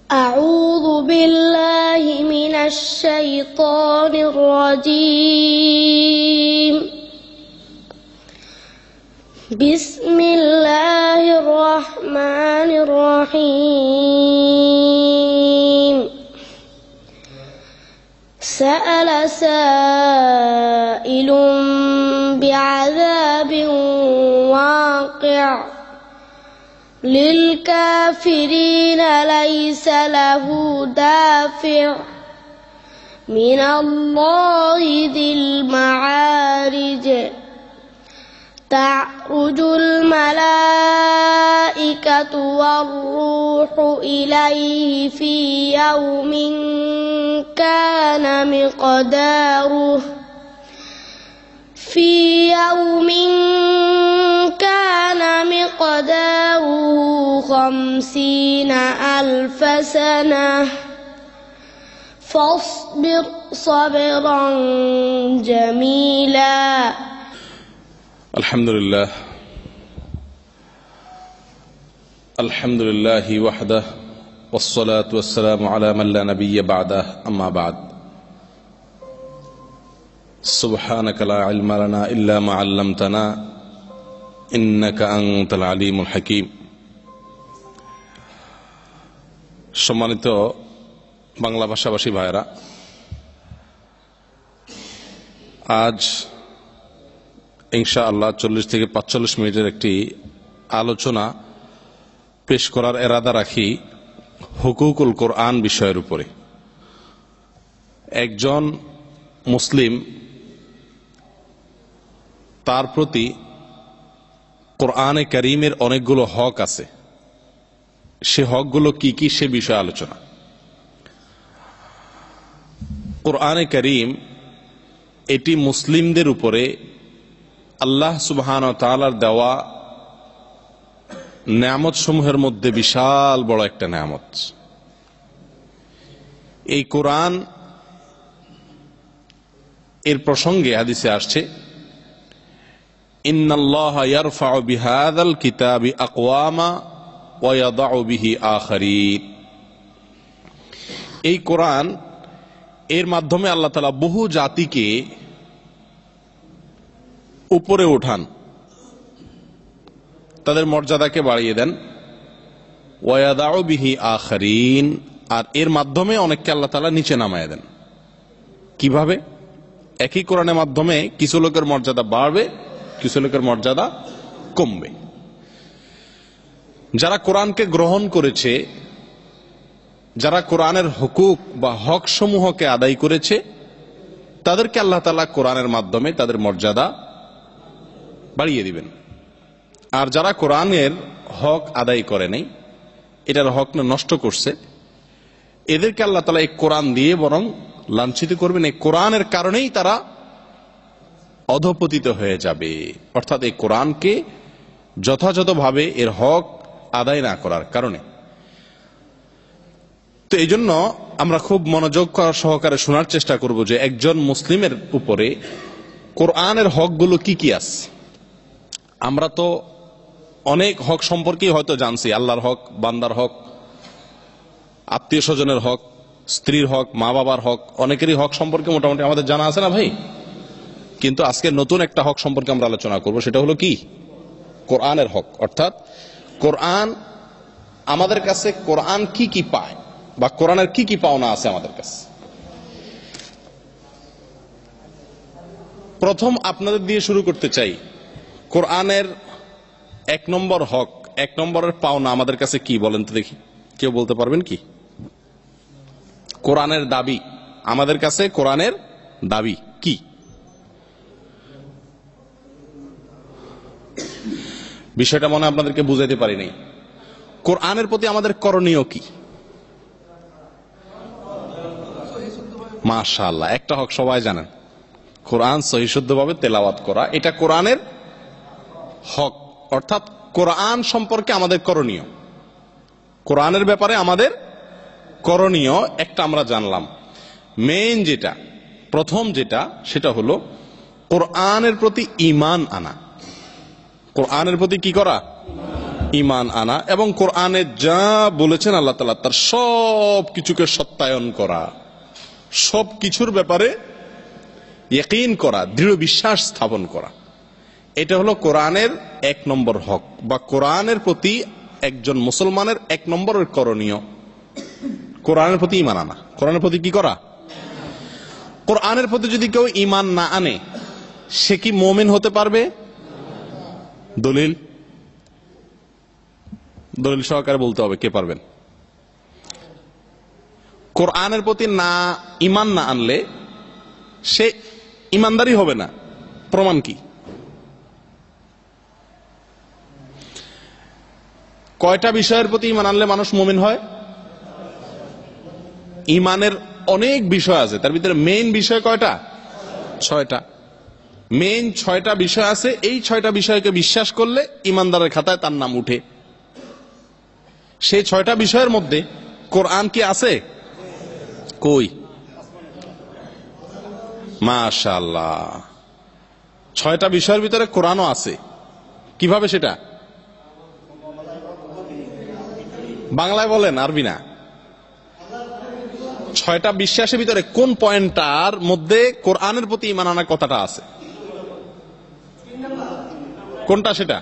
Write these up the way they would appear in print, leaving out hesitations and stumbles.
أعوذ بالله من الشيطان الرجيم. بسم الله الرحمن الرحيم. سأل سائل بعذاب واقع للكافرين ليس له دافع من الله ذي المعارج. تعرج الملائكة والروح إليه في يوم كان مقداره 50,000 سنة فاصبر صبرا جميلا. الحمد لله وحده والصلاة والسلام على من لا نبي بعده أما بعد. سبحانك لا علم لنا إلا ما علمتنا إنك أنت العليم الحكيم. সম্মানিত বাংলা ভাষাভাষী ভাইরা, আজ ইনশাআল্লাহ 40 থেকে 45 মিনিটের একটি আলোচনা পেশ করার এরাদা রাখি হুকুকুল কোরআন বিষয়ের উপরে। একজন মুসলিম তার প্রতি কোরআনে কারীমের অনেকগুলো হক আছে। সে হকগুলো কি কি সে বিষয়ে আলোচনা। কোরআনে কারীম এটি মুসলিমদের উপরে আল্লাহ সুবহানাহু ওয়া তাআলার দেওয়া নেয়ামত সমূহের মধ্যে বিশাল বড় একটা নেয়ামত। এই কোরআন এর প্রসঙ্গে হাদিসে আসছে, ইন্নাল্লাহা ইয়ারফাউ বিহাযাল কিতাবি আকওয়ামা ওয়া ইয়াদাউ বিহি আখারিন। এই কোরআন এর মাধ্যমে আল্লাহ তাআলা বহু জাতিকে উপরে ওঠান, তাদের মর্যাদাকে বাড়িয়ে দেন। ওয়া ইয়াদাউ বিহি আখারিন, আর এর মাধ্যমে অনেককে আল্লাহ তাআলা নিচে নামায় দেন। কিভাবে? একই কোরআনের মাধ্যমে কিছু লোকের মর্যাদা বাড়বে, কিছু লোকের মর্যাদা কমবে। যারা কোরআনকে গ্রহণ করেছে, যারা কোরআনের হুকুক বা হক সমূহকে আদায় করেছে, তাদেরকে আল্লাহ তাআলা কোরআনের মাধ্যমে তাদের মর্যাদা বাড়িয়ে দিবেন। আর যারা কোরআনের হক আদায় করে নাই, এটার হক নষ্ট করছে, এদেরকে আল্লাহ তাআলা এই কোরআন দিয়ে বরং লাঞ্ছিত করবেন। এই কোরআনের কারণেই তারা অধঃপতিত হয়ে যাবে, অর্থাৎ এই কোরআনকে যথাযথভাবে এর হক আদায় না করার কারণে। তো এই জন্য আমরা খুব মনোযোগ সহকারে শোনার চেষ্টা করব যে একজন মুসলিমের উপরে কোরআনের হকগুলো কি কি আছে। আমরা তো অনেক হক সম্পর্কে হয়তো জানছি, আল্লাহর হক, বান্দার হক, আত্মীয় স্বজনের হক, স্ত্রীর হক, মা বাবার হক, অনেকেরই হক সম্পর্কে মোটামুটি আমাদের জানা আছে না ভাই? কিন্তু আজকে নতুন একটা হক সম্পর্কে আমরা আলোচনা করব, সেটা হলো কি? কোরআনের হক। অর্থাৎ কোরআন আমাদের কাছে, কোরআন কি কি পায় বা কোরআনের কি কি পাওনা আছে আমাদের কাছে। প্রথম আপনাদের দিয়ে শুরু করতে চাই। কোরআনের 1 নম্বর হক, 1 নম্বরের পাওনা আমাদের কাছে কি বলেন তো দেখি? কেউ বলতে পারবেন কি? কোরআনের দাবি আমাদের কাছে, কোরআনের দাবি কি? বিষয়টা মনে আপনাদেরকে বুঝাইতে পারি নাই। কোরআনের প্রতি আমাদের করণীয় কি? মাশাআল্লাহ, একটা হক সবাই জানেন, কোরআন সহিশুদ্ধভাবে তেলাওয়াত করা। এটা কোরআনের হক, অর্থাৎ কোরআন সম্পর্কে আমাদের করণীয়, কোরআনের ব্যাপারে আমাদের করণীয় একটা আমরা জানলাম। মেইন যেটা, প্রথম যেটা, সেটা হলো কোরআনের প্রতি ঈমান আনা। কোরআনের প্রতি কি করা? ঈমান আনা এবং কোরআনে যা বলেছেন আল্লাহ তাআলা তার সব কিছুকে সত্যায়ন করা, সব কিছুর ব্যাপারে ইয়াকিন করা, দৃঢ় বিশ্বাস স্থাপন করা, এটা হলো কোরআনের 1 নম্বর হক, বা কোরআনের প্রতি একজন মুসলমানের 1 নম্বরের করণীয়। কোরআনের প্রতি ঈমান আনা। কোরআনের প্রতি কি করা? কোরআনের প্রতি যদি কেউ ঈমান না আনে সে কি মুমিন হতে পারবে? দলিল সহকারে বলতে হবে, কে পারবেন? কোরআনের প্রতি ঈমান না আনলে সে ঈমানদারই হবে না। প্রমাণ কি? কয়টা বিষয়ের প্রতি ঈমান আনলে মানুষ মুমিন হয়? ঈমানের অনেক বিষয় আছে, তার ভিতরে মেইন বিষয় কয়টা? 6টা। মেইন 6টা বিষয় আছে। এই 6টা বিষয়কে বিশ্বাস করলে ঈমানদারের খাতায় তার নাম উঠে। সেই 6টা বিষয়ের মধ্যে কোরআন কি আছে? কই? মাশাআল্লাহ, 6টা বিষয়ের ভিতরে কোরআনও আছে। কিভাবে সেটা? বাংলায় বলেন, আরবি না। 6টা বিশ্বাসের ভিতরে কোন পয়েন্টটার মধ্যে কোরআনের প্রতি ঈমান আনার কথাটা আছে? কোনটা সেটা?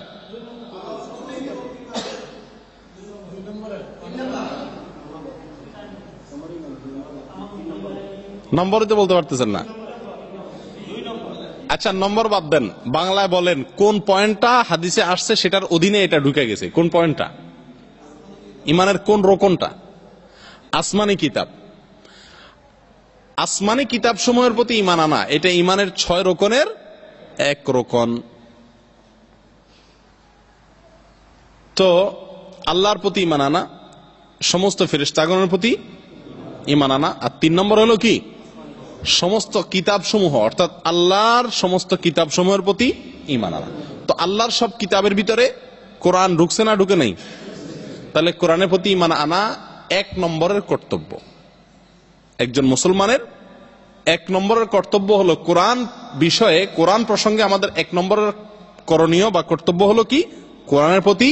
নম্বরই তো বলতে পারতেছেন না। আচ্ছা, নম্বর বাদ দেন, বাংলায় বলেন কোন পয়েন্টটা হাদিসে আসছে সেটার অধীনে এটা ঢুকে গেছে? কোন পয়েন্টটা? ঈমানের কোন রোকনটা? আসমানি কিতাব। আসমানি কিতাব সমূহের প্রতি ঈমান আনা, এটা ঈমানের 6 রোকনের 1 রোকন। তো আল্লাহর প্রতি ঈমান আনা, সমস্ত ফেরেশতাগণের প্রতি ঈমান আনা, আর 3 নম্বর হলো কি? সমস্ত কিতাব সমূহ, অর্থাৎ আল্লাহর সমস্ত কিতাব সমূহের প্রতি ঈমান আনা। তো আল্লাহর সব কিতাবের ভিতরে কোরআন ঢুকছে না ঢুকে নাই? তাহলে কোরআনের প্রতি ঈমান আনা 1 নম্বরের কর্তব্য। একজন মুসলমানের 1 নম্বরের কর্তব্য হলো কোরআন বিষয়ে, কোরআন প্রসঙ্গে আমাদের 1 নম্বরের করণীয় বা কর্তব্য হলো কি? কোরআনের প্রতি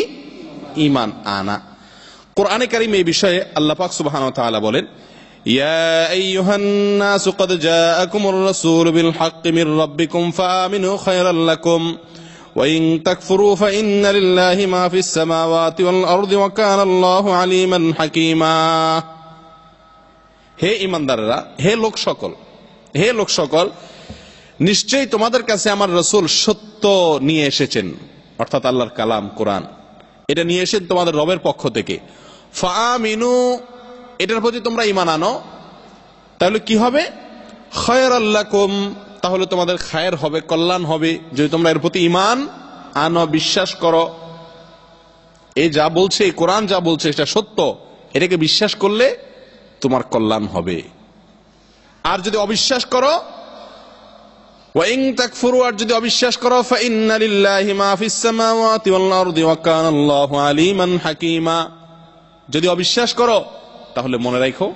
ঈমান আনা। কোরআনে কারীম এই বিষয়ে আল্লাহ পাক সুবহানাহু ওয়া তাআলা বলেন, ইয়া আইয়ুহান নাসু ক্বাদ জাআকুমুর রাসূলু বিল হাক্কি মির রাব্বিকুম ফাআমিনু খায়রাল লাকুম ওয়া ইন তাকফুরু ফাইন্না লিল্লাহি মা ফিস সামাওয়াতি ওয়াল আরদি ওয়া কানা আল্লাহু আলীমান হাকীমা। হে ঈমানদাররা, হে লোক সকল, নিশ্চয়ই তোমাদের কাছে আমার রাসূল সত্য নিয়ে এসেছেন, অর্থাৎ আল্লাহর কালাম কোরআন, এটা নিয়ে এসেছেন তোমাদের রবের পক্ষ থেকে। ফাআমিনু, এটার প্রতি তোমরা ঈমান আনো, তাহলে কি হবে? খায়রাল লাকুম, তাহলে তোমাদের খায়ের হবে, কল্যাণ হবে, যদি তোমরা এর প্রতি ঈমান আনো, বিশ্বাস করো। এই যা বলছে, কোরআন যা বলছে এটা সত্য, এটাকে বিশ্বাস করলে তোমার কল্যাণ হবে। আর যদি অবিশ্বাস করো, ওয়া ইন তাকফুরু, আর যদি অবিশ্বাস করো, ফাইন্না লিল্লাহি মা ফিস সামাওয়াতি ওয়াল আরদি ওয়া কানা আল্লাহু আলীমান হাকীমা, যদি অবিশ্বাস করো তাহলে মনে রাখো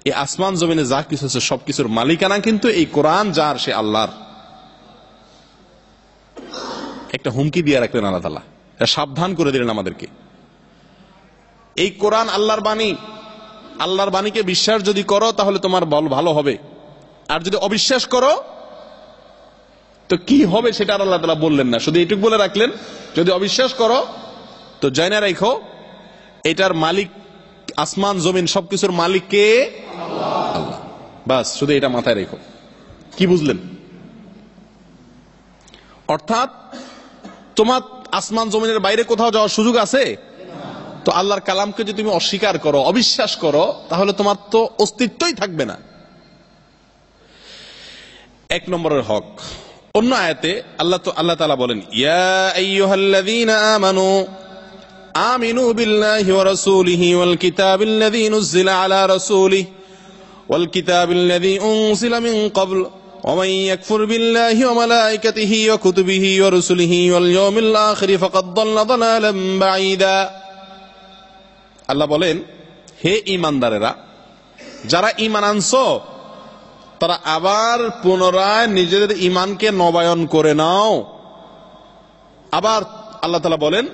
এই আসমান জমিনে যা কিছু আছে সবকিছুর মালিকানা কিন্তু এই কোরআন যার, সে আল্লাহর। একটা হুমকি দিয়ে রাখলেন আল্লাহ তাআলা, সাবধান করে দিলেন আমাদেরকে। এই কোরআন আল্লাহর বাণী, আল্লাহর বাণীকে বিশ্বাস যদি করো তাহলে তোমার ভালো হবে, আর যদি অবিশ্বাস করো তো কি হবে সেটা আল্লাহ তাআলা বললেন না, শুধু এইটুকু বলে রাখলেন, যদি অবিশ্বাস করো তো জানা রাখো এটার মালিক, আসমান জমিন সবকিছুর মালিক কে? আল্লাহ। বাস, শুধু এটা মাথায় রেখো। কি বুঝলেন? অর্থাৎ তোমার আসমান জমিনের বাইরে কোথাও যাওয়ার সুযোগ আছে? তো আল্লাহর কালামকে যদি তুমি অস্বীকার করো, অবিশ্বাস করো, তাহলে তোমার তো অস্তিত্বই থাকবে না। 1 নম্বরের হক। অন্য আয়াতে আল্লাহ তাআলা বলেন, ইয়া আইয়ুহাল্লাযীনা আমানু আমিনু বিল্লাহি ওয়া রাসূলিহি ওয়াল কিতাবিল্লাযী নুযিলা আলা রাসূলিহি ওয়াল কিতাবিল্লাযী উনজিলা মিন ক্বাবল ওয়া মান ইয়াকফুর বিল্লাহি ওয়া মালাইকাতিহি ওয়া কুতুবিহি ওয়া রুসুলিহি ওয়াল ইয়াউমিল আখির ফাকাদ দাল্লা দালালাম বাঈদা। আল্লাহ বলেন, হে ঈমানদারেরা, যারা ঈমান আনছো তারা আবার পুনরায় নিজেদের ঈমানকে নবায়ন করে নাও। আবার আল্লাহ তাআলা বলেন,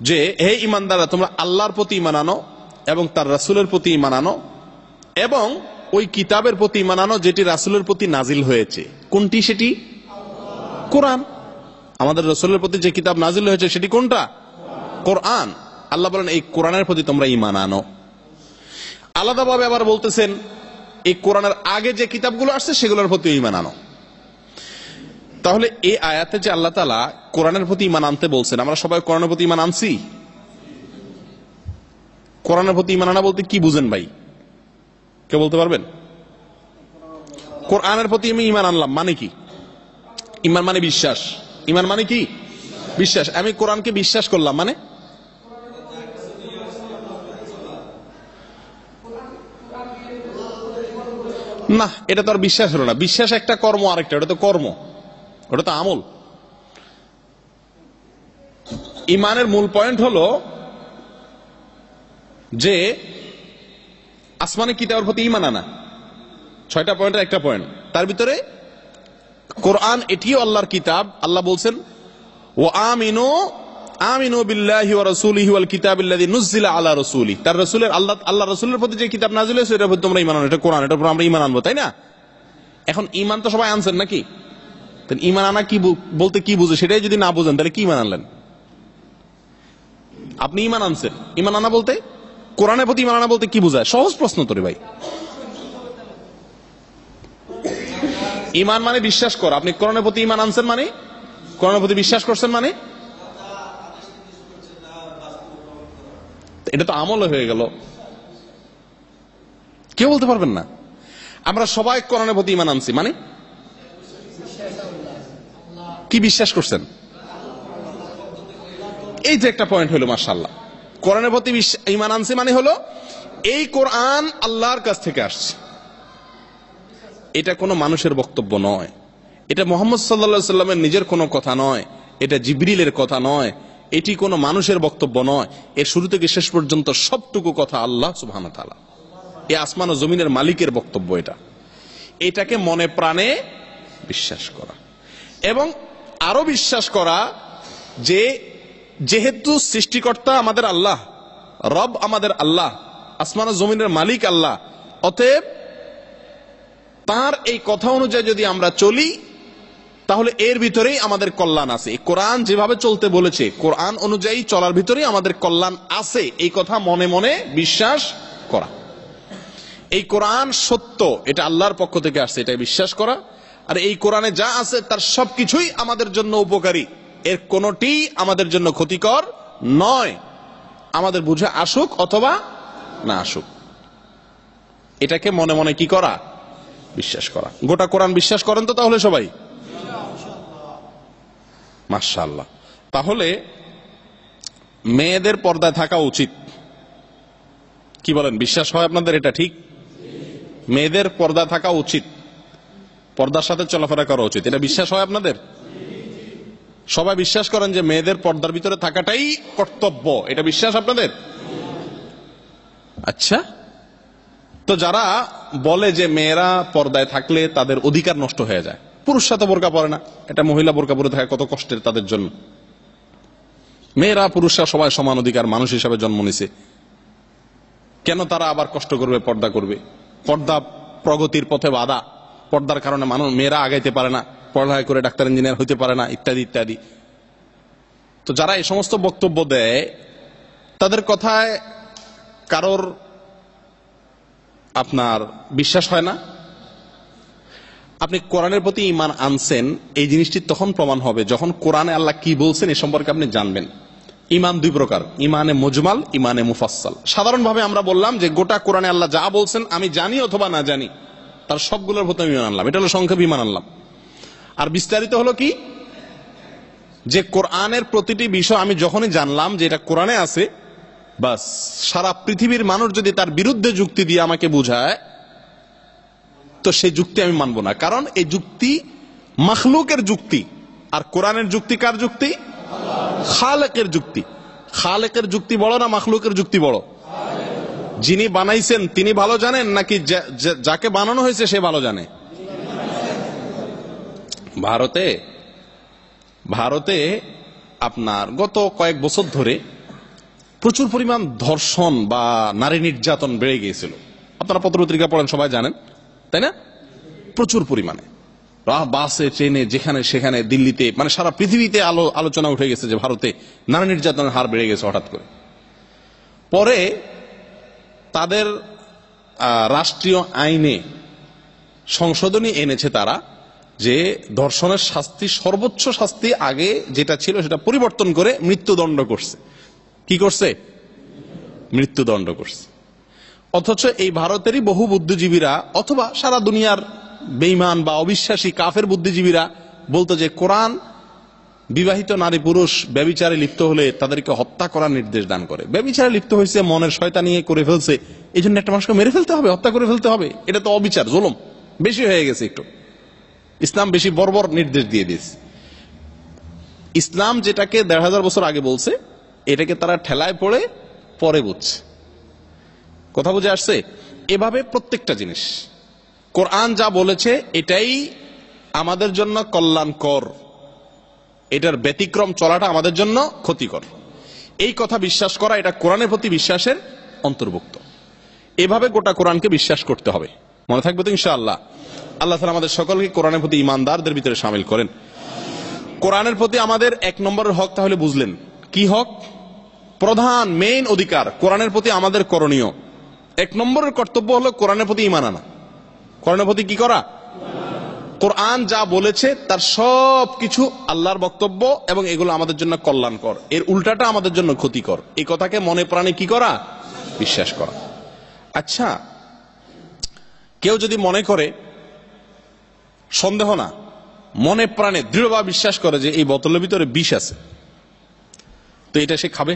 যে হে ঈমানদাররা, তোমরা আল্লাহর প্রতি ঈমান আনো এবং তার রাসূলের প্রতি ঈমান আনো এবং ওই কিতাবের প্রতি ঈমান আনো যেটি রাসূলের প্রতি নাজিল হয়েছে। কোনটি সেটি? কোরআন। আমাদের রাসূলের প্রতি যে কিতাব নাজিল হয়েছে সেটি কোনটা? কোরআন। আল্লাহ বলেন এই কোরআনের প্রতি তোমরা ঈমান আনো। আলাদাভাবে আবার বলতেছেন এই কোরআনের আগে যে কিতাবগুলো আসছে সেগুলোর প্রতি ঈমান আনো। তাহলে এই আয়াতে যে আল্লাহ তাআলা কোরআনের প্রতি ঈমান আনতে বলছেন, আমরা সবাই কোরআনের প্রতি ঈমান আনছি? কোরআনের প্রতি ঈমান আনা বলতে কি বুঝেন ভাই? কে বলতে পারবেন? কোরআনের প্রতি আমি ঈমান আনলাম মানে কি? ঈমান মানে বিশ্বাস। ঈমান মানে কি? বিশ্বাস। আমি কোরআনকে বিশ্বাস করলাম মানে? না, এটা তো আর বিশ্বাস হলো না। বিশ্বাস একটা কর্ম, আরেকটা ওটা তো কর্ম, ওটা তো আমল। ঈমানের মূল পয়েন্ট হলো যে আসমানি কিতাবের প্রতি ঈমান আনা। 6টা পয়েন্টের একটা পয়েন্ট, তার ভিতরে কোরআন এটিও আল্লাহর কিতাব। আল্লাহ বলছেন ওয়া আমিনু বিল্লাহি ওয়া রাসূলিহি ওয়াল কিতাবিল্লাযী নুযিলা আলা রাসূলি। তার রাসূলের আল্লাহ রাসূলের প্রতি যে কিতাব নাযিল হয়েছে এটার প্রতি তোমরা ঈমান আনো। এটা কোরআন, এটার উপর আমরা ঈমান আনবো, তাই না? এখন ঈমান তো সবাই আনছেন নাকি? তাহলে ঈমান আনা কি বলতে কি বুঝে সেটাই যদি না বুঝেন তাহলে কি ঈমান আনলেন? আপনি ঈমান আনছেন, ঈমান আনা বলতে কোরআনের প্রতি ঈমান আনা বলতে কি বোঝায়? সহজ প্রশ্ন তো রে ভাই। ঈমান মানে বিশ্বাস করা। আপনি কোরআনের প্রতি ঈমান আনছেন মানে, কোরআনের প্রতি বিশ্বাস করছেন মানে, এটা তো আমল হয়ে গেল। কেউ বলতে পারবেন না। আমরা সবাই কোরআনের প্রতি ঈমান আনছি মানে কি বিশ্বাস করছেন? এই যে একটা পয়েন্ট হলো, মাশাআল্লাহ। কোরআনের প্রতি ঈমান আনছি মানে হলো এই কোরআন আল্লাহর কাছ থেকে আসছে। এটা কোনো মানুষের বক্তব্য নয়, এটা মুহাম্মদ সাল্লাল্লাহু আলাইহি সাল্লামের নিজের কোনো কথা নয়, এটা জিবরিলের কথা নয়, এটি কোনো মানুষের বক্তব্য নয়। এর শুরু থেকে শেষ পর্যন্ত সবটুকু কথা আল্লাহ সুবহানাহু ওয়া তাআলা, এই আসমান ও জমিনের মালিকের বক্তব্য। এটাকে মনে প্রাণে বিশ্বাস করা এবং আরো বিশ্বাস করা যে যেহেতু সৃষ্টিকর্তা আমাদের আল্লাহ, রব আমাদের আল্লাহ, আসমান ও জমিনের মালিক আল্লাহ, অতএব তার এই কথা অনুযায়ী যদি আমরা চলি তাহলে এর ভিতরেই আমাদের কল্যাণ আছে। কোরআন যেভাবে চলতে বলেছে কোরআন অনুযায়ী চলার ভিতরেই আমাদের কল্যাণ আছে, এই কথা মনে মনে বিশ্বাস করা। এই কোরআন সত্য, এটা আল্লাহর পক্ষ থেকে আসছে, এটা বিশ্বাস করা। আর এই কোরআনে যা আছে তার সবকিছুই আমাদের জন্য উপকারী, এর কোনটি আমাদের জন্য ক্ষতিকর নয়, আমাদের বুঝে আসুক অথবা না আসুক। এটাকে মনে মনে কি করা? বিশ্বাস করা। গোটা কোরআন বিশ্বাস করেন তো তাহলে সবাই? মাশাআল্লাহ। তাহলে মেয়েদের পর্দায় থাকা উচিত, কি বলেন? বিশ্বাস হয় আপনাদের? এটা ঠিক? মেয়েদের পর্দা থাকা উচিত, পর্দার সাথে চলাফেরা করা উচিত, এটা বিশ্বাস হয় আপনাদের? সবাই বিশ্বাস করেন যে মেয়েদের পর্দার ভিতরে থাকাটাই কর্তব্য, এটা বিশ্বাস আপনাদের? আচ্ছা, তো যারা বলে যে মেয়েরা পর্দায় থাকলে তাদের অধিকার নষ্ট হয়ে যায়, পুরুষরা তো বোরকা পরে না, এটা মহিলা বোরকা পরে থাকা কত কষ্টের তাদের জন্য। মেয়েরা পুরুষরা সবাই সমান অধিকার, মানুষ হিসাবে জন্ম নিছে, কেন তারা আবার কষ্ট করবে, পর্দা করবে? পর্দা প্রগতির পথে বাধা, পর্দার কারণে মেয়েরা আগাইতে পারে না, পড়ালেখা করে ডাক্তার ইঞ্জিনিয়ার হইতে পারে না, ইত্যাদি ইত্যাদি। তো যারা এই সমস্ত বক্তব্য দেয় তাদের কথায় কারোর আপনার বিশ্বাস হয় না? আপনি কোরআনের প্রতি ঈমান আনছেন, এই জিনিসটি তখন প্রমাণ হবে যখন কোরআনে আল্লাহ কি বলছেন এ সম্পর্কে আপনি জানবেন। ঈমান দুই প্রকার, ঈমানে মুজমাল, ঈমানে মুফাসসাল। সাধারণভাবে আমরা বললাম যে গোটা কোরআনে আল্লাহ যা বলছেন আমি জানি অথবা না জানি, তার সবগুলোর প্রতি ঈমান আনলাম, এটা হলো সংক্ষেপ ঈমান আনলাম। আর বিস্তারিত হলো কি, যে কোরআনের প্রতিটি বিষয় আমি যখনই জানলাম যে এটা কোরআনে আছে, বাস সারা পৃথিবীর মানুষ যদি তার বিরুদ্ধে যুক্তি দিয়ে আমাকে বুঝায় তো সেই যুক্তি আমি মানব না, কারণ এই যুক্তি মাখলুকের যুক্তি, আর কোরআনের যুক্তি কার যুক্তি? খালেকের যুক্তি। খালেকের যুক্তি বড় না মাখলুকের যুক্তি বড়? যিনি বানাইছেন তিনি ভালো জানেন নাকি যাকে বানানো হয়েছে সে ভালো জানে? ভারতে আপনার গত কয়েক বছর ধরে প্রচুর পরিমাণ ধর্ষণ বা নারী নির্যাতন বেড়ে গিয়েছিল। আপনারা পত্রপত্রিকা পড়েন, সবাই জানেন, তাই না? প্রচুর পরিমাণে বাসে, ট্রেনে, যেখানে সেখানে, দিল্লিতে, মানে সারা পৃথিবীতে আলোচনা উঠে গেছে যে ভারতে নারী নির্যাতনের হার বেড়ে গেছে হঠাৎ করে। পরে তাদের রাষ্ট্রীয় আইনে সংশোধনী এনেছে তারা, যে ধর্ষণের শাস্তি, সর্বোচ্চ শাস্তি আগে যেটা ছিল সেটা পরিবর্তন করে মৃত্যুদণ্ড করছে। কি করছে? মৃত্যুদণ্ড করছে। অথচ এই ভারতেরই বহু বুদ্ধিজীবীরা অথবা সারা দুনিয়ার বেঈমান বা অবিশ্বাসী কাফের বুদ্ধিজীবীরা বলতো যে কোরআন বিবাহিত নারী পুরুষ ব্যভিচারে লিপ্ত হলে তাদেরকে হত্যা করার নির্দেশ দান করে। ব্যভিচারে লিপ্ত হয়েছে, মনের শয়তানি করে ফেলছে, এই জন্য একটা মানুষকে মেরে ফেলতে হবে, হত্যা করে ফেলতে হবে? এটা তো অবিচার, জুলুম বেশি হয়ে গেছে একটু। ইসলাম বেশি বর্বর নির্দেশ দিয়ে দিয়েছে। ইসলাম যেটাকে ১৫০০ বছর আগে বলছে, এটাকে তারা ঠেলায় পড়ে পরে বুঝছে। কথা বুঝে আসছে? এভাবে প্রত্যেকটা জিনিস কোরআন যা বলেছে এটাই আমাদের জন্য কল্যাণকর, এটার ব্যতিক্রম চলাটা আমাদের জন্য ক্ষতিকর। এই কথা বিশ্বাস করা, এটা কোরআনের প্রতি বিশ্বাসের অন্তর্ভুক্ত। এভাবে গোটা কোরআনকে বিশ্বাস করতে হবে। মনে থাকবে তো ইনশাআল্লাহ? আল্লাহ তাআলা আমাদের সকলকে কোরআনের প্রতি ঈমানদারদের ভিতরে শামিল করেন। কোরআনের প্রতি আমাদের ১ নম্বরের হক তাহলে বুঝলেন। কি হক? প্রধান মেইন অধিকার কোরআনের প্রতি আমাদের করণীয় ১ নম্বরের কর্তব্য হলো কোরআনের প্রতি ঈমান আনা। কোরআনের প্রতি কি করা? কোরআন যা বলেছে তার সব কিছু আল্লাহর বক্তব্য এবং এগুলো আমাদের জন্য কল্যাণকর, এর উল্টাটা আমাদের জন্য ক্ষতিকর, এই কথাকে মনে প্রাণে কি করা? বিশ্বাস করা। আচ্ছা, কেউ যদি মনে করে, সন্দেহ না, মনে প্রাণে দৃঢ়ভাবে বিশ্বাস করে যে এই বোতলের ভিতরে বিষ আছে, তো এটা সে খাবে?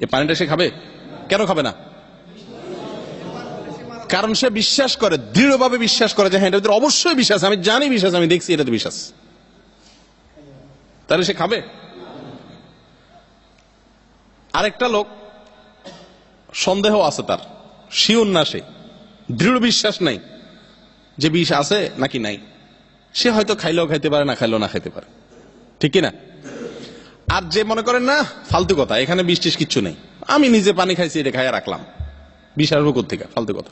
এই পানিটা সে খাবে? কেন খাবে না? কারণ সে বিশ্বাস করে, দৃঢ়ভাবে বিশ্বাস করে যে হ্যাঁ এটার ভিতরে অবশ্যই বিষ আছে, আমি জানি বিষ আছে, আমি দেখছি এটাতে বিষ আছে, তাহলে সে খাবে? আরেকটা লোক সন্দেহ আছে, তার শিওর না, সে দৃঢ় বিশ্বাস নাই যে বিষ আছে নাকি নাই, সে হয়তো খাইলেও খাইতে পারে, না খাইলেও না খাইতে পারে, ঠিক কিনা? আর যে মনে করেন না ফালতু কথা, এখানে বিষ টিষ কিচ্ছু নেই, আমি নিজে পানি খাইছি, এটা খাইয়া রাখলাম, বিষ আসবো কোত্থেকে, ফালতু কথা,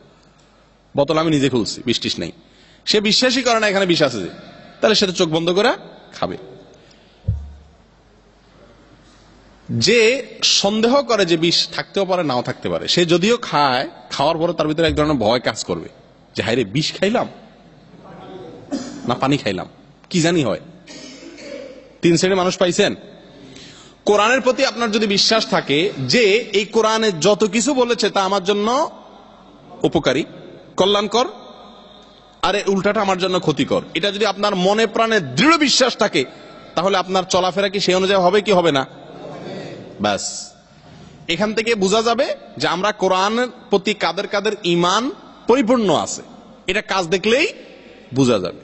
বোতল আমি নিজে খুলছি, বিষ টিষ নেই, সে বিশ্বাসই করে না এখানে বিষ আছে, যে তাহলে সে তো চোখ বন্ধ করে খাবে। যে সন্দেহ করে যে বিষ থাকতেও পারে নাও থাকতে পারে, সে যদিও খায়, খাওয়ার পরে তার ভিতরে এক ধরনের ভয় কাজ করবে যে হায় রে, বিষ খাইলাম না পানি খাইলাম, কি জানি হয়। 3 শ্রেণীর মানুষ পাইছেন। কোরআনের প্রতি আপনার যদি বিশ্বাস থাকে যে এই কোরআনে যত কিছু বলেছে তা আমার জন্য উপকারী, কল্যাণকর, আর এর উল্টাটা আমার জন্য ক্ষতিকর, এটা যদি আপনার মনে প্রাণে দৃঢ় বিশ্বাস থাকে, তাহলে আপনার চলাফেরা কি সেই অনুযায়ী হবে কি হবে না? ব্যাস, এখান থেকে বোঝা যাবে যে আমরা কোরআনের প্রতি কাদের কাদের ঈমান পরিপূর্ণ আছে, এটা কাজ দেখলেই বোঝা যাবে।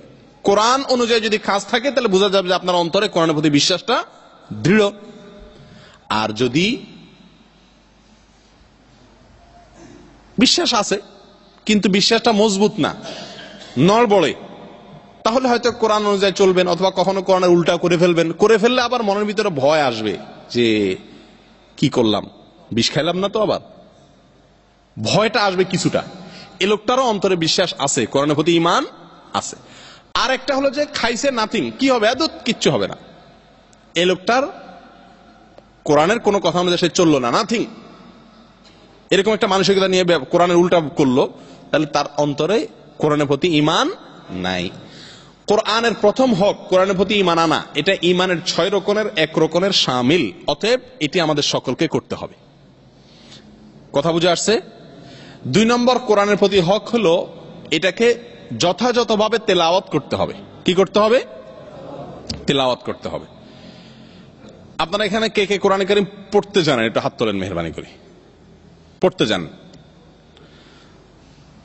কোরআন অনুযায়ী যদি কাজ থাকে তাহলে বোঝা যাবে যে আপনার অন্তরে কোরআনের প্রতি বিশ্বাসটা দৃঢ়। আর যদি বিশ্বাস আছে কিন্তু বিশ্বাসটা মজবুত না, নড়বড়ে, তাহলে হয়তো কোরআন অনুযায়ী চলবেন, অথবা কখনো কোরআনের উল্টা করে ফেলবেন, করে ফেললে আবার মনের ভিতরে ভয় আসবে যে কি করলাম, বিষ খাইলাম না তো, আবার ভয়টা আসবে কিছুটা। এ লোকটারও অন্তরে বিশ্বাস আছে, কোরআনের প্রতি ঈমান আছে। আর একটা হলো যে খাইছে, নাথিং, কি হবে, এত কিচ্ছু হবে না, এ লোকটার কোরআনের কোনো কথা অনুযায়ী সে চললো না, নাথিং, এরকম একটা মানসিকতা নিয়ে কোরআনের উল্টা করলো, তাহলে তার অন্তরে কোরআনের প্রতি ঈমান নাই। কোরআনের প্রথম হক কোরআনের প্রতি ঈমান আনা, এটা ঈমানের 6 রকমের 1 রকমের শামিল, অতএব এটি আমাদের সকলকে করতে হবে। কথা বুঝে আসছে? 2 নম্বর কোরআনের প্রতি হক হলো এটাকে যথাযথভাবে তেলাওয়াত করতে হবে। কি করতে হবে? তেলাওয়াত করতে হবে। আপনারা এখানে কে কে কোরআন কারীম পড়তে জানেন? একটু হাত তোলেন মেহেরবানি করে। পড়তে জানেন?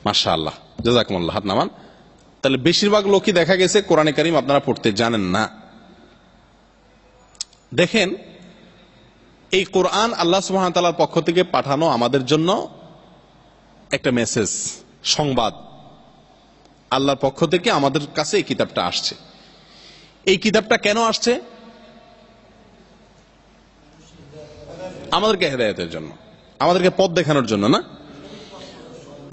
মাশাআল্লাহ, জাযাকুমুল্লাহ, হাত নামান। তাহলে বেশিরভাগ লোকই দেখা গেছে কোরআন কারীম আপনারা পড়তে জানেন না। দেখেন, এই কোরআন আল্লাহ সুবহানাহু ওয়া তাআলার পক্ষ থেকে পাঠানো আমাদের জন্য একটা মেসেজ, সংবাদ। আল্লাহর পক্ষ থেকে আমাদের কাছে এই কিতাবটা আসছে। এই কিতাবটা কেন আসছে? আমাদেরকে হেদায়েতের জন্য, আমাদেরকে পথ দেখানোর জন্য না।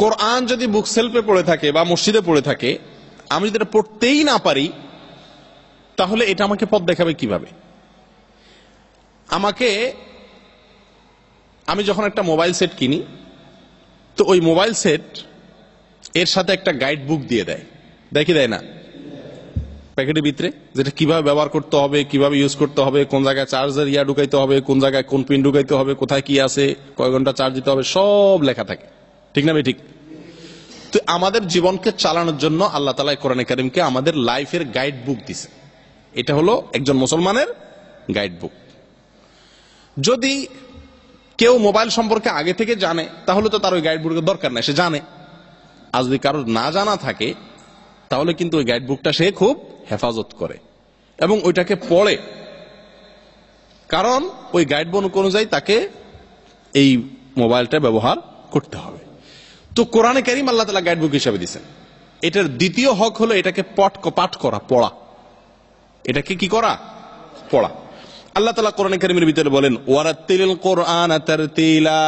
কোরআন যদি বুক সেলফে পড়ে থাকে বা মসজিদে পড়ে থাকে, আমি যদি এটা পড়তেই না পারি, তাহলে এটা আমাকে পথ দেখাবে কিভাবে? আমি যখন একটা মোবাইল সেট কিনি, তো ওই মোবাইল সেট এর সাথে একটা গাইড বুক দিয়ে দেয়, দেখি দেয় না প্যাকেটের ভিতরে, যেটা কিভাবে ব্যবহার করতে হবে, কিভাবে ইউজ করতে হবে, কোন জায়গায় চার্জার ঢুকাইতে হবে, কোন জায়গায় কোন পিন ঢুকাইতে হবে, কোথায় কি আছে, কয় ঘন্টা চার্জ দিতে হবে, সব লেখা থাকে, ঠিক না ভাই? ঠিক। তো আমাদের জীবনকে চালানোর জন্য আল্লাহ তাআলা কোরআনে কারীমকে আমাদের লাইফের গাইড বুক দিছে। এটা হলো একজন মুসলমানের গাইড বুক। যদি কেউ মোবাইল সম্পর্কে আগে থেকে জানে, তাহলে তো তার ওই গাইড বুকের দরকার নাই, সে জানে। আর যদি কারোর না জানা থাকে, তাহলে কিন্তু ওই গাইড বুকটা সে খুব হেফাজত করে এবং ওইটাকে পড়ে, কারণ ওই গাইড বুক অনুযায়ী তাকে এই মোবাইলটা ব্যবহার করতে হবে। তো কোরআনে কারীম আল্লাহ তাআলা গাইড বুক হিসেবে দিয়েছেন। এটার দ্বিতীয় হক হলো এটাকে পাঠ করা, পড়া। এটাকে কি করা? পড়া। আল্লাহ তাআলা কোরআনে কারীমের ভিতরে বলেন, ওয়ারাত্তিলিল কোরআনা তারতিলা,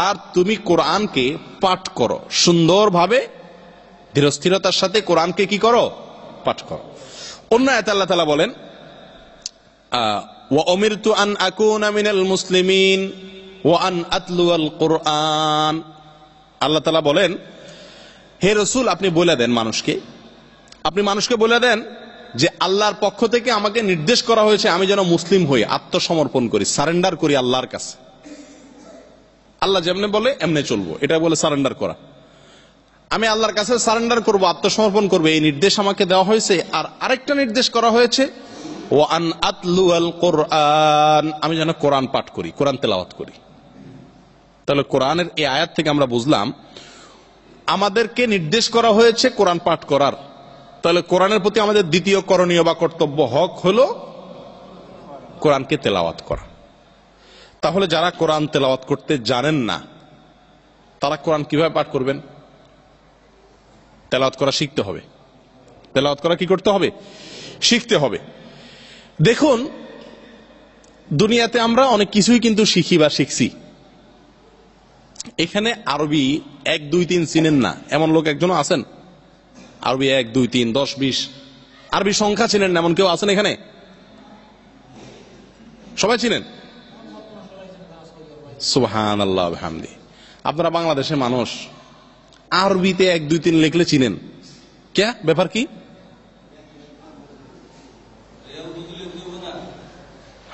আর তুমি কোরআনকে পাঠ করো সুন্দরভাবে, ধীরস্থিরতার সাথে কোরআনকে কি করো? পাঠ করো। অন্য আয়াতে আল্লাহ তাআলা বলেন, ওয়া উমিরতু আন আকুনা মিনাল মুসলিমিন ওয়া আন আতলুয়াল কোরআন। আল্লাহ তাআলা বলেন, হে রাসূল, আপনি বলে দেন মানুষকে বলে দেন যে আল্লাহর পক্ষ থেকে আমাকে নির্দেশ করা হয়েছে আমি যেন মুসলিম হই, আত্মসমর্পণ করি, সারেন্ডার করি আল্লাহর কাছে। আল্লাহ যেমনে বলে এমনে চলবো, এটা বলে সারেন্ডার করা। আমি আল্লাহর কাছে সারেন্ডার করব, আত্মসমর্পণ করব, এই নির্দেশ আমাকে দেওয়া হয়েছে। আর আরেকটা নির্দেশ করা হয়েছে, ওয়া আন আতলুয়াল কোরআন, আমি যেন কোরআন পাঠ করি, কোরআন তেলাওয়াত করি। তাহলে কোরআনের এই আয়াত থেকে আমরা বুঝলাম আমাদেরকে নির্দেশ করা হয়েছে কোরআন পাঠ করার। তাহলে কোরআনের প্রতি আমাদের দ্বিতীয় করণীয় বা কর্তব্য হক হলো কোরআনকে তেলাওয়াত করা। তাহলে যারা কোরআন তেলাওয়াত করতে জানেন না, তারা কোরআন কিভাবে পাঠ করবেন? তেলাওয়াত করা শিখতে হবে। তেলাওয়াত করা কি করতে হবে? শিখতে হবে। দেখুন, দুনিয়াতে আমরা অনেক কিছুই কিন্তু শিখি বা শিখছি। এখানে আরবি 1, 2, 3 চিনেন না এমন লোক একজনও আছেন? আরবি 1, 2, 3, 10, 20 আরবি সংখ্যা চিনেন না এমন কেউ আছেন এখানে? সবাই চিনেন? সুবহানাল্লাহ ওয়া বিহামদি। আপনারা বাংলাদেশের মানুষ, আরবিতে 1, 2, 3 লিখলে চিনেন, কে ব্যাপার কি?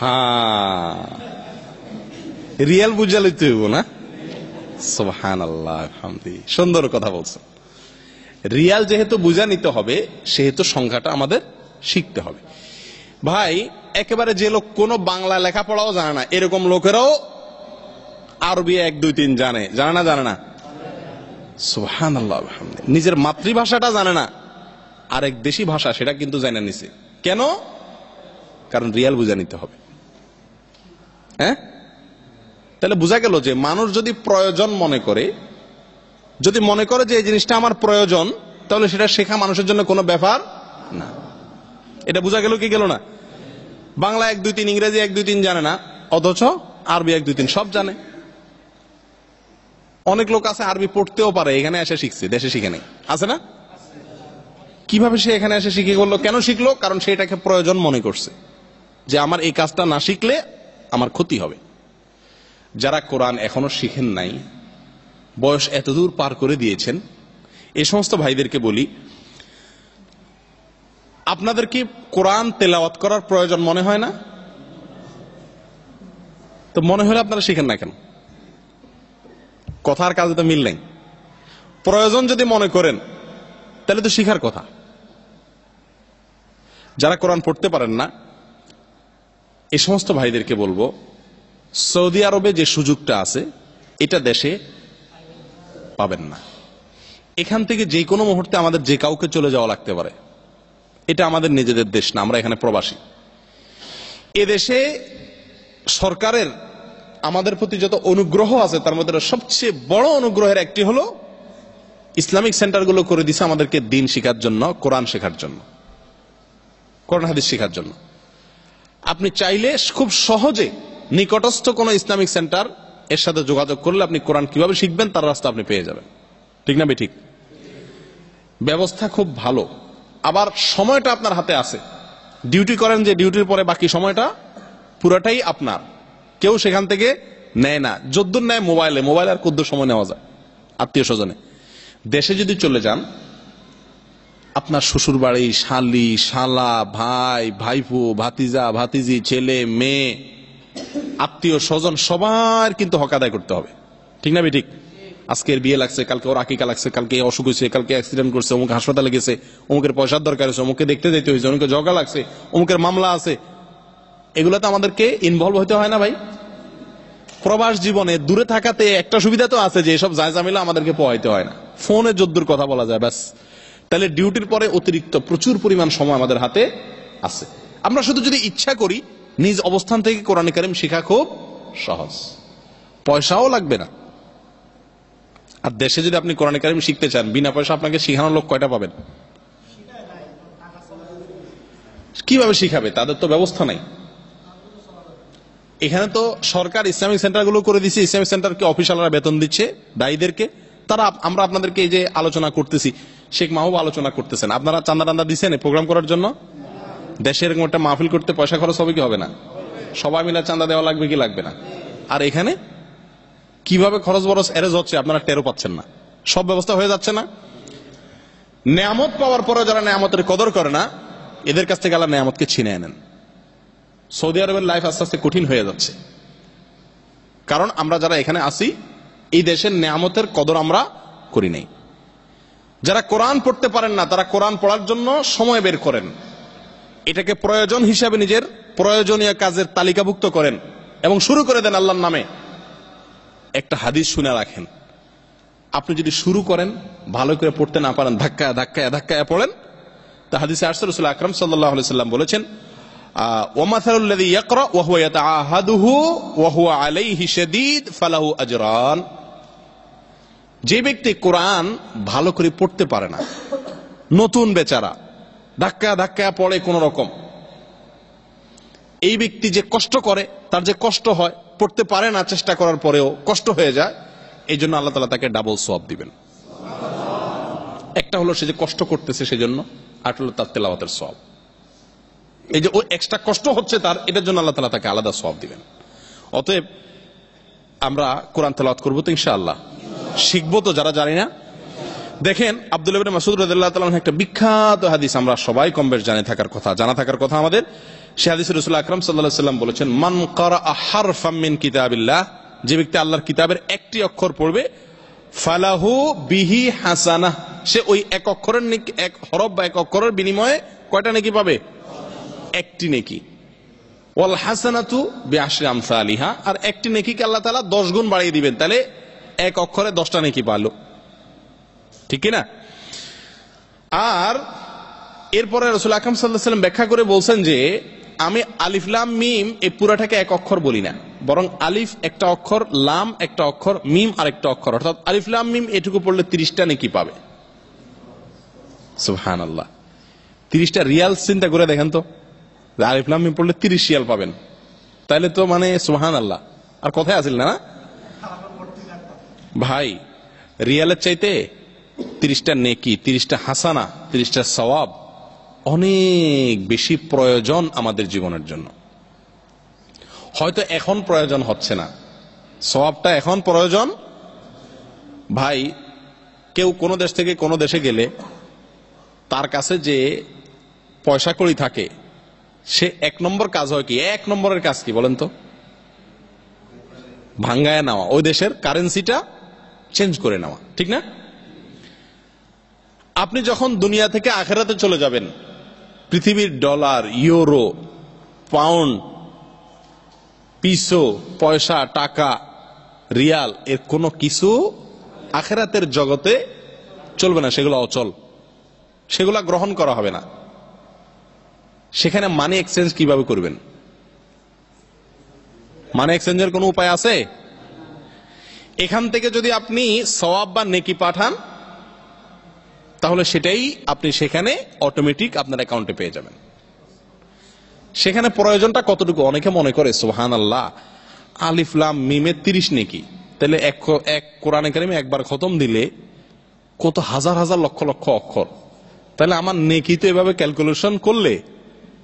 হ্যাঁ, রিয়াল বুঝালে তো হইব না? সুবহানাল্লাহ ওয়া বিহামদি, সুন্দর কথা বলছেন। রিয়াল যেহেতু বুঝা নিতে হবে, সেহেতু সংখ্যাটা আমাদের শিখতে হবে। ভাই, একেবারে যে লোক কোনো বাংলা লেখাপড়াও জানে না, এরকম লোকেরাও আরবি 1, 2, 3 জানে না? সুবহানাল্লাহ ওয়া বিহামদি। নিজের মাতৃভাষাটা জানে না, আরেক দেশি ভাষা সেটা কিন্তু জানে নিছে। কেন? কারণ রিয়াল বুঝা নিতে হবে। হ্যাঁ, তাহলে বোঝা গেল যে মানুষ যদি প্রয়োজন মনে করে, যে এই জিনিসটা আমার প্রয়োজন, তাহলে সেটা শেখা মানুষের জন্য কোনো ব্যাপার না। এটা বোঝা গেল কি গেল না? বাংলা 1, 2, 3, ইংরেজি 1, 2, 3 জানে না, অথচ আরবি 1, 2, 3 সব জানে। অনেক লোক আছে আরবি পড়তেও পারে, এখানে এসে শিখছে, দেশে শিখে নেই, আছে না? কিভাবে সে এখানে এসে শিখে গেল? কেন শিখলো? কারণ সে এটাকে প্রয়োজন মনে করছে, যে আমার এই কাজটা না শিখলে আমার ক্ষতি হবে। যারা কোরআন এখনো শিখেন নাই, বয়স এতদূর পার করে দিয়েছেন, এই সমস্ত ভাইদেরকে বলি, আপনাদের কি কোরআন তেলাওয়াত করার প্রয়োজন মনে হয় না? তো মনে হলে আপনারা শিখেন না কেন? কথার কাজে তো মিল নেই। প্রয়োজন যদি মনে করেন, তাহলে তো শিখার কথা। যারা কোরআন পড়তে পারেন না, এই সমস্ত ভাইদেরকে বলবো, সৌদি আরবে যে সুযোগটা আছে, এটা দেশে পাবেন না। এখান থেকে যে কোনো মুহূর্তে আমাদের যে কাউকে চলে যাওয়া লাগতে পারে। এটা আমাদের নিজেদের দেশ না, আমরা এখানে প্রবাসী। এদেশে সরকারের আমাদের প্রতি যত অনুগ্রহ আছে, তার মধ্যে সবচেয়ে বড় অনুগ্রহের একটি হলো ইসলামিক সেন্টারগুলো করে দিছে আমাদেরকে দিন শেখার জন্য, কোরআন শেখার জন্য, কোরআন হাদিস শেখার জন্য। আপনি চাইলে খুব সহজে নিকটস্থ কোনো ইসলামিক সেন্টার এর সাথে যোগাযোগ করলে আপনি কোরআন কিভাবে শিখবেন তার রাস্তা আপনি পেয়ে যাবেন। ঠিক না ঠিক? ব্যবস্থা খুব ভালো। আবার সময়টা আপনার হাতে আছে। ডিউটি করেন যে ডিউটির পরে বাকি সময়টা পুরাটাই আপনার, কেউ সেখান থেকে নেয় না। যদ্দূর নেয় মোবাইলে আর কদ্দূর সময় নেওয়া যায় আত্মীয় স্বজনে। দেশে যদি চলে যান, আপনার শ্বশুর বাড়ি, শালি, শালা, ভাই, ভাইপো, ভাতিজা, ভাতিজি, ছেলে, মেয়ে, আত্মীয় স্বজন সবার কিন্তু হক আদায় করতে হবে। ঠিক না ঠিক? আজকে এর বিয়ে লাগছে, কালকে ওর আকিকা লাগছে, কালকে অসুখ হয়েছে, কালকে অ্যাক্সিডেন্ট করছে, অমুক হাসপাতালে গেছে, অমুকের পয়সার দরকার হয়েছে, অমুকে দেখতে যেতে হয়েছে, অমুকে ঝগড়া লাগছে, অমুকের মামলা আছে। এগুলোতে আমাদেরকে ইনভলভ হতে হয় না ভাই? প্রবাস জীবনে দূরে থাকাতে একটা সুবিধা তো আছে যে এসব জায়জামিলা আমাদেরকে পোহাইতে হয় না, ফোনে যদ্দুর কথা বলা যায় ব্যাস। তাহলে ডিউটির পরে অতিরিক্ত প্রচুর পরিমাণ সময় আমাদের হাতে আছে। আমরা শুধু যদি ইচ্ছা করি, নিজ অবস্থান থেকে কোরআন কারীম শেখা খুব সহজ, পয়সাও লাগবে না। আর দেশে যদি আপনি কোরআন কারীম শিখতে চান, বিনা পয়সা আপনাকে শিখানোর লোক কয়টা পাবেন? কিভাবে শিখাবে? তাদের তো ব্যবস্থা নাই। এখানে তো সরকার ইসলামিক সেন্টারগুলো করে দিচ্ছে, ইসলামিক সেন্টারকে অফিসাররা বেতন দিচ্ছে দায়ীদেরকে। তারা আমরা আপনাদেরকে এই যে আলোচনা করতেছি, শেখ মাহবুব আলোচনা করতেছেন, আপনারা চান্দা টান্দা দিচ্ছেন প্রোগ্রাম করার জন্য? দেশে এরকম একটা মাহফিল করতে পয়সা খরচ হবে কি হবে না? সবাই মিলে চান্দা দেওয়া লাগবে কি লাগবে না? আর এখানে কিভাবে খরচ বরচ এরেজ হচ্ছে আপনারা টেরও পাচ্ছেন না, সব ব্যবস্থা হয়ে যাচ্ছে না। নেয়ামত পাওয়ার পরে যারা নেয়ামতের কদর করে না, এদের কাছ থেকে আল্লাহ নেয়ামতকে ছিনিয়ে নেন। সৌদি আরবের লাইফ আস্তে আস্তে কঠিন হয়ে যাচ্ছে, কারণ আমরা যারা এখানে আসি এই দেশের নেয়ামতের কদর আমরা করি নাই। যারা কোরআন পড়তে পারেন না, তারা কোরআন পড়ার জন্য সময় বের করেন, এটাকে প্রয়োজন হিসাবে নিজের প্রয়োজনীয় কাজের তালিকাভুক্ত করেন এবং শুরু করে দেন আল্লাহর নামে। একটা হাদিস শুনে রাখেন, আপনি যদি শুরু করেন, ভালো করে পড়তে না পারেন, ধাক্কায় ধাক্কায় ধাক্কায় পড়েন, তা হাদিসে আসছে রাসূল আকরাম সাল্লাল্লাহু আলাইহি সাল্লাম বলেছেন, ওয়ামাসালুল্লাযী ইয়াকরা ওয়া হুয়া ইয়াতাআহাদুহু ওয়া হুয়া আলাইহি শাদীদ ফালাহু আজরান। যে ব্যক্তি কোরআন ভালো করে পড়তে পারে না, নতুন বেচারা, ধাক্কা ধাক্কা পড়ে কোন রকম, এই ব্যক্তি যে কষ্ট করে, তার যে কষ্ট হয়, পড়তে পারে না, চেষ্টা করার পরেও কষ্ট হয়ে যায়, এই জন্য আল্লাহ তাআলা তাকে ডাবল সওয়াব দিবেন। একটা হলো সে যে কষ্ট করতেছে সেজন্য, আর হলো তার তেলাওয়াতের সওয়াব। এই যে ও এক্সট্রা কষ্ট হচ্ছে তার, এটার জন্য আল্লাহ তাআলা তাকে আলাদা সওয়াব দিবেন। অতএব আমরা কোরআন তেলাওয়াত করবো তো ইনশাআল্লাহ, শিখবো তো যারা জানি না। দেখেন আব্দুল্লাহ ইবনে মাসউদ রাদিয়াল্লাহু তাআলা আনহু একটা বিখ্যাত হাদিস আমরা সবাই কম বেশ জানা থাকার কথা আমাদের। সে হাদিসে রাসূল আকরাম সাল্লাল্লাহু আলাইহি ওয়াসাল্লাম বলেছেন, মান ক্বারাআ হারফাম মিন কিতাবিল্লাহ, যে ব্যক্তি আল্লাহর কিতাবের একটি অক্ষর পড়বে, ফালাহু বিহি হাসানাহ, সে ওই এক অক্ষরের এক হরফ বা এক অক্ষরের বিনিময়ে কয়টা নেকি পাবে? একটি নেকি। ওয়াল হাসানাতু বিআশরি আমসালিহা, আর একটি নেকিকে আল্লাহ তাআলা 10 গুণ বাড়িয়ে দিবেন। তাহলে এক অক্ষরে 10টা নেকি পালো, ঠিক কি না? আর এরপরে রাসূল আকরাম সাল্লাল্লাহু আলাইহি ওয়াসাল্লাম ব্যাখ্যা করে বলছেন যে আমি আলিফ লাম মিম এই পুরাটাকে এক অক্ষর বলি না, বরং আলিফ একটা অক্ষর, লাম একটা অক্ষর, মিম আরেকটা অক্ষর, অর্থাৎ আলিফ লাম মিম এটুকু পড়লে 30টা নেকি পাবে। সুবহানাল্লাহ, 30টা রিয়াল চিন্তা করে দেখেন তো, আলিফ লাম মিম পড়লে 30 রিয়াল পাবেন, তাইলে তো মানে সুবহানাল্লাহ, আর কথাই আসিল না ভাই। রিয়ালের চাইতে 30টা নেকি, 30টা হাসানা, 30টা সওয়াব অনেক বেশি প্রয়োজন আমাদের জীবনের জন্য। হয়তো এখন প্রয়োজন হচ্ছে না, সওয়াবটা এখন প্রয়োজন। ভাই কেউ কোন দেশ থেকে কোন দেশে গেলে তার কাছে যে পয়সা কড়ি থাকে, সে 1 নম্বর কাজ হয় কি? 1 নম্বরের কাজ কি বলেন তো? ভাঙ্গায় নেওয়া, ওই দেশের কারেন্সিটা চেঞ্জ করে নেওয়া, ঠিক না? আপনি যখন দুনিয়া থেকে আখিরাতে চলে যাবেন, পৃথিবীর ডলার, ইউরো, পাউন্ড, পিসো, পয়সা, টাকা, রিয়াল এর কোনো কিছু আখিরাতের জগতে চলবে না, সেগুলো অচল, সেগুলো গ্রহণ করা হবে না। সেখানে মানি এক্সচেঞ্জ কিভাবে করবেন? মানি এক্সচেঞ্জের কোনো উপায় আছে? এখান থেকে যদি আপনি সওয়াব বা নেকি পাঠান, তাহলে সেটাই আপনি সেখানে অটোমেটিক আপনার অ্যাকাউন্টে পেয়ে যাবেন। সেখানে প্রয়োজনটা কতটুকু? অনেকে মনে করে সুবহানাল্লাহ আলিফ লাম মিমে 30 নেকি, তাহলে এক কোরআনে কারিমে একবার খতম দিলে কত হাজার হাজার লক্ষ লক্ষ অক্ষর। তাহলে আমার নেকি তো এভাবে ক্যালকুলেশন করলে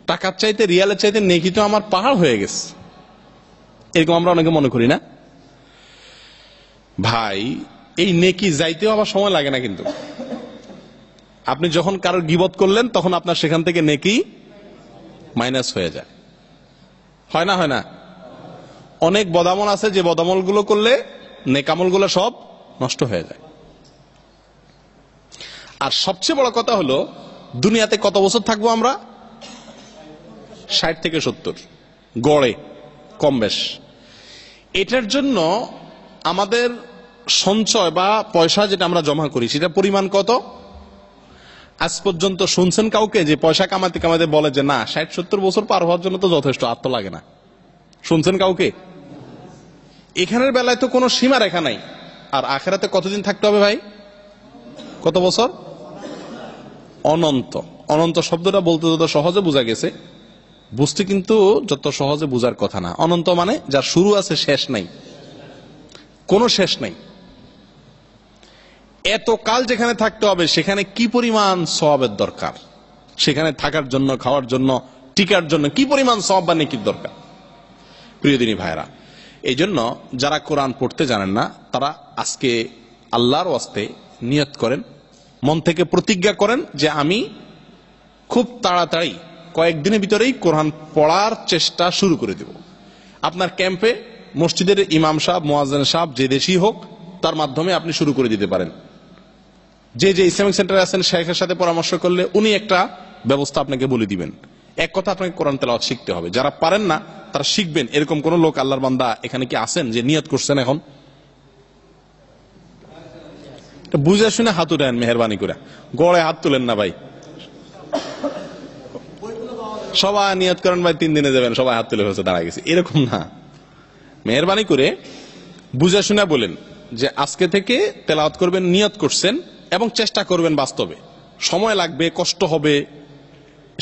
টাকার চাইতে রিয়ালের চাইতে নেকি তো আমার পাহাড় হয়ে গেছে। এরকম আমরা অনেকে মনে করি না ভাই? এই নেকি যাইতেও আবার সময় লাগে না, কিন্তু আপনি যখন কারোর গীবত করলেন তখন আপনার সেখান থেকে নেকি মাইনাস হয়ে যায়, হয় না? হয় না? অনেক বদামল আছে যে বদামল গুলো করলে নেকামল গুলো সব নষ্ট হয়ে যায়। আর সবচেয়ে বড় কথা হলো, দুনিয়াতে কত বছর থাকবো আমরা? 60 থেকে 70 গড়ে, কম বেশ। এটার জন্য আমাদের সঞ্চয় বা পয়সা যেটা আমরা জমা করি সেটা পরিমাণ কত? আজ পর্যন্ত শুনছেন কাউকে যে পয়সা কামাতে কামাতে বলে যে না 60-70 বছর পার হওয়ার জন্য তো যথেষ্ট, আর তো লাগে না? শুনছেন কাউকে? এখানের বেলায় তো কোনো সীমা রেখা নাই। আর আখেরাতে কতদিন থাকতে হবে ভাই? কত বছর? অনন্ত। অনন্ত শব্দটা বলতে যত সহজে বোঝা গেছে, বুঝতে কিন্তু যত সহজে বোঝার কথা না। অনন্ত মানে যার শুরু আছে শেষ নাই, কোনো শেষ নাই। এত কাল যেখানে থাকতে হবে সেখানে কি পরিমাণ সওয়াবের দরকার, সেখানে থাকার জন্য, খাওয়ার জন্য, টিকার জন্য কি পরিমাণ সওয়াব বা নেকির দরকার। প্রিয় দিনী ভাইরা, এই জন্য যারা কোরআন পড়তে জানেন না তারা আজকে আল্লাহর ওয়াস্তে নিয়ত করেন, মন থেকে প্রতিজ্ঞা করেন যে আমি খুব তাড়াতাড়ি কয়েকদিনের ভিতরেই কোরআন পড়ার চেষ্টা শুরু করে দেব। আপনার ক্যাম্পে মসজিদের ইমাম সাহেব, মুয়াজ্জিন সাহেব যে দেশই হোক তার মাধ্যমে আপনি শুরু করে দিতে পারেন। যে ইসলামিক সেন্টারে আছেন শেখের সাথে পরামর্শ করলে উনি একটা ব্যবস্থা আপনাকে বলে দিবেন। এক কথা, আপনাকে কোরআন তেলাওয়াত শিখতে হবে। যারা পারেন না তারা শিখবেন। এরকম কোন লোক আল্লাহর বান্দা এখানে কি আছেন যে নিয়ত করছেন এখন? বুঝে শুনে হাত উঠান, মেহরবানি করে গড়ে হাত তুলেন না ভাই। সবাই নিয়ত করেন ভাই 3 দিনে যাবেন, সবাই হাত তুলে হয়েছে দাঁড়া গেছে, এরকম না। মেহরবানি করে বুঝে শুনে বলেন যে আজকে থেকে তেলাওয়াত করবেন, নিয়ত করছেন এবং চেষ্টা করবেন। বাস্তবে সময় লাগবে, কষ্ট হবে,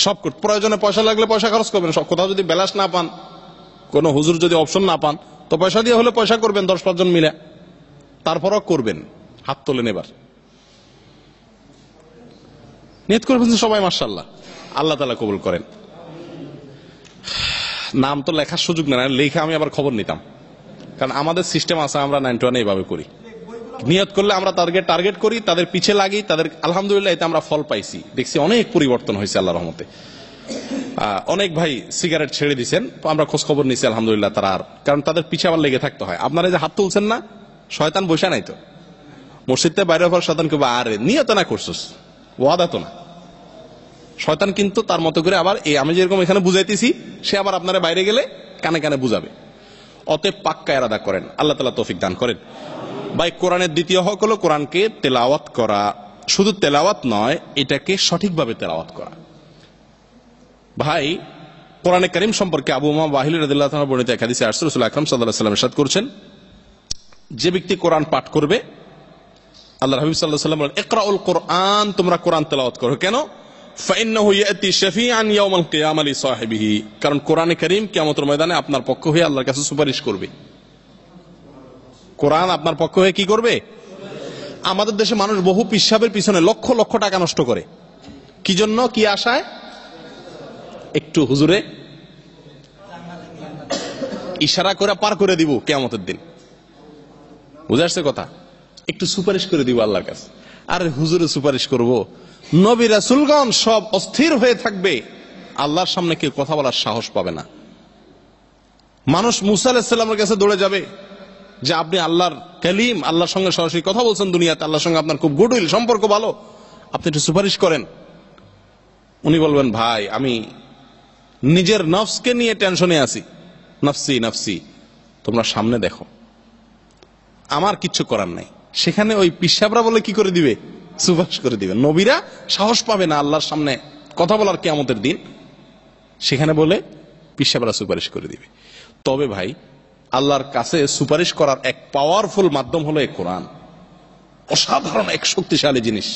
সব প্রয়োজনে পয়সা লাগলে পয়সা খরচ করবেন। সব কোথাও যদি ব্যালান্স না পান, কোন হুজুর যদি অপশন না পান, তো পয়সা দিয়ে হলে পয়সা করবেন 10-5 জন মিলে, তারপরও করবেন। হাত তোলেন এবার, নিয়ত করবেন সবাই। মাশাআল্লাহ, আল্লাহ তাআলা কবুল করেন। নাম তো লেখার সুযোগ না, লেখা আমি আবার খবর নিতাম, কারণ আমাদের সিস্টেম আছে, আমরা 9-1 এইভাবে করি। নিয়ত করলে আমরা টার্গেট করি, তাদের পিছে লাগি, তাদের আলহামদুলিল্লাহ এতে আমরা ফল পাইছি, দেখছি অনেক পরিবর্তন হয়েছে আল্লাহর রহমতে। অনেক ভাই সিগারেট ছেড়ে দিচ্ছেন, আমরা খোঁজ খবর নিচ্ছি আলহামদুলিল্লাহ তারা আর, কারণ তাদের পিছে আবার লেগে থাকতে হয়। আপনারা যে হাত তুলছেন না, শয়তান বসে নাই তো মসজিদ থেকে বাইরে হওয়ার শয়তান কেউ আরে নিয়ত না করছিস, ওয়াদা তো না। শয়তান কিন্তু তার মতো করে আবার আমি যেরকম এখানে বুঝাইতেছি, সে আবার আপনারা বাইরে গেলে কানে কানে বুঝাবে। অতএব পাক্কা ইরাদা করেন, আল্লাহ তাআলা তৌফিক দান করেন। ভাই, কোরআনের দ্বিতীয় হক হলো কোরআনকে তেলাওয়াত করা। শুধু তেলাওয়াত নয়, এটাকে সঠিকভাবে তেলাওয়াত করা। ভাই, কোরআনে কারীম সম্পর্কে আবু উমামা বাহিলী রাদিয়াল্লাহু তাআলা বর্ণিত এক হাদিসে রাসূল আকরাম সাল্লাল্লাহু আলাইহি ওয়াসাল্লাম ইরশাদ করেছেন, যে ব্যক্তি কোরআন পাঠ করবে, আল্লাহর হাবিব সাল্লাল্লাহু আলাইহি ওয়াসাল্লাম বলেন, ইকরাউল কোরআন, তোমরা কোরআন তেলাওয়াত করো। কেন? ফাইন্নাহু ইয়াতি শাফিআন ইয়াউমাল কিয়ামা লিসাহিবিহি, কারণ কোরআনে কারীম কিয়ামতের ময়দানে আপনার পক্ষ হয়ে আল্লাহর কাছে সুপারিশ করবে। কোরআন আপনার পক্ষ হয়ে কি করবে? আমাদের দেশে মানুষ বহু পিশাবের পিছনে লক্ষ লক্ষ টাকা নষ্ট করে। কি জন্য? কি আশায়? একটু হুজুরে ইশারা করে পার করে দিব কিয়ামতের দিন। বুঝে আসছে কথা? একটু সুপারিশ করে দিব আল্লাহর কাছে। আরে হুজুরে সুপারিশ করব, নবী রাসূলগণ সব অস্থির হয়ে থাকবে, আল্লাহর সামনে কেউ কথা বলার সাহস পাবে না। মানুষ মুসা আলাইহিস সালামের কাছে দৌড়ে যাবে যে আপনি আল্লাহর কালিম, আল্লাহর সঙ্গে সরাসরি কথা বলছেন দুনিয়াতে, আল্লাহর সঙ্গে আপনার খুব গুডউইল, সম্পর্ক ভালো, আপনি একটু সুপারিশ করেন। উনি বলবেন, ভাই আমি নিজের নফসকে নিয়ে টেনশনে আছি, নফসি নফসি, তোমরা সামনে দেখো, আমার কিচ্ছু করার নাই। সেখানে ওই পিশাবরা বলে কি করে দিবে? সুপারিশ করে দিবে। নবীরা সাহস পাবে না আল্লাহর সামনে কথা বলার কিয়ামতের দিন, সেখানে বলে পিশাবরা সুপারিশ করে দিবে। তবে ভাই, আল্লাহর কাছে সুপারিশ করার এক পাওয়ারফুল মাধ্যম হলো এই কোরআন। অসাধারণ এক শক্তিশালী জিনিস।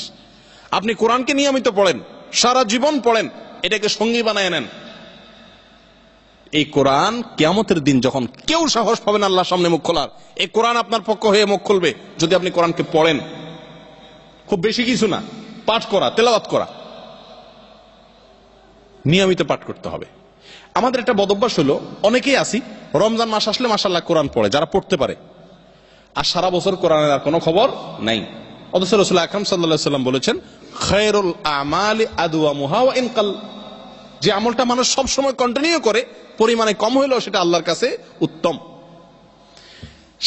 আপনি কোরআনকে নিয়মিত পড়েন, সারা জীবন পড়েন, এটাকে সঙ্গী বানায় নেন। এই কোরআন কিয়ামতের দিন যখন কেউ সাহস পাবেন আল্লাহর সামনে মুখ খোলার, এই কোরআন আপনার পক্ষ হয়ে মুখ খুলবে যদি আপনি কোরআনকে পড়েন। খুব বেশি কিছু না, পাঠ করা, তেলাওয়াত করা, নিয়মিত পাঠ করতে হবে। আমাদের একটা বদভ্যাস হলো, অনেকেই আছি রমজান মাস আসলে মাশাআল্লাহ কোরআন পড়ে, যারা পড়তে পারে, আর সারা বছর কোরআনের আর কোনো খবর নাই। অথচ রাসূল আকরাম সাল্লাল্লাহু আলাইহি ওয়াসাল্লাম বলেছেন, খায়রুল আমালি আদওয়ামুহা ওয়া ইন কাল, যে আমলটা মানুষ সব সময় কন্টিনিউ করে, পরিমাণে কম হইলেও সেটা আল্লাহর কাছে উত্তম।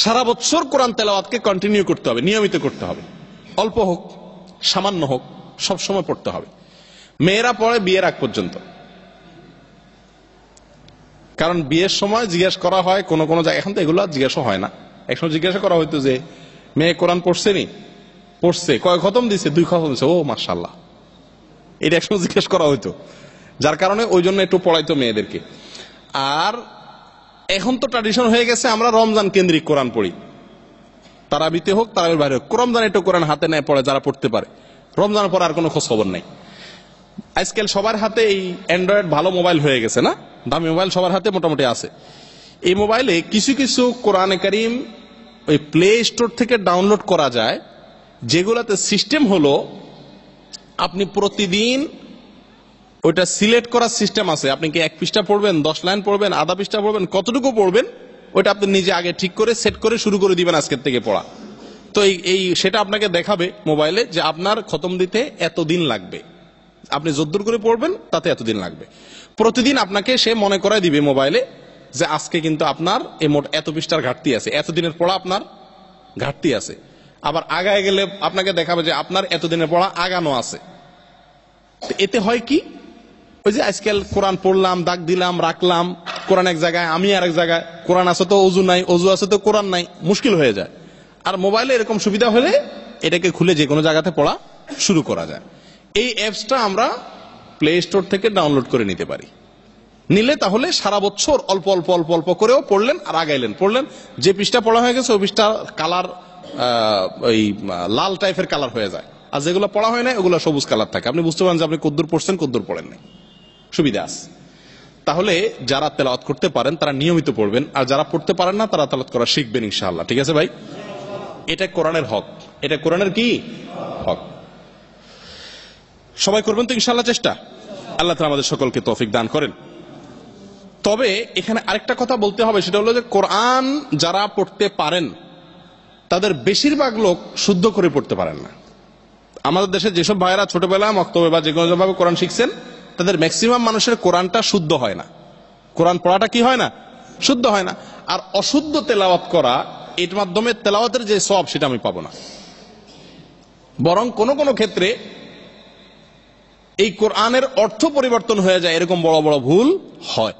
সারা বছর কোরআন তেলাওয়াতকে কন্টিনিউ করতে হবে, নিয়মিত করতে হবে, অল্প হোক সামান্য হোক সব সময় পড়তে হবে। মেয়েরা পড়ে বিয়ের আগ পর্যন্ত, কারণ বিয়ের সময় জিজ্ঞেস করা হয় কোন কোন জায়গায়, এখন তো এগুলো জিজ্ঞাসা হয় না, একসময় জিজ্ঞাসা করা হইতো যে মেয়ে কোরআন পড়ছে নি, পড়ছে, কয় খতম দিছে, 2 খতম দিছে, ও মাশাআল্লাহ, এটা একসময় জিজ্ঞেস করা হইতো, যার কারণে ওই জন্য একটু পড়াইতো মেয়েদেরকে। আর এখন তো ট্র্যাডিশন হয়ে গেছে আমরা রমজান কেন্দ্রিক কোরআন পড়ি, তারাবিতে হোক তারাবির বাইরে হোক, রমজান একটু কোরআন হাতে নেয় পড়ে যারা পড়তে পারে, রমজানের পর আর কোনো খোঁজ খবর নাই। আজকাল সবার হাতে এই অ্যান্ড্রয়েড ভালো মোবাইল হয়ে গেছে না, দামি মোবাইল সবার হাতে মোটামুটি আছে। এই মোবাইলে কিছু কিছু কোরআনে কারীম ওই প্লে স্টোর থেকে ডাউনলোড করা যায়, যেগুলোতে সিস্টেম হলো আপনি প্রতিদিন ওইটা সিলেক্ট করার সিস্টেম আছে, আপনি কি 1 পৃষ্ঠা পড়বেন, 10 লাইন পড়বেন, আধা পৃষ্ঠা পড়বেন, কতটুকু পড়বেন, ওইটা আপনি নিজে আগে ঠিক করে সেট করে শুরু করে দিবেন আজকের থেকে পড়া। তো এই সেটা আপনাকে দেখাবে মোবাইলে যে আপনার খতম দিতে এতদিন লাগবে, আপনি যদ্দূর করে পড়বেন তাতে এতদিন লাগবে। প্রতিদিন আপনাকে সে মনে করায় দিবে মোবাইলে যে আজকে কিন্তু আপনার এই মোট এত পৃষ্ঠার ঘাটতি আছে, এতদিনের পড়া আপনার ঘাটতি আছে। আবার আগায় গেলে আপনাকে দেখাবে যে আপনার এতদিনের পড়া আগানো আছে। এতে হয় কি, ওই যে আজকাল কোরআন পড়লাম, দাগ দিলাম, রাখলাম, কোরআন এক জায়গায়, আমি আর এক জায়গায়, কোরআন আছে তো অজু নাই, অজু আছে তো কোরআন নাই, মুশকিল হয়ে যায়। আর মোবাইলে এরকম সুবিধা হলে এটাকে খুলে যে কোনো জায়গাতে পড়া শুরু করা যায়। এই অ্যাপসটা আমরা প্লে স্টোর থেকে ডাউনলোড করে নিতে পারি, নিলে তাহলে সারা বছর অল্প অল্প অল্প অল্প করেও পড়লেন আর আগাইলেন, পড়লেন, যে পৃষ্ঠা পড়া হয়ে গেছে ওই পৃষ্ঠা কালার ওই লাল টাইপের কালার হয়ে যায়, আর যেগুলো পড়া হয় না ওগুলো সবুজ কালার থাকে, আপনি বুঝতে পারেন যে আপনি কদ্দুর পড়ছেন কদ্দুর পড়েন নাই, সুবিধা আছে। তাহলে যারা তেলাওয়াত করতে পারেন তারা নিয়মিত পড়বেন, আর যারা পড়তে পারেন না তারা তেলাওয়াত করা শিখবেন ইনশাআল্লাহ। ঠিক আছে ভাই, এটা কোরআনের হক, এটা কোরআনের কি হক, সবাই করবেন তো ইনশাআল্লাহ চেষ্টা। আল্লাহ তাআলা আমাদের সকলকে তৌফিক দান করেন। তবে এখানে আরেকটা কথা বলতে হবে, সেটা হলো যে কোরআন যারা পড়তে পারেন তাদের বেশিরভাগ লোক শুদ্ধ করে পড়তে পারেন না। আমাদের দেশে যেসব ভাইয়েরা ছোটবেলা মক্তবে বা যে কোনো ভাবে কোরআন শিখছেন, তাদের ম্যাক্সিমাম মানুষের কোরআনটা শুদ্ধ হয় না, কোরআন পড়াটা কি হয় না, শুদ্ধ হয় না। আর অশুদ্ধ তেলাওয়াত করা, এর মাধ্যমে তেলাওয়াতের যে সওয়াব সেটা আমি পাবো না, বরং কোন কোন ক্ষেত্রে এই কোরআনের অর্থ পরিবর্তন হয়ে যায়, এরকম বড় বড় ভুল হয়।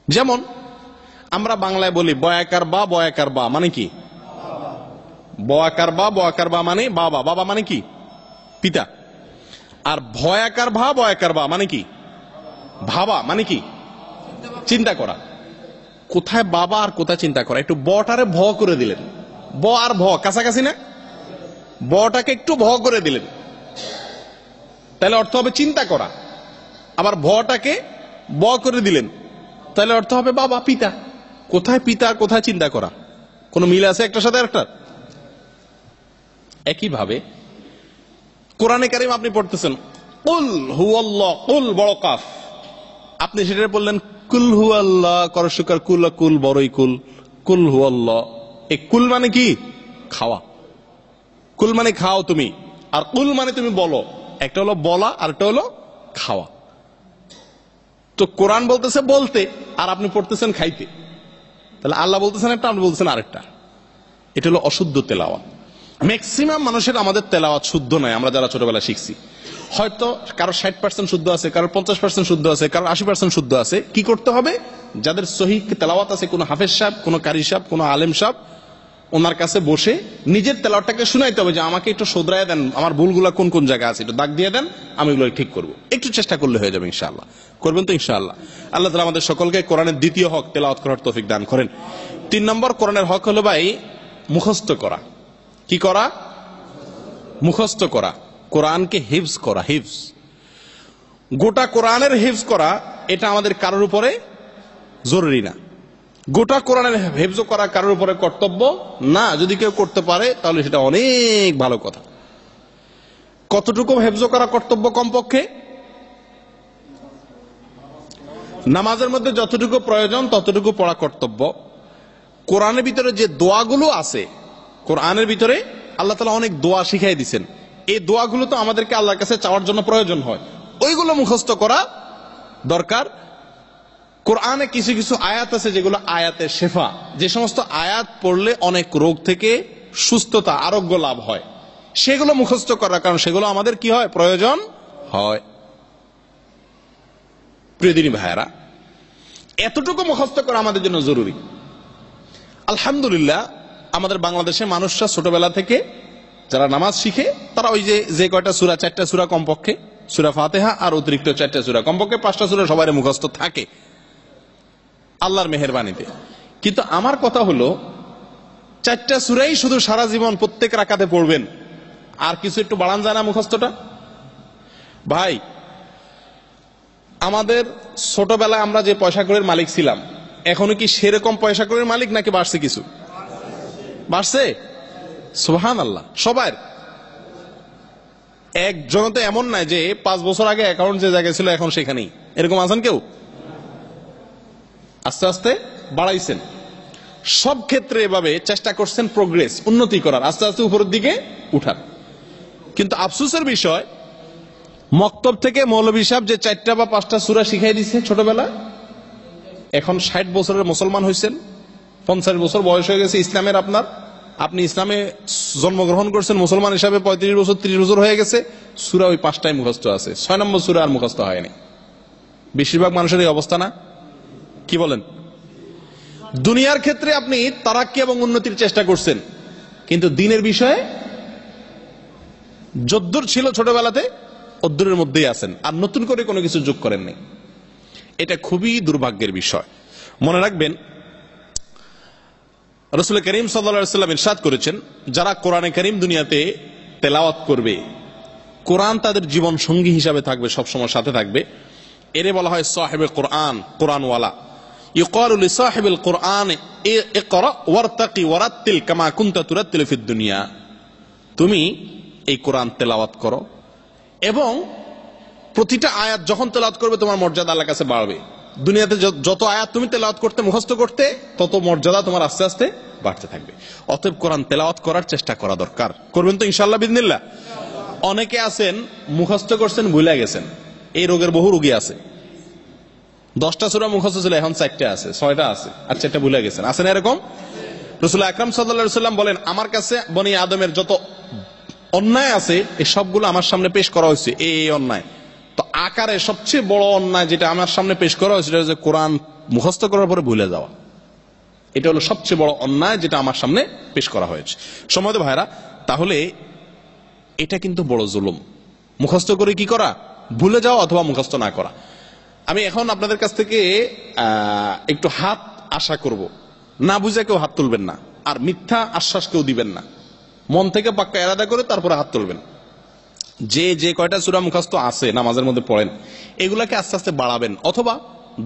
যেমন আমরা বাংলায় বলি বয়াকার বা, বয়াকার বা মানে কি, বয়াকার বা, বয়াকার বা মানে বাবা, বাবা মানে কি পিতা, আর ভয়াকার ভা, বয়াকার বা মানে কি ভাবা, মানে কি চিন্তা করা। কোথায় বাবা আর কোথায় চিন্তা করা, একটু বটারে ভ করে দিলেন, ব আর ভ কাছাকাছি না, বটাকে একটু ভ করে দিলেন, তাহলে অর্থ হবে চিন্তা করা। আবার ভটাকে ব করে দিলেন, তাহলে অর্থ হবে বাবা, পিতা। কোথায় পিতা আর কোথায় চিন্তা করা, কোন মিল আছে একটার সাথে আরেকটা? একইভাবে কোরআনে কারীম আপনি পড়তেছেন কুল হুয়াল্লাহ, কুল বড় কাফ, আপনি সেটা বললেন কুল হুয়াল্লাহ করসুকার কুল, কুল বড়ই কুল, কুল হুয়াল্লাহ। এই কুল মানে কি, খাওয়া, কুল মানে খাও তুমি, আর কুল মানে তুমি বলো। একটা হলো বলা আর একটা হলো খাওয়া। তো কোরআন বলতেছে বলতে, আর আপনি পড়তেছেন খাইতে, তাহলে আল্লাহ বলতেছেন একটা, আপনি বলতেছেন আরেকটা। এটা হলো অশুদ্ধ তেলাওয়াত। ম্যাক্সিমাম মানুষের আমাদের তেলাওয়াত শুদ্ধ নয়। আমরা যারা ছোটবেলা শিখছি, হয়তো কারো 60% শুদ্ধ আছে, কারো 50% শুদ্ধ আছে, কারো 80% শুদ্ধ আছে। কি করতে হবে, যাদের সহিহ তেলাওয়াত আছে, কোন হাফেজ সাহেব, কোন কারি সাহেব, কোন আলেম সাহেব, ওনার কাছে বসে নিজের তেলাওয়াতটাকে শুনাইতে হবে যে আমাকে একটু শোধরায় দেন, আমার ভুলগুলা কোন কোন জায়গায় আছে একটু দাগ দিয়ে দেন, আমি এগুলো ঠিক করবো। একটু চেষ্টা করলে হয়ে যাবে ইনশাআল্লাহ। করবেন তো ইনশাআল্লাহ। আল্লাহ তাআলা আমাদের সকলকে কোরআনের দ্বিতীয় হক তেলাওয়াত করার তৌফিক দান করেন। 3 নম্বর কোরআনের হক হলো ভাই মুখস্থ করা। কি করা, মুখস্থ করা, কোরআনকে হিফজ করা। হিফজ, গোটা কোরআনের হিফজ করা, এটা আমাদের কারোর উপরে জরুরি না। গোটা কোরআনের হেফজ করা কারোর উপরে কর্তব্য না। যদি কেউ করতে পারে তাহলে সেটা অনেক ভালো কথা। কতটুকু হেফজ করা কর্তব্য? কমপক্ষে নামাজের মধ্যে যতটুকু প্রয়োজন ততটুকু পড়া কর্তব্য। কোরআনের ভিতরে যে দোয়াগুলো আছে, কোরআনের ভিতরে আল্লাহ তাআলা অনেক দোয়া শিখাই দিয়েছেন। এই দোয়াগুলো তো আমাদেরকে আল্লাহর কাছে চাওয়ার জন্য প্রয়োজন হয়, ওইগুলো মুখস্থ করা দরকার। কোরআনে কিছু কিছু আয়াত আছে যেগুলো আয়াতে শেফা, যে সমস্ত আয়াত পড়লে অনেক রোগ থেকে সুস্থতা, আরোগ্য লাভ হয়, সেগুলো মুখস্থ করা, কারণ সেগুলো আমাদের কি হয়? প্রয়োজন হয়। প্রিয় দিনী ভাইয়েরা, এতটুকু মুখস্থ করা আমাদের জন্য জরুরি। আলহামদুলিল্লাহ, আমাদের বাংলাদেশের মানুষরা ছোটবেলা থেকে যারা নামাজ শিখে তারা ওই যে কয়টা সূরা, 4টা সূরা কমপক্ষে, সূরা ফাতিহা আর অতিরিক্ত 4টা সূরা, কমপক্ষে 5টা সূরা সবার মুখস্থ থাকে আল্লাহর মেহেরবানিতে। কিন্তু আমার কথা হলো, 4টা সূরাই শুধু সারা জীবন প্রত্যেক রাকাতে পড়বেন, আর কিছু একটু বাড়ান যায় না মুখস্থটা? ভাই, আমাদের ছোটবেলায় আমরা যে পয়সা কড়ির মালিক ছিলাম, এখনো কি সেরকম পয়সা কড়ির মালিক নাকি বাড়ছে? কিছু বাড়ছে? সুবহানাল্লাহ। সবার একজন তো এমন নাই যে 5 বছর আগে অ্যাকাউন্ট যে জায়গায় ছিল এখন সেখানেই, এরকম আছেন কেউ? আস্তে আস্তে বাড়াইছেন। সব ক্ষেত্রে এভাবে চেষ্টা করছেন প্রোগ্রেস, উন্নতি করার, আস্তে আস্তে উপরের দিকে উঠার। কিন্তু আফসোসের বিষয়, মক্তব থেকে মৌলভী সাহেব যে 4টা বা 5টা সূরা শিখাই দিচ্ছে ছোটবেলা, এখন 60 বছরের মুসলমান হয়েছেন, 50 বছর বয়স হয়ে গেছে ইসলামের আপনার, আপনি ইসলামে জন্মগ্রহণ করছেন মুসলমান হিসাবে 35 বছর 30 বছর হয়ে গেছে, সূরা ওই 5টাই মুখস্থ আছে, 6 নম্বর সূরা আর মুখস্থ হয়নি। বেশিরভাগ মানুষের এই অবস্থা না? কি বলেন? দুনিয়ার ক্ষেত্রে আপনি তারাক্কি এবং উন্নতির চেষ্টা করছেন, কিন্তু দিনের বিষয়ে যদ্দূর ছিল ছোটবেলাতে অদ্দূরের মধ্যেই আছেন, আর নতুন করে কোনো কিছু যোগ করেননি। এটা খুবই দুর্ভাগ্যের বিষয়। মনে রাখবেন, রাসূল করিম সাল্লাল্লাহু আলাইহি ওয়াসাল্লাম ইরশাদ করেছেন, যারা কোরআনে কারীম দুনিয়াতে তেলাওয়াত করবে, কোরআন তাদের জীবন সঙ্গী হিসাবে থাকবে, সবসময় সাথে থাকবে, এরে বলা হয় সাহিবে কোরআন, কোরআনওয়ালা। ইউকালু লিসাহিবিল কোরআন ইকরা ওয়ারতাকি ওয়ারাত্তিল কামা কুনতা তুরাত্তিলু ফিদ দুনিয়া। তুমি এই কোরআন তেলাওয়াত করো এবং প্রতিটা আয়াত যখন তেলাওয়াত করবে তোমার মর্যাদা আল্লাহর কাছে বাড়বে। দুনিয়াতে যত আয়াত তুমি তেলাওয়াত করতে, মুখস্থ করতে, তত মর্যাদা তোমার আস্তে আস্তে বাড়তে থাকবে। অতএব কোরআন তেলাওয়াত করার চেষ্টা করা দরকার। করবেন তো ইনশাআল্লাহ বিইذنিল্লাহ? অনেকে আছেন মুখস্থ করছেন, ভুলে গেছেন। এই রোগের বহু রোগী আছে। 10টা সূরা মুখস্থ ছিল, এখন 4টা আছে, 6টা আছে, আর 4টা ভুলে গেছেন। আছেন এরকম? রাসূল আকরাম সাল্লাল্লাহু আলাইহি ওয়াসাল্লাম বলেন, আমার কাছে বনি আদমের যত অন্যায় আছে এই সবগুলো আমার সামনে পেশ করা হয়েছে, এই অন্যায়। তো আকারে সবচেয়ে বড় অন্যায় যেটা আমার সামনে পেশ করা হয়েছে, সেটা হচ্ছে কোরআন মুখস্থ করার পরে ভুলে যাওয়া। এটা হলো সবচেয়ে বড় অন্যায় যেটা আমার সামনে পেশ করা হয়েছে। সম্মানিত ভাইরা, তাহলে এটা কিন্তু বড় জুলুম। মুখস্থ করে কি করা? ভুলে যাওয়া অথবা মুখস্থ না করা। আমি এখন আপনাদের কাছ থেকে একটু হাত আশা করব, না বুঝে কেউ হাত তুলবেন না, আর মিথ্যা আশ্বাস কেউ দিবেন না, মন থেকে পাক্কা এরাদা করে তারপরে হাত তুলবেন। যে কয়টা সূরা মুখস্থ আছে নামাজের মধ্যে পড়েন, এগুলাকে আস্তে আস্তে বাড়াবেন, অথবা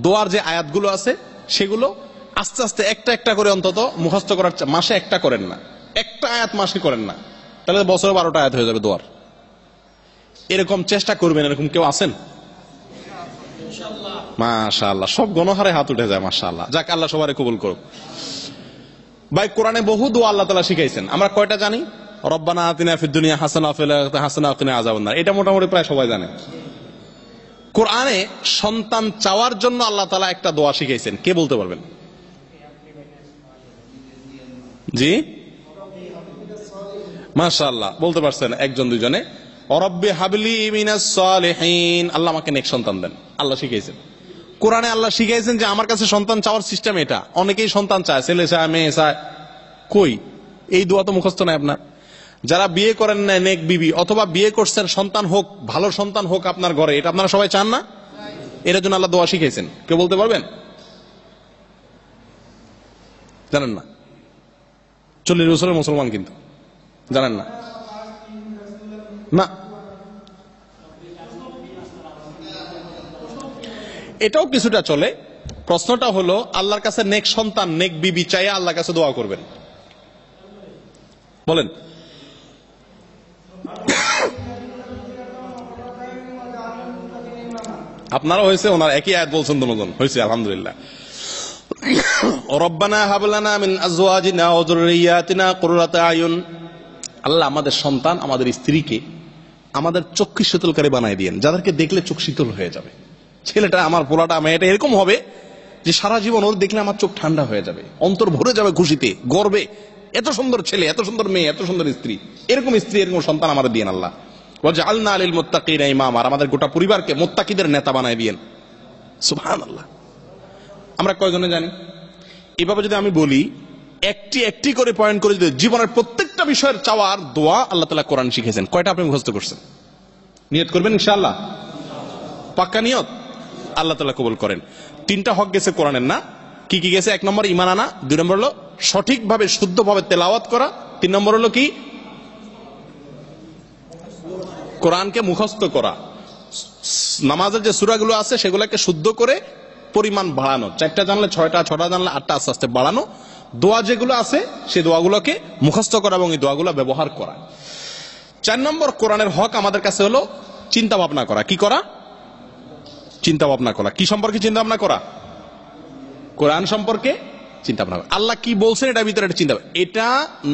দোয়ার যে আয়াতগুলো আছে সেগুলো আস্তে আস্তে একটা একটা করে অন্তত মুখস্থ করার। মাসে একটা করেন না, একটা আয়াত মাসে করেন না, তাহলে বছরে 12টা আয়াত হয়ে যাবে দোয়ার। এরকম চেষ্টা করবেন। এরকম কেউ আছেন? মাশাআল্লাহ, সব গণহারে হাত উঠে যায়। মাশাআল্লাহ, যাক, আল্লাহ সবারে কবুল করুক। ভাই, কোরআনে বহু দোয়া আল্লাহ তাআলা শিখাইছেন। আমরা কয়টা জানি? রব্বানা আতিনা ফিদ দুনিয়া হাসানা ওয়া ফিল আখিরাতি হাসানা ওয়া কিনা আযাবান্নার। এটা মোটামুটি প্রায় সবাই জানে। কোরআনে সন্তান চাওয়ার জন্য আল্লাহ তাআলা একটা দোয়া শিখাইছেন। কে বলতে পারবেন? জি, মাশাআল্লাহ, বলতে পারছেন একজন দুইজনে। রব্বি হাবলি মিনাস সালিহিন, আল্লাহ আমাকে নেক সন্তান দেন, আল্লাহ শিখাইছেন। কোরআনে আল্লাহ শিখাইছেন যে আমার কাছে সন্তান চাওয়ার সিস্টেম এটা। অনেকেই সন্তান চায়, ছেলে চায়, মেয়ে চায়, কই এই দোয়া তো মুখস্থ নাই আপনার। যারা বিয়ে করেন না নেক বিবি, অথবা বিয়ে করছেন সন্তান হোক, ভালো সন্তান হোক আপনার ঘরে, এটা আপনারা সবাই চান না? এর জন্য আল্লাহ দোয়া শিখাইছেন। কেউ বলতে পারবেন? জানেন না? 40 বছরের মুসলমান কিন্তু জানেন না? না, এটাও কিছুটা চলে, প্রশ্নটা হলো আল্লাহর কাছে নেক সন্তান নেক বিবি চাইয়া আল্লাহর কাছে দোয়া করবেন, বলেন। আপনারা হয়েছে, ওনার একই আয়াত বলছেন দুজন হয়েছে, আলহামদুলিল্লাহ। রব্বানা হাব লানা মিন আজওয়াজিনা ওয়া যুররিয়াতিনা কুররাতা আয়ুন, আল্লাহ আমাদের সন্তান আমাদের স্ত্রীকে আমাদের চক্ষু শীতলকারী বানায় দিয়েন, যাদেরকে দেখলে চোখ শীতল হয়ে যাবে। ছেলেটা আমার, পোলাটা মেয়েটা এরকম হবে যে সারা জীবন ওর দেখলে আমার চোখ ঠান্ডা হয়ে যাবে, অন্তর ভরে যাবে খুশিতে, গর্বে। এত সুন্দর ছেলে, এত সুন্দর মেয়ে, এত সুন্দর স্ত্রী, এরকম স্ত্রী, এরকম সন্তান আমার দিয়েন আল্লাহ। ওয়াজআলনা লিল মুত্তাকিনা ইমামা, আর আমাদের গোটা পরিবারকে মুত্তাকিদের নেতা বানায় দিয়েন। সুবহানাল্লাহ। আমরা কয়জনে জানি? এভাবে যদি আমি বলি, একটি একটি করে পয়েন্ট করে যদি জীবনের প্রত্যেকটা বিষয়ের চাওয়ার দোয়া আল্লাহ তাআলা কোরআন শিখেছেন, কয়টা আপনি মুখস্থ করছেন? নিয়ত করবেন ইনশাআল্লাহ, পাক্কা নিয়ত, আল্লাহ তাআলা কবুল করেন। 3টা হক গেছে কোরআনের, না? কি কি গেছে? 1 নম্বর ঈমান আনা, 2 নম্বর হলো সঠিকভাবে শুদ্ধভাবে তেলাওয়াত করা, 3 নম্বর হলো কি? কোরআনকে মুখস্থ করা। নামাজের যে সূরাগুলো আছে সেগুলোকে শুদ্ধ করে পরিমাণ বাড়ানো, 4টা জানলে 6টা, 6টা জানলে 8টা, আস্তে আস্তে বাড়ানো। দোয়া যেগুলো আছে সেই দোয়াগুলোকে মুখস্থ করা এবং এই দোয়াগুলো ব্যবহার করা। 4 নম্বর কোরআনের হক আমাদের কাছে হলো চিন্তা ভাবনা করা। কি করা? চিন্তা ভাবনা করা। কি সম্পর্কে চিন্তা ভাবনা করা? কোরআন সম্পর্কে চিন্তা ভাবনা করা। আল্লাহ কি বলছেন এটার ভিতরে একটা চিন্তা। এটা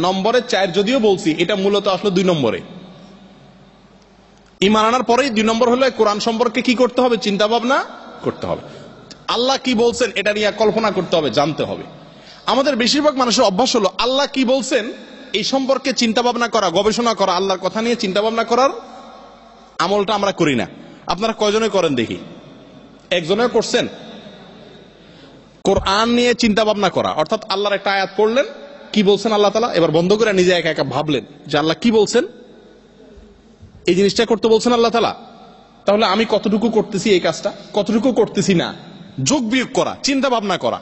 নম্বরে 4 যদিও বলছি, এটা মূলত আসলে 2 নম্বরে। ঈমান আনার পরেই 2 নম্বর হলো কোরআন সম্পর্কে কি করতে হবে? চিন্তা ভাবনা করতে হবে। আল্লাহ কি বলছেন এটা নিয়ে কল্পনা করতে হবে, জানতে হবে। আমাদের বেশিরভাগ মানুষের অভ্যাস হলো আল্লাহ কি বলছেন এই সম্পর্কে চিন্তা ভাবনা করা, গবেষণা করা, আল্লাহর কথা নিয়ে চিন্তা ভাবনা করার আমলটা আমরা করি না। আপনারা কয়জনে করেন দেখি? একজনেও করছেন? কোরআন নিয়ে চিন্তা ভাবনা করা, অর্থাৎ আল্লাহর একটা আয়াত পড়লেন, কি বলছেন আল্লাহ তাআলা, এবার বন্ধ করে নিজে একা একা ভাবলেন যে আল্লাহ কি বলছেন, এই জিনিসটা করতে বলছেন আল্লাহ তাআলা, তাহলে আমি কতটুকু করতেছি এই কাজটা, কতটুকু করতেছি না, যোগ বিয়োগ করা, চিন্তা ভাবনা করা।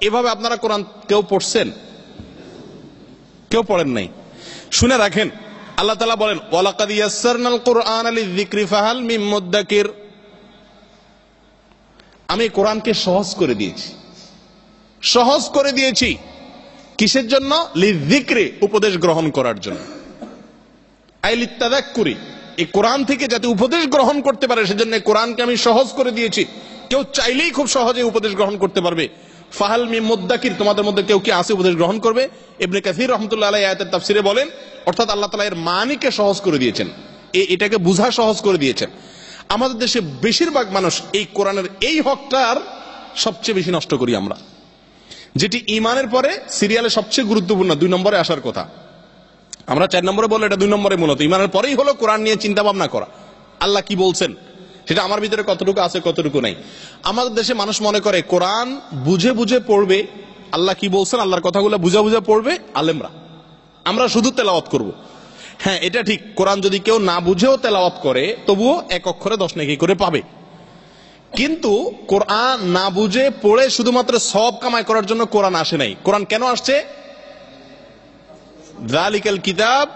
এভাবে আপনারা কোরআন কেউ পড়ছেন? কেউ পড়েন নাই। শুনে রাখেন, আল্লাহ তাআলা বলেন ওয়ালাকাদ ইয়াসসারনাল কুরআনা লিযিকরি ফাহাল মিন মুদ্দাকির, আমি কোরআনকে সহজ করে দিয়েছি। সহজ করে দিয়েছি কিসের জন্য? লিযিকরি, উপদেশ গ্রহণ করার জন্য। আই লিত্তাযাক্কুরি, এই কোরআন থেকে যাতে উপদেশ গ্রহণ করতে পারে সেজন্য কোরআনকে আমি সহজ করে দিয়েছি। কেউ চাইলেই খুব সহজে উপদেশ গ্রহণ করতে পারবে। ফাহাল মিন মুদ্দাকির, তোমাদের মধ্যে কেউ কি আছে উপদেশ গ্রহণ করবে? ইবনে কাসির রাহমাতুল্লাহ আলাইহি আয়াতের তাফসিরে বলেন, অর্থাৎ আল্লাহ তাআলা এর মানিকে সহজ করে দিয়েছেন, এটাকে বুঝা সহজ করে দিয়েছেন। আমাদের দেশে বেশিরভাগ মানুষ এই কোরআনের এই হকটার সবচেয়ে বেশি নষ্ট করি আমরা, যেটি ঈমানের পরে সিরিয়ালে সবচেয়ে গুরুত্বপূর্ণ, 2 নম্বরে আসার কথা। আমরা 4 নম্বরে বললে এটা 2 নম্বরে, মূলত ঈমানের পরেই হলো কোরআন নিয়ে চিন্তা ভাবনা করা। আল্লাহ কি বলছেন সেটা আমার ভিতরে কতটুকু আছে, কতটুকু নাই। আমাদের দেশে মানুষ মনে করে কোরআন বুঝে বুঝে পড়বে, আল্লাহ কি বলছেন আল্লাহর কথাগুলো বুঝে বুঝে পড়বে আলেমরা, আমরা শুধু তেলাওয়াত করব। হ্যাঁ, এটা ঠিক, কোরআন যদি কেউ না বুঝেও তেলাওয়াত করে তবুও 1 অক্ষরে 10 নেকি করে পাবে। কিন্তু কোরআন না বুঝে পড়ে শুধুমাত্র সওয়াব কামাই করার জন্য কোরআন আসে নাই। কোরআন কেন আসছে? যালিকাল কিতাব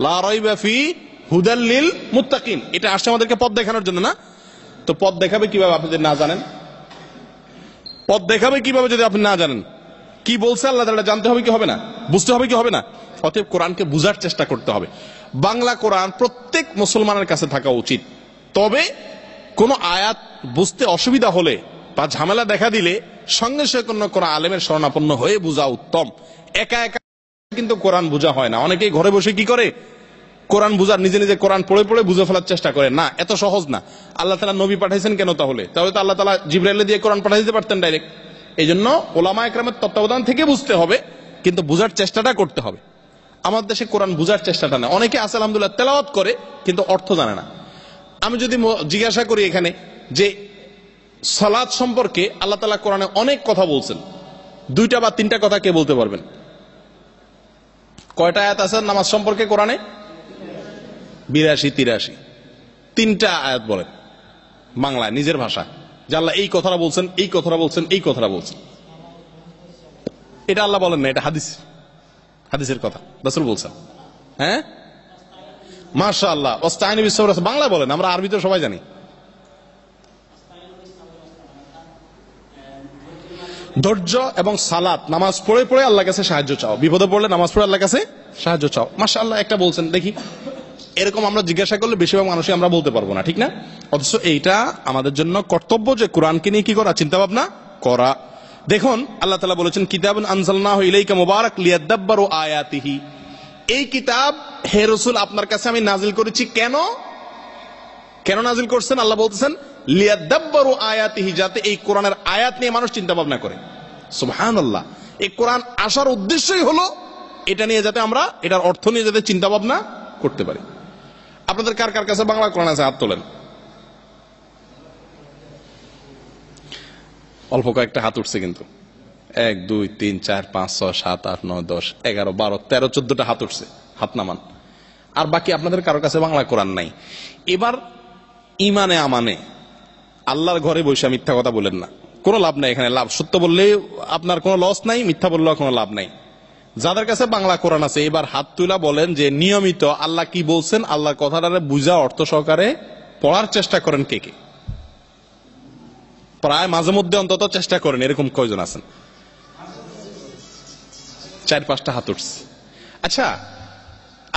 লা রাইবা ফি হুদাল লিল মুত্তাকিন, এটা আসছে আমাদেরকে পথ দেখানোর জন্য, না? তো পথ দেখাবে কিভাবে আপনি যদি না জানেন? পথ দেখাবে কিভাবে যদি আপনি না জানেন? কি বলছে আল্লাহ তাআলা জানতে হবে কি হবে না? বুঝতে হবে কি হবে না? অতএব কোরআনকে বুঝার চেষ্টা করতে হবে। বাংলা কোরআন প্রত্যেক মুসলমানের কাছে থাকা উচিত। তবে কোন আয়াত বুঝতে অসুবিধা হলে বা ঝামেলা দেখা দিলে সঙ্গে সঙ্গে কোন আলেমের শরণাপন্ন হয়ে বোঝা উত্তম। একা একা কিন্তু কোরআন বোঝা হয় না। অনেকেই ঘরে বসে কি করে, কোরআন বুঝার, নিজে নিজে কোরআন পড়ে পড়ে বুঝে ফেলার চেষ্টা করে। না, এত সহজ না। আল্লাহ তাআলা নবী পাঠাইছেন কেন? তাহলে তো আল্লাহ তাআলা জিবরাইল দিয়ে কোরআন পাঠাই দিতে পারতেন ডাইরেক্ট। এই জন্য ওলামা একরামের তত্ত্বাবধান থেকে বুঝতে হবে, কিন্তু বুঝার চেষ্টাটা করতে হবে। আমাদের দেশে কোরআন বুঝার চেষ্টাটা না। অনেকে আছে আলহামদুলিল্লাহ তেলাওয়াত করে কিন্তু অর্থ জানে না। আমি যদি জিজ্ঞাসা করি এখানে যে সালাত সম্পর্কে আল্লাহ তাআলা কোরআনে অনেক কথা বলছেন, 2টা বা 3টা কথা কে বলতে পারবেন? কয়টা আয়াত আছে নামাজ সম্পর্কে কোরআনে? 82-83, 3টা আয়াত বলেন বাংলায় নিজের ভাষা, যে আল্লাহ এই কথাটা বলছেন, এই কথাটা বলছেন, এই কথাটা বলছেন। এটা আল্লাহ বলেন না, এটা হাদিস, হাদিসের কথা, রাসূল বলছেন। হ্যাঁ, মাশাআল্লাহ। ওয়াস্তাইনু বিস-সাবর, বাংলা বলেন, আমরা আরবি তো সবাই জানি। ধৈর্য এবং সালাত, নামাজ পড়ে পড়ে আল্লাহর কাছে সাহায্য চাও, বিপদে পড়লে নামাজ পড়ে আল্লাহর কাছে সাহায্য চাও। মাশাআল্লাহ, একটা বলছেন দেখি, এরকম আমরা জিজ্ঞাসা করলে বেশিরভাগ মানুষই আমরা বলতে পারবো না, ঠিক না? অথচ এইটা আমাদের জন্য কর্তব্য যে কোরআনকে নিয়ে কি করা, চিন্তা ভাবনা করা। দেখুন আল্লাহ তাআলা বলেছেন কিতাবুন আনজালনাহু ইলাইকা মুবারাক লিয়াদাব্বারু আয়াতিহি, এই কিতাব হে রাসূল আপনার কাছে আমি নাজিল করেছি। কেন কেন নাজিল করছেন? আল্লাহ বলতেছেন লিয়াদাব্বারু আয়াতিহি, যাতে এই কোরআনের আয়াত নিয়ে মানুষ চিন্তা ভাবনা করে। সুবহানাল্লাহ, এই কোরআন আসার উদ্দেশ্যই হলো এটা নিয়ে যাতে আমরা এটার অর্থ নিয়ে যাতে চিন্তা ভাবনা করতে পারি। আপনাদের কার কার কাছে বাংলা কোরআন আছে? হাত তোলেন। অল্প কয়েকটা হাত উঠছে কিন্তু, 1 2 3 4 5 6 7 8 9 10 11 12 13 14টা হাত উঠছে, হাত নামান। আর বাকি আপনাদের কারোর কাছে বাংলা কোরআন নাই। এবার ইমানে আমানে আল্লাহর ঘরে বসে মিথ্যা কথা বলেন না, কোনো লাভ নাই এখানে। লাভ সত্য বললে আপনার কোনো লস নাই, মিথ্যা বললেও কোনো লাভ নাই। যাদের কাছে বাংলা কোরআন আছে এবার হাত তুলা বলেন যে নিয়মিত আল্লাহ কি বলছেন, আল্লাহর কথাটারে বুঝা অর্থ সহকারে পড়ার চেষ্টা করেন কে কে? প্রায় মাঝে মধ্যে অন্তত চেষ্টা করেন, এরকম কয়জন আছেন? 4-5টা হাত উঠছে। আচ্ছা,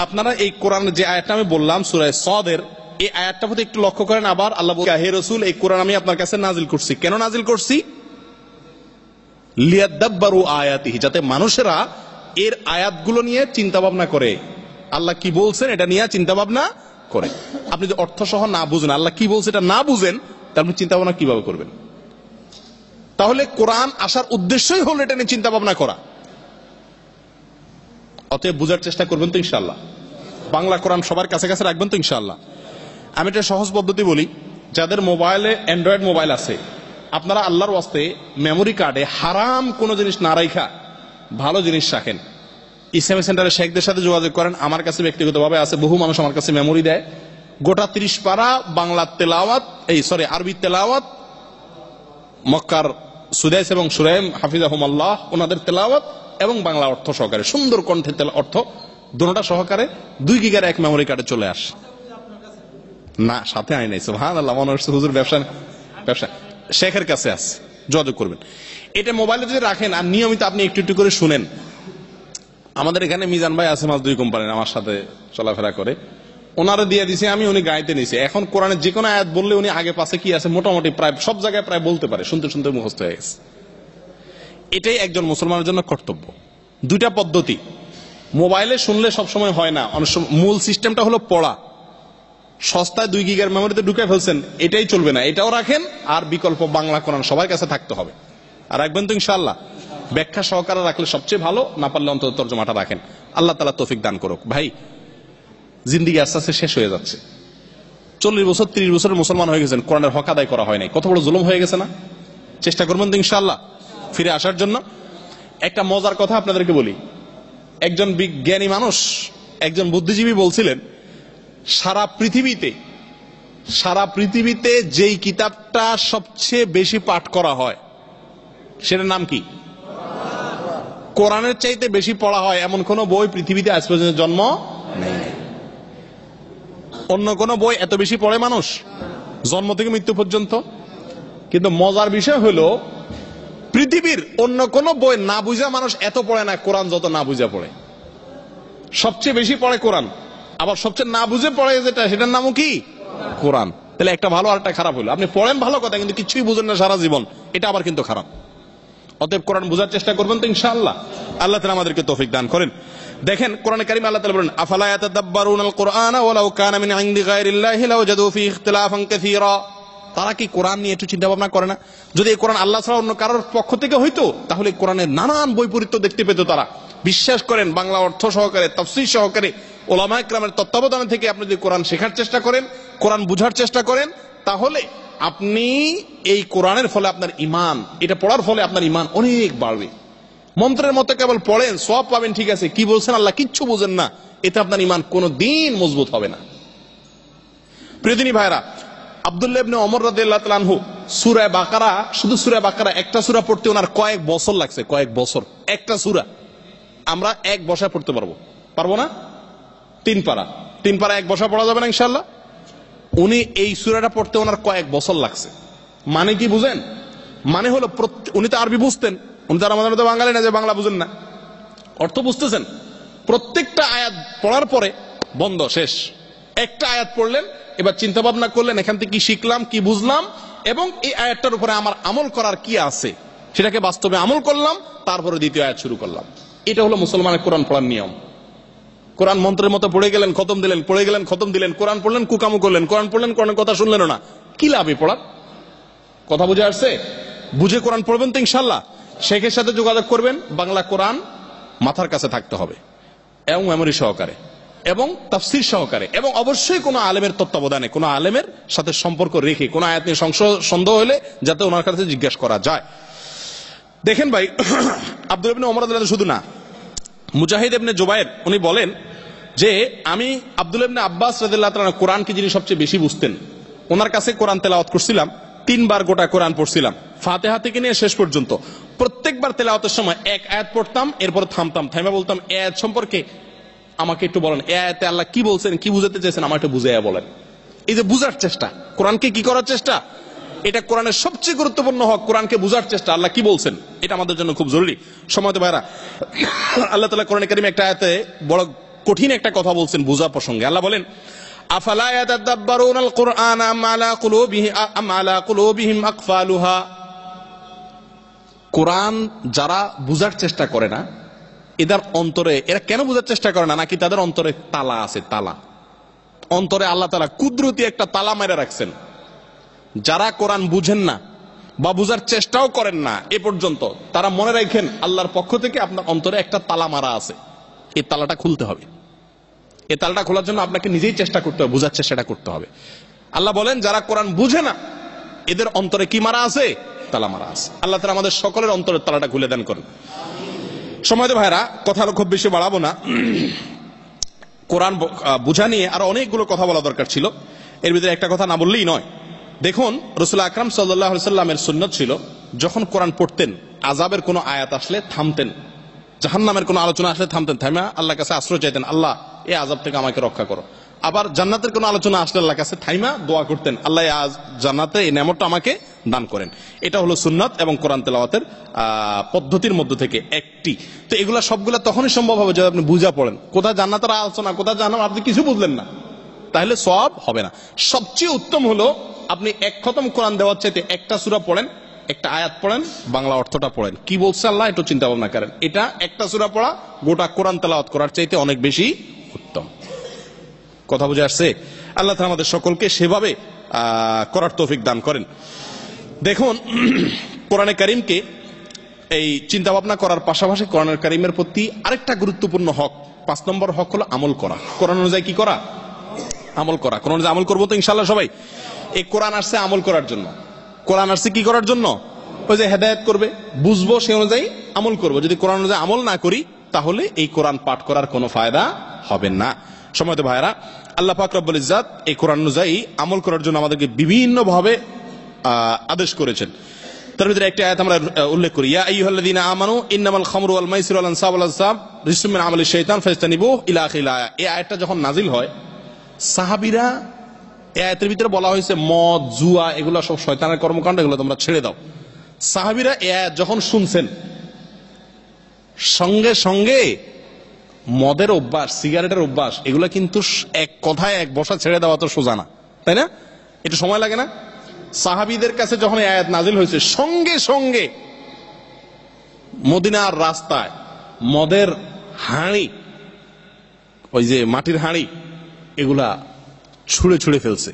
আপনারা এই কোরআন যে আয়াতটা আমি বললাম সূরা সদের, এই আয়াতটা প্রতি একটু লক্ষ্য করেন। আবার আল্লাহ বলেন হে রাসূল এই কোরআন আমি আপনার কাছে নাজিল করছি। কেন নাজিল করছি? লিয়াদাব্বারু আয়াতিহি, যাতে মানুষেরা এর আয়াতগুলো নিয়ে চিন্তা ভাবনা করে, আল্লাহ কি বলছেন এটা নিয়ে চিন্তা ভাবনা করে। আপনি যদি অর্থ সহ না বুঝেন, আল্লাহ কি বলছে এটা না বুঝেন, তাহলে চিন্তা ভাবনা কিভাবে করবেন? তাহলে কোরআন আসার উদ্দেশ্যই হলো এটা নিয়ে চিন্তা ভাবনা করা। অতএব বুঝার চেষ্টা করবেন তো ইনশাআল্লাহ। বাংলা কোরআন সবার কাছে কাছে রাখবেন তো ইনশাআল্লাহ। আমি একটা সহজ পদ্ধতি বলি, যাদের মোবাইলে অ্যান্ড্রয়েড মোবাইল আছে, আপনারা আল্লাহর ওয়াস্তে মেমোরি কার্ডে হারাম কোন জিনিস না রাখা ভালো জিনিস রাখেন। ইসলামী সেন্টারের শেখদের সাথে যোগাযোগ করেন। আমার কাছে ব্যক্তিগতভাবে আছে, বহু মানুষ আমার কাছে মেমোরি দেয়। গোটা 30 পারা বাংলা তেলাওয়াত, আরবি তেলাওয়াত, মক্কার সুদাইস এবং সুরাইম হাফিজাহুমাল্লাহ ওনাদের তেলাওয়াত এবং বাংলা অর্থ সহকারে সুন্দর কণ্ঠে অর্থ দুটোটা সহকারে 2 গিগার এক মেমোরি কার্ডে চলে আসে। না সাথে আই নাই, সুবহানাল্লাহ, মনে হচ্ছে হুজুর ব্যবসা শেখের কাছে আছে, যোগাযোগ করবেন। এটা মোবাইলে যদি রাখেন আর নিয়মিত আপনি একটু একটু করে শুনেন। আমাদের এখানে মিজান ভাই আছে মাছ 2 কোম্পানির, আমার সাথে চলাফেরা করে, ওনারা দিয়ে দিছে আমি, উনি গাইতে নিছে। এখন কোরআনের যে কোনো আয়াত বললে উনি আগে পাশে কি আছে মোটামুটি প্রায় সব জায়গায় প্রায় বলতে পারে, শুনতে শুনতে মুখস্থ হয়ে গেছে। এটাই একজন মুসলমানের জন্য কর্তব্য। 2টা পদ্ধতি, মোবাইলে শুনলে সবসময় হয় না, অনেক সময় মূল সিস্টেমটা হলো পড়া। সস্তায় 2 গিগার মেমোরিতে ঢুকে ফেলছেন, এটাই চলবে না, এটাও রাখেন। আর বিকল্প বাংলা কোরআন সবার কাছে থাকতে হবে, আর রাখবেন তো ইনশাআল্লাহ। ব্যাখ্যা সহকারে রাখলে সবচেয়ে ভালো, না পারলে অন্তত তরজমাটা রাখেন। আল্লাহ তাআলা তৌফিক দান করুক। ভাই, জিন্দেগি আস্তে আস্তে শেষ হয়ে যাচ্ছে। 40 বছর 30 বছরের মুসলমান হয়ে গেছেন, কোরআনের হক আদায় করা হয় নাই। কত বড় জুলুম হয়ে গেছে না? চেষ্টা করবেন তো ইনশাআল্লাহ ফিরে আসার জন্য। একটা মজার কথা আপনাদেরকে বলি। একজন বিজ্ঞানী মানুষ, একজন বুদ্ধিজীবী বলছিলেন, সারা পৃথিবীতে যেই কিতাবটা সবচেয়ে বেশি পাঠ করা হয় সেটার নাম কি? কোরআনের চাইতে বেশি পড়া হয় এমন কোন বই পৃথিবীতে আজ পর্যন্ত জন্ম নেই। অন্য কোন বই এত বেশি পড়ে মানুষ জন্ম থেকে মৃত্যু পর্যন্ত? কিন্তু মজার বিষয় হলো পৃথিবীর অন্য কোন বই না বুঝা মানুষ এত পড়ে না, কোরআন যত না বুঝা পড়ে। সবচেয়ে বেশি পড়ে কোরআন, আবার সবচেয়ে না বুঝে পড়ে যেটা সেটার নামও কি? কোরআন। তাহলে একটা ভালো আর একটা খারাপ হলো। আপনি পড়েন ভালো কথা, কিন্তু কিছুই বুঝেন না সারা জীবন, এটা আবার কিন্তু খারাপ। অতএব কোরআন বোঝার চেষ্টা করবেন তো ইনশাআল্লাহ। আল্লাহ তাআলা আমাদেরকে তৌফিক দান করেন। দেখেন কোরআনে কারীমে আল্লাহ তাআলা বলেন আফালা ইয়াতাদাব্বারুনাল কুরআনা ওয়ালাউ কানা মিন ইনদি গায়রিল্লাহি লাওয়াজাদু ফীহি ইখতিলাফান কাসীরা। তারা কি কোরআন নিয়ে একটু চিন্তা ভাবনা করে না? যদি এই কোরআন আল্লাহ ছাড়া অন্য কারোর পক্ষ থেকে হইতো তাহলে কোরআনের নানান বৈপরীত্য দেখতে পেত তারা। বিশ্বাস করেন, বাংলা অর্থ সহকারে, তাফসীর সহকারে, উলামায়ে কেরামের তত্ত্বাবধানে থেকে আপনি যদি কোরআন শেখার চেষ্টা করেন, কোরআন বুঝার চেষ্টা করেন, তাহলে আপনি এই কোরআনের ফলে আপনার ঈমান, এটা পড়ার ফলে আপনার ঈমান অনেক বাড়বে। মন্ত্রের মতো কেবল পড়েন, সওয়াব পাবেন, ঠিক আছে, কি বলছেন আল্লাহ কিচ্ছু বুঝেন না, এতে আপনার ঈমান কোনোদিন মজবুত হবে না। প্রিয়দিনী ভাইরা, আব্দুল্লাহ ইবনে ওমর রাদিয়াল্লাহু তাআলা আনহু সূরা বাকারা, শুধু সূরা বাকারা একটা সূরা পড়তে ওনার কয়েক বছর লাগছে, কয়েক বছর। একটা সূরা আমরা এক বসায় পড়তে পারবো না? 3 পারা 1 বসা পড়া যাবে না ইনশাআল্লাহ। উনি এই সূরাটা পড়তে ওনার কয়েক বছর লাগছে। মানে কি বুঝেন? মানে হলো উনি তো আরবি বুঝতেন, উনি তো আমাদের মতো বাঙালি না যে বাংলা বুঝেন না, অর্থ বুঝতেছেন। প্রত্যেকটা আয়াত পড়ার পরে বন্ধ, শেষ। একটা আয়াত পড়লেন, এবার চিন্তা ভাবনা করলেন এখান থেকে কি শিখলাম, কি বুঝলাম, এবং এই আয়াতটার উপরে আমার আমল করার কি আছে সেটাকে বাস্তবে আমল করলাম, তারপরে দ্বিতীয় আয়াত শুরু করলাম। এটা হলো মুসলমানের কোরআন পড়ার নিয়ম। কোরআন মন্ত্রের মতো পড়ে গেলেন, খতম দিলেন, পড়ে গেলেন, খতম দিলেন, কোরআন পড়লেন, কুকামু করলেন, কোরআন পড়লেন, কোরআনের কথা শুনলেন না, কি লাভ এই পড়ার? কথা বুঝে আসছে? বুঝে কোরআন পড়বেন তো ইনশাল্লাহ। শেখের সাথে যোগাযোগ করবেন, বাংলা কোরআন মাথার কাছে থাকতে হবে এবং মেমোরি সহকারে এবং তাফসীর সহকারে, এবং অবশ্যই কোনো আলেমের তত্ত্বাবধানে, কোনো আলেমের সাথে সম্পর্ক রেখে, কোনো আয়াত নিয়ে সন্দেহ হলে যাতে ওনার কাছে জিজ্ঞাসা করা যায়। দেখেন ভাই, আব্দুল্লাহ ইবনে ওমর রাদিয়াল্লাহু শুধু না, মুজাহিদ ইবনে জুবায়ের উনি বলেন যে আমি আব্দুল্লাহ ইবনে আব্বাস রাদিয়াল্লাহু তাআলা কোরআনকে যিনি সবচেয়ে বেশি বুঝতেন, ওনার কাছে কোরআন তেলাওয়াত করছিলাম, 3 বার গোটা কোরআন পড়ছিলাম, ফাতিহা থেকে নিয়ে শেষ পর্যন্ত। প্রত্যেকবার তেলাওয়াতের সময় এক আয়াত পড়তাম, এরপর থামতাম, থাইমা বলতাম এই আয়াত সম্পর্কে আমাকে একটু বলেন, এই আয়াতে আল্লাহ কি বলছেন, কি বুঝাতে চাইছেন, আমার একটু বুঝাইয়া বলেন। এই যে বুঝার চেষ্টা, কোরআনকে কি করার চেষ্টা, এটা কোরআনের সবচেয়ে গুরুত্বপূর্ণ হক, কোরআনকে বুঝার চেষ্টা, আল্লাহ কি বলছেন, এটা আমাদের জন্য খুব জরুরি। সময়ত ভাইরা, আল্লাহ তাআলা কোরআনে কারীমে একটা আয়াতে বড় কঠিন একটা কথা বলছেন বুঝা প্রসঙ্গে। আল্লাহ বলেন, আফালা ইয়াতাদাব্বারুনাল কুরআন আম আলা কুলুবিহিম আকফালুহা। কোরআন যারা বুঝার চেষ্টা করে না, এদের অন্তরে, এরা কেন বুঝার চেষ্টা করে না, নাকি তাদের অন্তরে তালা আছে, তালা, অন্তরে আল্লাহ তাআলা কুদরতি একটা তালা মেরে রাখছেন। যারা কোরআন বুঝেন না বা বুঝার চেষ্টাও করেন না এ পর্যন্ত, তারা মনে রাখেন আল্লাহর পক্ষ থেকে আপনার অন্তরে একটা তালা মারা আছে, এই তালাটা খুলতে হবে। এই তালাটা খোলার জন্য আপনাকে নিজেই চেষ্টা করতে হবে, বুঝার চেষ্টাটা করতে হবে। আল্লাহ বলেন যারা কোরআন বুঝে না, এদের অন্তরে কি মারা আছে, তালা মারা আছে। আল্লাহ তাআলা আমাদের সকলের অন্তরের তালাটা খুলে দান করেন। সময়ত ভাইরা, কথা খুব বেশি বাড়াবো না, কোরআন বুঝা নিয়ে আরো অনেকগুলো কথা বলা দরকার ছিল, এর ভিতরে একটা কথা না বললেই নয়। দেখুন, রাসূল আকরাম সাল্লাল্লাহু আলাইহি সাল্লামের সুন্নাত ছিল যখন কোরআন পড়তেন, আযাবের কোনো আয়াত আসলে থামতেন, জাহান্নামের কোনো আলোচনা আসলে থামতেন, থাইমা আল্লাহর কাছে আশ্রয় চাইতেন, আল্লাহ এই আযাব থেকে আমাকে রক্ষা করো। আবার জান্নাতের কোনো আলোচনা আসলে আল্লাহর কাছে থাইমা দোয়া করতেন, আল্লাহ জান্নাতে এই নেয়ামতটা আমাকে দান করেন। এটা হলো সুন্নাত এবং কোরআন তেলাওয়াতের পদ্ধতির মধ্যে থেকে একটি। তো এগুলা সবগুলা তখনই সম্ভব হবে যদি আপনি বুঝা পড়েন। কোথায় জান্নাতের আলোচনা, কোথায় জাহান্নাম, আপনি কিছু বুঝলেন না, তাহলে সওয়াব হবে না। সবচেয়ে উত্তম হলো আপনি এক খতম কোরআন দেওয়ার চাইতে একটা সূরা পড়েন, একটা আয়াত পড়েন, বাংলা অর্থটা পড়েন, কি বলছে আল্লাহ একটু চিন্তা ভাবনা করেন। এটা একটা সূরা পড়া গোটা কোরআন তেলাওয়াত করার চাইতে অনেক বেশি উত্তম। কথা বুঝে আসছে? আল্লাহ তাআলা আমাদের সকলকে সেভাবে করার তৌফিক দান করেন। দেখুন, কোরআনে কারীমকে এই চিন্তা ভাবনা করার পাশাপাশি কোরআনের কারীমের প্রতি আরেকটা গুরুত্বপূর্ণ হক, 5 নম্বর হক হলো আমল করা। কোরআন অনুযায়ী কি করা? আমল করা। কোরআন অনুযায়ী আমল করবো তো ইনশাআল্লাহ সবাই। এই কোরআন আসছে আমল করার জন্য। কোরআন আসছে কি করার জন্য? ওই যে হেদায়েত করবে, বুঝবো, সেই অনুযায়ী আমল করবো। যদি কোরআন অনুযায়ী আমল না করি তাহলে এই কোরআন পাঠ করার কোনো ফায়দা হবে না। সময়ত ভাইরা, আল্লাহ পাক রব্বুল ইজ্জাত এই কোরআন অনুযায়ী আমল করার জন্য আমাদেরকে বিভিন্ন ভাবে আদেশ করেছেন। তার ভিতরে একটা আয়াত আমরা উল্লেখ করি, ইয়া আইয়ুহাল্লাযীনা আমানু ইন্নামাল খামরু ওয়াল মাইসিরু ওয়াল আনসাবু ওয়াল আযলাম রিজসুম মিন আমালিশ শাইতান ফাজতানিবুহু ইলা আখিরিল আয়া। এই আয়াতটা যখন নাজিল হয়, সাহাবীরা, এই আয়াতের ভিতরে বলা হয়েছে মদ, জুয়া এগুলো সব শয়তানের কর্মকাণ্ড, এগুলো তোমরা ছেড়ে দাও। সাহাবীরা এই আয়াত যখন শুনছেন, সঙ্গে সঙ্গে মদের অভ্যাস, সিগারেটের অভ্যাস, এগুলো কিন্তু এক কথায় এক বসা ছেড়ে দেওয়া তো সোজা না, তাই না? একটু সময় লাগে না? সাহাবীদের কাছে যখন এই আয়াত নাজিল হয়েছে, সঙ্গে সঙ্গে মদিনার রাস্তায় মদের হাঁড়ি, ওই যে মাটির হাঁড়ি, এগুলা ছুঁড়ে ছুঁড়ে ফেলছে।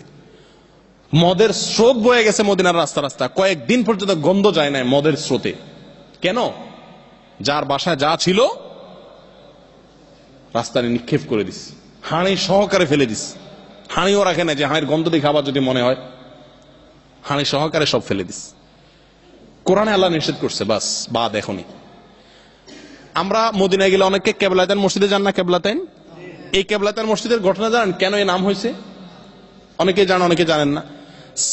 মদের স্রোত বয়ে গেছে মদিনার রাস্তা রাস্তা, কয়েকদিন পর্যন্ত গন্ধ যায় না মদের স্রোতে। কেন? যার বাসায় যা ছিল রাস্তায় নিক্ষেপ করে দিস, হাঁড়ি সহকারে ফেলে দিস। হাঁড়িও রাখে না যে হাঁড়ির গন্ধ দিয়ে খাবার যদি মনে হয়, হাঁড়ি সহকারে সব ফেলে দিস। কোরআনে আল্লাহ নিষেধ করছে, বাস বা দেখনি। আমরা মদিনায় গেলে অনেকে কেবলাতাইন মসজিদে যান না? কেবলাতাইন, এই কেবলাতাইন মসজিদের ঘটনা জানেন কেন এই নাম হয়েছে? অনেকে জানেন, অনেকে জানেন না।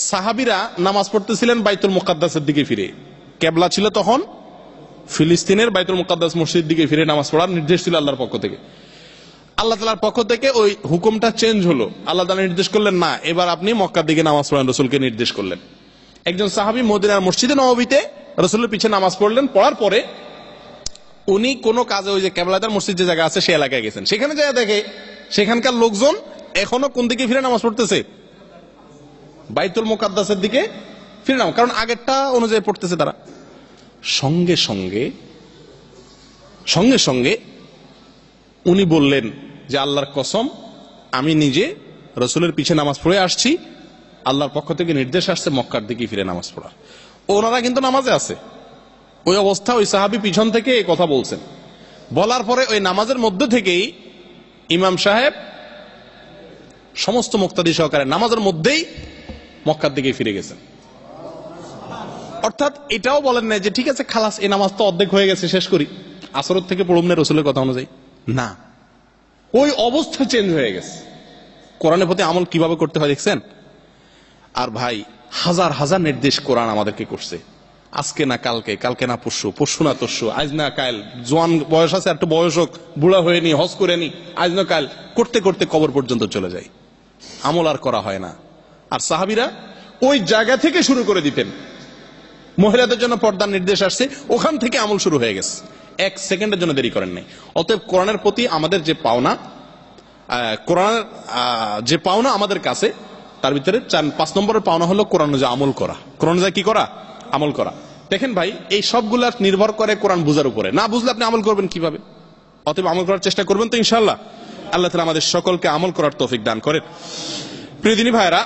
সাহাবীরা নামাজ পড়তেছিলেন বাইতুল মুকাদ্দাসের দিকে ফিরে। কেবলা ছিল তখন ফিলিস্তিনের বাইতুল মুকাদ্দাস মসজিদের দিকে ফিরে নামাজ পড়ার নির্দেশ ছিল আল্লাহর পক্ষ থেকে। আল্লাহ তাআলার পক্ষ থেকে ওই হুকুমটা চেঞ্জ হলো। আল্লাহ তাআলা নির্দেশ করলেন, না, এবার আপনি মক্কার দিকে নামাজ পড়েন, রাসূলকে নির্দেশ করলেন। একজন সাহাবী মদিনার মসজিদে নববীতে রাসূলের পিছে নামাজ পড়লেন, পড়ার পরে উনি কোনো কাজে ওই যে কেবলাদার মসজিদ যে জায়গা আছে সে এলাকায় গেছেন, সেখানে যায় দেখে সেখানকার লোকজন এখনো কোন দিকে ফিরে নামাজ পড়তেছে, বাইতুল মুকাদ্দাসের দিকে ফিরে নামাজ, কারণ আগেরটা অনুযায়ী পড়তেছে তারা। সঙ্গে সঙ্গে উনি বললেন যে আল্লাহর কসম, আমি নিজে রাসূলের পিছে নামাজ পড়ে আসছি, আল্লাহর পক্ষ থেকে নির্দেশ আসছে মক্কার দিকে ফিরে নামাজ পড়ার। ওনারা কিন্তু নামাজে আছে, ওই অবস্থা ওই সাহাবী পিছন থেকে এই কথা বলছেন। বলার পরে ওই নামাজের মধ্যে থেকেই ইমাম সাহেব সমস্ত মুক্তাদি সহকারে নামাজের মধ্যেই মক্কার দিকে ফিরে গেছেন। অর্থাৎ এটাও বলেন না যে ঠিক আছে খালাস, এই নামাজ তো অর্ধেক হয়ে গেছে, শেষ করি, আসরের থেকে পড়ুন না রাসূলের কথা অনুযায়ী, না, ওই অবস্থা চেঞ্জ হয়ে গেছে। কোরআনের প্রতি আমল কিভাবে করতে হয় দেখছেন? আর ভাই হাজার হাজার নির্দেশ কোরআন আমাদেরকে করছে, আজকে না কালকে, কালকে না পরশু, পরশু না তরশু, আজ না কাল, জোয়ান বয়স আছে একটু বয়স হোক, বুড়া হয়ে নি, হজ করে নি, আজ না কাল, করতে করতে কবর পর্যন্ত চলে যায়, আমল আর করা হয় না। আর সাহাবীরা ওই জায়গা থেকে শুরু করে দিতেন, মহিলাদের জন্য পর্দার নির্দেশ আসছে, ওখান থেকে আমল শুরু হয়ে গেছে, এক সেকেন্ডের জন্য দেরি করেন নাই। অতএব কোরআনের প্রতি আমাদের যে পাওনা, কোরআনের যে পাওনা আমাদের কাছে, তার ভিতরে 5 নম্বরের পাওনা হলো কোরআন অনুযায়ী আমল করা। কোরআন অনুযায়ী কি করা? আমল করা। দেখেন ভাই, এই সবগুলা নির্ভর করে কোরআন বুঝার উপরে, না বুঝলে আপনি আমল করবেন কিভাবে? অতএব আমল করার চেষ্টা করবেন তো ইনশাআল্লাহ। আল্লাহ তাআলা আমাদের সকলকে আমল করার তৌফিক দান করেন। প্রিয় দিনী ভাইরা,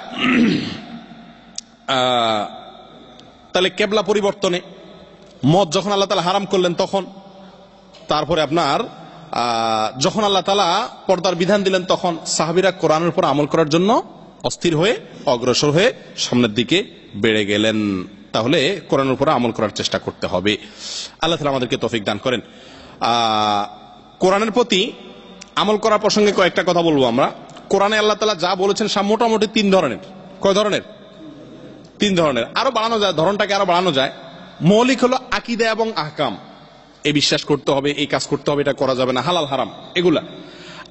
তাহলে কেবলা পরিবর্তনে মদ যখন আল্লাহ তাআলা হারাম করলেন তখন, তারপরে আপনার যখন আল্লাহ তাআলা পর্দার বিধান দিলেন তখন সাহাবীরা কোরআনের উপর আমল করার জন্য অস্থির হয়ে অগ্রসর হয়ে সামনের দিকে বেড়ে গেলেন। তাহলে কোরআনের উপর আমল করার চেষ্টা করতে হবে। আল্লাহ তাআলা আমাদেরকে তৌফিক দান করেন। কোরআনের প্রতি আমল করার প্রসঙ্গে কয়েকটা কথা বলবো আমরা। কোরআনে আল্লাহ তাআলা যা বলেছেন মোটামুটি 3 ধরনের। কয় ধরনের? 3 ধরনের। আরো বাড়ানো যায়, ধরনটাকে আরো বাড়ানো যায়। মৌলিক হলো আকীদা এবং আহকাম, এই বিশ্বাস করতে হবে, এই কাজ করতে হবে, এটা করা যাবে না, হালাল হারাম এগুলা।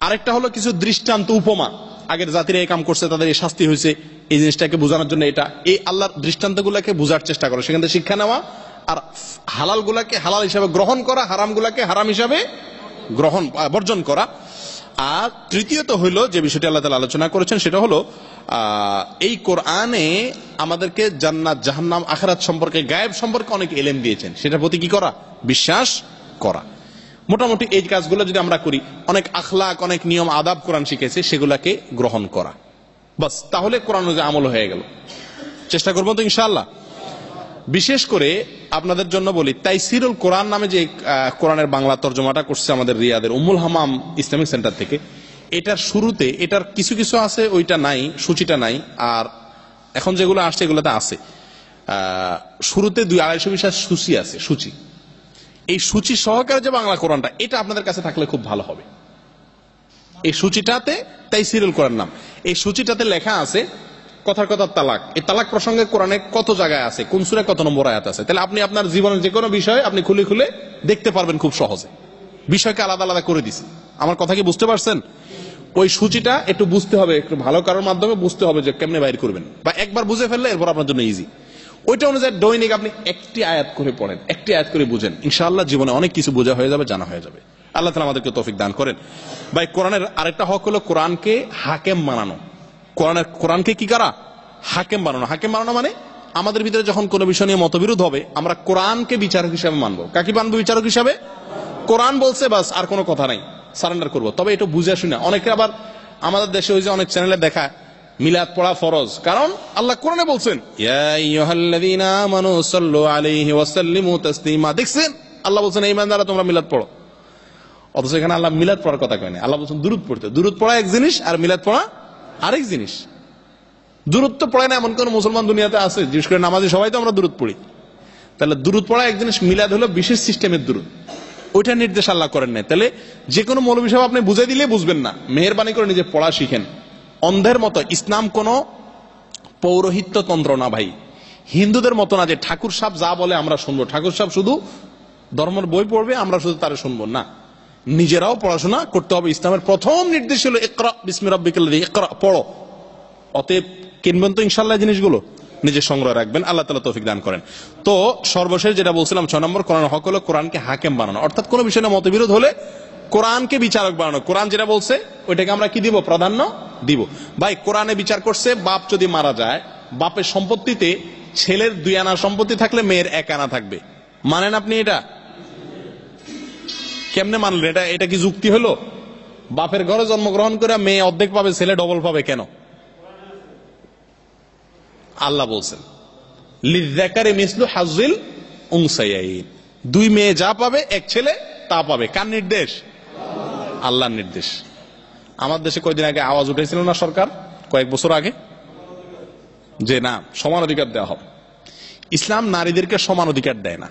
আরেকটা হলো কিছু দৃষ্টান্ত, উপমা, আগের জাতিরা এই কাম করছে, তাদের এই শাস্তি হয়েছে, এই জিনিসটাকে বোঝানোর জন্য এটা, এই আল্লাহর দৃষ্টান্তগুলোকে বোঝার চেষ্টা করা, সেখান থেকে শিক্ষা নেওয়া, আর হালাল গুলাকে হালাল হিসাবে গ্রহণ করা, হারাম গুলাকে হারাম হিসাবে বর্জন করা। আর তৃতীয়ত হইলো যে বিষয়টি আল্লাহ তাআলা আলোচনা করেছেন, সেটা হলো এই কোরআনে আমাদেরকে জান্নাত, জাহান্নাম, আখিরাত সম্পর্কে, গায়েব সম্পর্কে অনেক ইলম দিয়েছেন, সেটার প্রতি কি করা? বিশ্বাস করা। মোটামুটি এই কাজগুলো যদি আমরা করি, অনেক আখলাক, অনেক নিয়ম আদাব কোরআন শিখেছে, সেগুলাকে গ্রহণ করা, বাস, তাহলে কোরআন অনুযায়ী আমল হয়ে গেল। চেষ্টা করবো তো ইনশাআল্লাহ। বিশেষ করে আপনাদের জন্য বলি, তাইসিরুল কোরআন নামে যে কোরআনের বাংলা তর্জমাটা করছে আমাদের রিয়াদের উম্মুল হামাম ইসলামিক সেন্টার থেকে, এটার শুরুতে এটার কিছু কিছু আছে, ওইটা নাই, সূচিটা নাই, আর এখন যেগুলো আসছে এগুলোতে আছে। শুরুতে 200-250 পৃষ্ঠার সূচি আছে, সূচি। এই সূচি সহকারে যে বাংলা কোরআনটা, এটা আপনাদের কাছে থাকলে খুব ভালো হবে। এই সূচিটাতে তাইসিরুল কোরআন নাম, এই সূচিটাতে লেখা আছে কথার কথা তালাক। এই তালাক প্রসঙ্গে কোরআনে কত জায়গায় আছে, কোন সূরায় কত নম্বর আয়াত আছে, তাহলে আপনি আপনার জীবনের যে কোনো বিষয় আপনি খুলে খুলে দেখতে পারবেন খুব সহজে। বিষয়কে আলাদা আলাদা করে দিছি। আমার কথা কি বুঝতে পারছেন? ওই সূচিটা একটু বুঝতে হবে, একটু ভালো কারোর মাধ্যমে বুঝতে হবে যে কেমনে বাইর করবেন, বা একবার বুঝে ফেললে এরপর আপনার জন্য ইজি। ওইটা অনুযায়ী দৈনিক আপনি একটি আয়াত করে পড়েন, একটি আয়াত করে বুঝেন, ইনশাআল্লাহ জীবনে অনেক কিছু বোঝা হয়ে যাবে, জানা হয়ে যাবে। আল্লাহ তাআলা আমাদেরকে তৌফিক দান করেন। ভাই, কোরআনের আরেকটা হক হলো কোরআনকে হাকেম বানানো। কোরআনকে কি করা? হাকেম বানানো। হাকেম বানানো মানে আমাদের ভিতরে যখন কোনো বিষয় নিয়ে মতবিরোধ হবে, আমরা কোরআনকে বিচারক হিসাবে মানবো। কাকে মানবো বিচারক হিসাবে? কোরআন বলছে বাস, আর কোনো কথা নাই, সারেন্ডার করবো। তবে এটা বুঝে শুনে, অনেকে আবার আমাদের দেশে ওই যে অনেক চ্যানেলে দেখায় মিলাদ পড়া ফরজ, কারণ আল্লাহ কোরআনে বলছেন ইয়া আইয়ুহাল্লাযীনা আমানু সাল্লু আলাইহি ওয়া সাল্লিমু তাসলিমা। দেখছেন আল্লাহ বলছেন এই ইমানদাররা তোমরা মিলাদ পড়ো, অথচ এখানে আল্লাহ মিলাদ পড়ার কথা কয় না, আল্লাহ বলছেন দুরূদ পড়তে। দুরূদ পড়া এক জিনিস, আর মিলাদ পড়া আরেক জিনিস। দুরূদ তো পড়ে না এমন কোন মুসলমান দুনিয়াতে আছে, বিশেষ করে নামাজি সবাই তো আমরা দুরূদ পড়ি। তাহলে দুরূদ পড়া এক জিনিস, মিলাদ হলো বিশেষ সিস্টেমের দুরূদ, ওইটা নির্দেশ আল্লাহ করেন নাই। তাহলে যে কোনো মৌলবী সাহেব আপনি বুঝাই দিলে বুঝবেন না, মেহেরবানি করে নিজে পড়া শিখেন। অন্ধের মতো ইসলাম কোন পৌরোহিত্য তন্ত্র না ভাই, হিন্দুদের মতো না যে ঠাকুর সাহেব যা বলে আমরা শুনবো, ঠাকুর সাহেব শুধু ধর্মের বই পড়বে, আমরা শুধু তারা শুনবো না, নিজেরাও পড়াশোনা করতে হবে। ইসলামের প্রথম নির্দেশ হলো ইকরা বিসমি রাব্বিকাল্লাযী, ইকরা, পড়ো। অতএব কিনবেন তো ইনশাআল্লাহ জিনিসগুলো, নিজের সংগ্রহ রাখবেন। আল্লাহ তাআলা তৌফিক দান করেন। তো সর্বশেষ যেটা বলছিলাম 6 নম্বর কোরআনের হক হলো কোরআনকে হাকিম বানানো, অর্থাৎ কোন বিষয়ে মতবিরোধ হলে কোরআনকে বিচারক বানানো। কোরআন যেটা বলছে ওইটাকে আমরা কি দিব? প্রাধান্য দিব। ভাই কোরআনে বিচার করছে বাপ যদি মারা যায়, বাপের সম্পত্তিতে ছেলের 2 আনা সম্পত্তি থাকলে মেয়ের 1 আনা থাকবে। মানেন আপনি এটা? কেমনে মানলেন? এটা কি যুক্তি হলো? বাপের ঘরে জন্মগ্রহণ করে মেয়ে অর্ধেক পাবে, ছেলে ডবল পাবে কেন? আল্লাহ বলছেন লিযযাকারি মিসলু হাজ্জিল উনসায়াইন, 2 মেয়ে যা পাবে 1 ছেলে তা পাবে। কার নির্দেশ? আল্লাহর নির্দেশ। আমার দেশে কয়েকদিন আগে আওয়াজ উঠেছিল না সরকার, কয়েক বছর আগে, যে না সমান অধিকার দেওয়া হবে। ইসলাম নারীদেরকে সমান অধিকার দেয় না।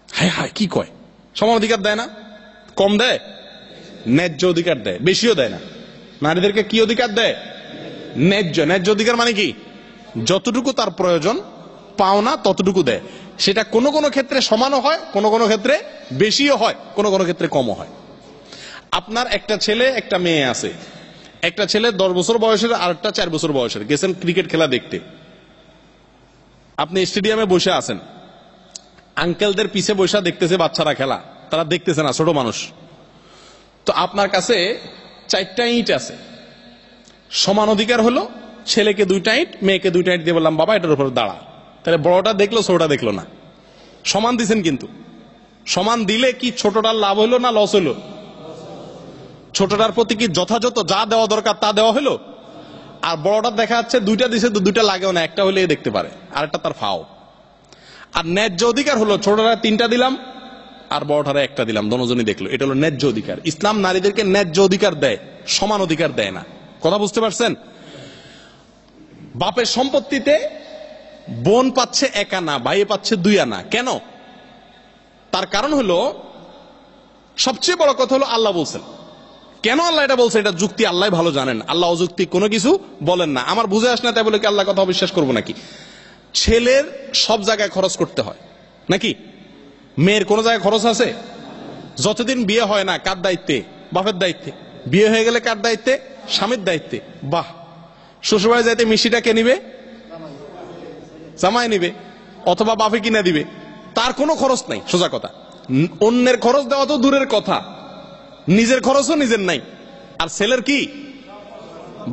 হায় হায় কি কয়? সমান অধিকার দেয় না, কম দেয়, ন্যায্য অধিকার দেয়। বেশিও দেয় না। নারীদেরকে কি অধিকার দেয়? ন্যায্য। ন্যায্য অধিকার মানে কি? যতটুকু তার প্রয়োজন পাওনা ততটুকু দেয়। সেটা কোনো কোনো ক্ষেত্রে সমানও হয়, কোনো কোনো ক্ষেত্রে বেশিও হয়, কোনো কোনো ক্ষেত্রে কমও হয়। আপনার একটা ছেলে একটা মেয়ে আছে, একটা ছেলে 10 বছর বয়সের আর একটা 4 বছর বয়সের, গেছেন ক্রিকেট খেলা দেখতে। আপনি স্টেডিয়ামে বসে আছেন, আঙ্কেলদের পিছে বসে দেখতেছে বাচ্চারা খেলা, তারা দেখতেছে না, ছোট মানুষ। তো আপনার কাছে 4টা ইট আছে, সমান অধিকার হলো ছেলেকে 2টা ইট, মেয়েকে 2টা ইট দিয়ে বললাম বাবা এটার উপর দাঁড়া। তাহলে বড়টা দেখলো ছোটটা দেখলো না, সমান দিছেন। কিন্তু সমান দিলে কি ছোটটার লাভ হলো না লস হলো? ছোটটার প্রতি কি যথাযথ যা দেওয়া দরকার তা দেওয়া হলো? আর বড়টা দেখা যাচ্ছে 2টা দিছে, 2টা লাগেও না, একটা হলে দেখতে পারে, আরেকটা তার ফাও। আর ন্যায্য অধিকার হলো ছোটটা 3টা দিলাম আর বড়টারে 1টা দিলাম, দোনোজনই দেখলো। এটা হলো ন্যায্য অধিকার। ইসলাম নারীদেরকে ন্যায্য অধিকার দেয়, সমান অধিকার দেয় না। কথা বুঝতে পারছেন? বাপের সম্পত্তিতে বোন পাচ্ছে 1 আনা, ভাই পাচ্ছে 2 আনা। কেন? তার কারণ হলো, সবচেয়ে বড় কথা হলো আল্লাহ বলছেন। কেন আল্লাহ এটা বলছে? এটা যুক্তি আল্লাহ ভালো জানেন। আল্লাহ অযৌক্তিক কোনো কিছু বলেন না। আমার বুঝে আসে না, তাই বলে কি আল্লাহ কথা অবিশ্বাস করবো নাকি? ছেলের সব জায়গায় খরচ করতে হয় নাকি? মেয়ের কোন জায়গায় খরচ আছে? যতদিন বিয়ে হয় না কার দায়িত্বে? বাপের দায়িত্বে। বিয়ে হয়ে গেলে কার দায়িত্বে? স্বামীর দায়িত্বে। বাহ, শ্বশুরবাড়ি যাইতে মিষ্টিটা কে নিবে? জামাই নিবে, অথবা বাপে কিনে দিবে। তার কোনো খরচ নাই, সোজা কথা। অন্যের খরচ দেওয়া তো দূরের কথা, নিজের খরচও নিজের নাই। আর ছেলের কি?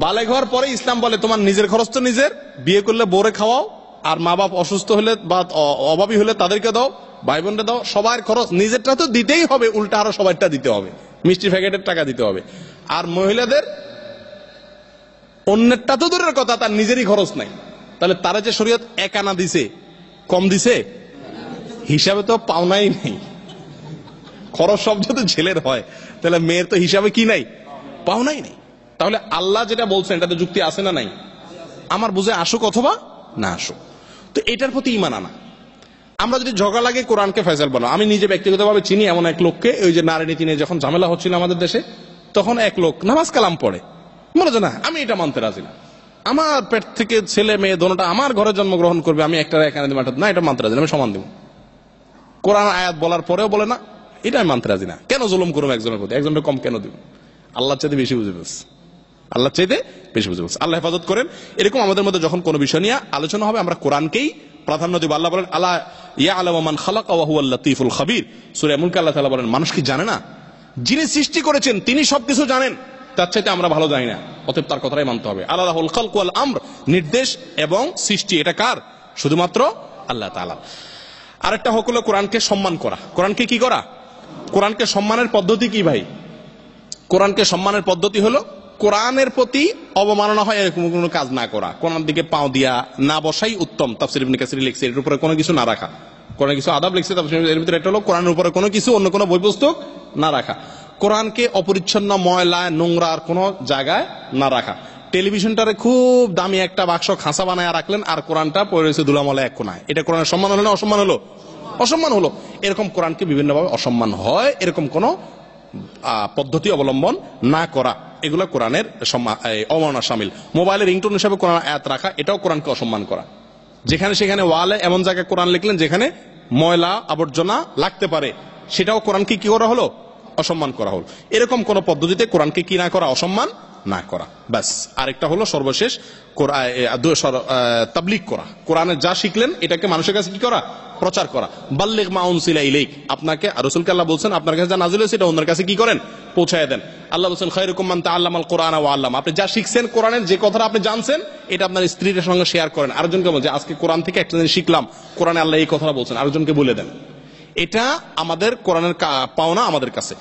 বালেগ হওয়ার পরে ইসলাম বলে তোমার নিজের খরচ তো নিজের, বিয়ে করলে বউরে খাওয়াও, আর মা বাপ অসুস্থ হলে বা অভাবী হলে তাদেরকে দাও, ভাই বোনকে দাও, সবার খরচ নিজেরটা তো দিতেই হবে, উল্টা আরো সবারটা দিতে হবে, মিষ্টি প্যাকেটের টাকা দিতে হবে। আর মহিলাদের অন্যেরটা তো দূরের কথা, তার নিজেরই খরচ নাই। তাহলে তারা যে শরীয়ত 1 আনা দিছে, কম দিছে? হিসাবে তো পাওনাই নেই। খরচ সব যদি ছেলের হয়, তাহলে মেয়ের তো হিসাবে কি নাই? পাওনাই নেই। তাহলে আল্লাহ যেটা বলছেন এটাতে যুক্তি আছে না নাই? আমার বুঝে আসুক অথবা না আসুক। তো এটার প্রতি ঈমান আনা। আমরা যদি ঝগড়া লাগে কোরআনকে ফয়সাল বানাও। আমি নিজে ব্যক্তিগতভাবে চিনি এমন এক লোককে, ওই যে নারী নীতি নিয়ে যখন ঝামেলা হচ্ছিল আমাদের দেশে, তখন এক লোক নামাজ কালাম পড়ে, মনে হয় না আমি এটা মানতে রাজি না, আমার পেট থেকে ছেলে মেয়ে দোনোটা আমার ঘরে জন্মগ্রহণ করবে, আমি একটা এখানে দিব না, এটা মানতে রাজি না, আমি সমান দিব। কোরআন আয়াত বলার পরেও বলে না এটা আমি মানতে রাজি না। কেন জুলুম করবো একজনের প্রতি? একজনের কম কেন দিব? আল্লাহ চাইতে বেশি বুঝে বলছে, আল্লাহ চাইতে বেশি বুঝে বলছে। আল্লাহ হেফাজত করেন। এরকম আমাদের মধ্যে যখন কোনো বিষয় নিয়ে আলোচনা হবে আমরা কোরআনকেই প্রাধান্য দিব। আল্লাহ বলেন আল্লাহ ইয়ালামু মান খালাকা ওয়া হুয়াল লাতীফুল খাবীর। সূরা মুলকে আল্লাহ তাআলা বলেন মানুষ কি জানে না যিনি সৃষ্টি করেছেন তিনি সবকিছু জানেন, তার চাইতে আমরা ভালো জানি না, অতএব তার কথাই মানতে হবে। আল্লাহুল খালকু ওয়াল আমর, নির্দেশ এবং সৃষ্টি এটা কার? শুধুমাত্র আল্লাহ তাআলা। আরেকটা হক হলো কোরআনকে সম্মান করা। কোরআনকে কি করা? কোরআনকে সম্মানের পদ্ধতি কি ভাই? কোরআনকে সম্মানের পদ্ধতি হলো কোরআনের প্রতি অবমাননা হয় এরকম কোনো কাজ না করা, কোরআন দিকে পাও দিয়া না বসাই উত্তম। তাফসীর ইবনে কাসির লিখছে এর উপরে কোনো কিছু না রাখা। কোরআনে কিছু আদাব লিখছে, এর ভিতরে একটা হলো কোরআনের উপরে কোনো কিছু অন্য কোনো বই পুস্তক না রাখা। কোরআনকে অপরিচ্ছন্ন, ময়লা, নোংরা কোনো জায়গায় না রাখা। টেলিভিশনটারে খুব দামি একটা বাক্স খাঁচা বানায় রাখলেন আর কোরআনটা পড়ে রয়েছে ধুলামলা এক কোনায়, এটা কোরআনের সম্মান হলো না অসম্মান হলো? অসম্মান হলো। এরকম কোরআনকে বিভিন্নভাবে অসম্মান হয় এরকম কোন পদ্ধতি অবলম্বন না করা, এগুলো কোরআনের অবমাননা শামিল। মোবাইলের রিংটোন হিসাবে কোরআন আয়াত রাখা, এটাও কোরআনকে অসম্মান করা। যেখানে সেখানে ওয়ালে এমন জায়গায় কোরআন লিখলেন যেখানে ময়লা আবর্জনা লাগতে পারে, সেটাও কোরআনকে কি করা হলো? অসম্মান করা হলো। এরকম কোন পদ্ধতিতে কোরআনকে কি না করা? অসম্মান না করা। ব্যাস। আরেকটা হলো সর্বশেষ তাবলীগ করা, কোরআনে যা শিখলেন এটাকে মানুষের কাছে কি করা, প্রচার করা। বাল্লিগ মা উনসিলা ইলাইক, আপনাকে রাসূলকে আল্লাহ বলছেন আপনার কাছে যা নাযিল হয়েছে এটা অন্যের কাছে কি করেন, পৌঁছায় দেন। আল্লাহ বলছেন খায়রুকুম মান তাআল্লামাল কোরআন ওয়া আল্লামা, আপনি যা শিখছেন কোরআনের যে কথাটা আপনি জানছেন এটা আপনার স্ত্রীর সঙ্গে শেয়ার করেন। আরেকজনকে বলেন যে আজকে কোরআন থেকে একটা জিনিস শিখলাম, কোরআনে আল্লাহ এই কথাটা বলছেন, আরেকজনকে বলে দেন। এটা আমাদের কোরআনের পাওনা আমাদের কাছে।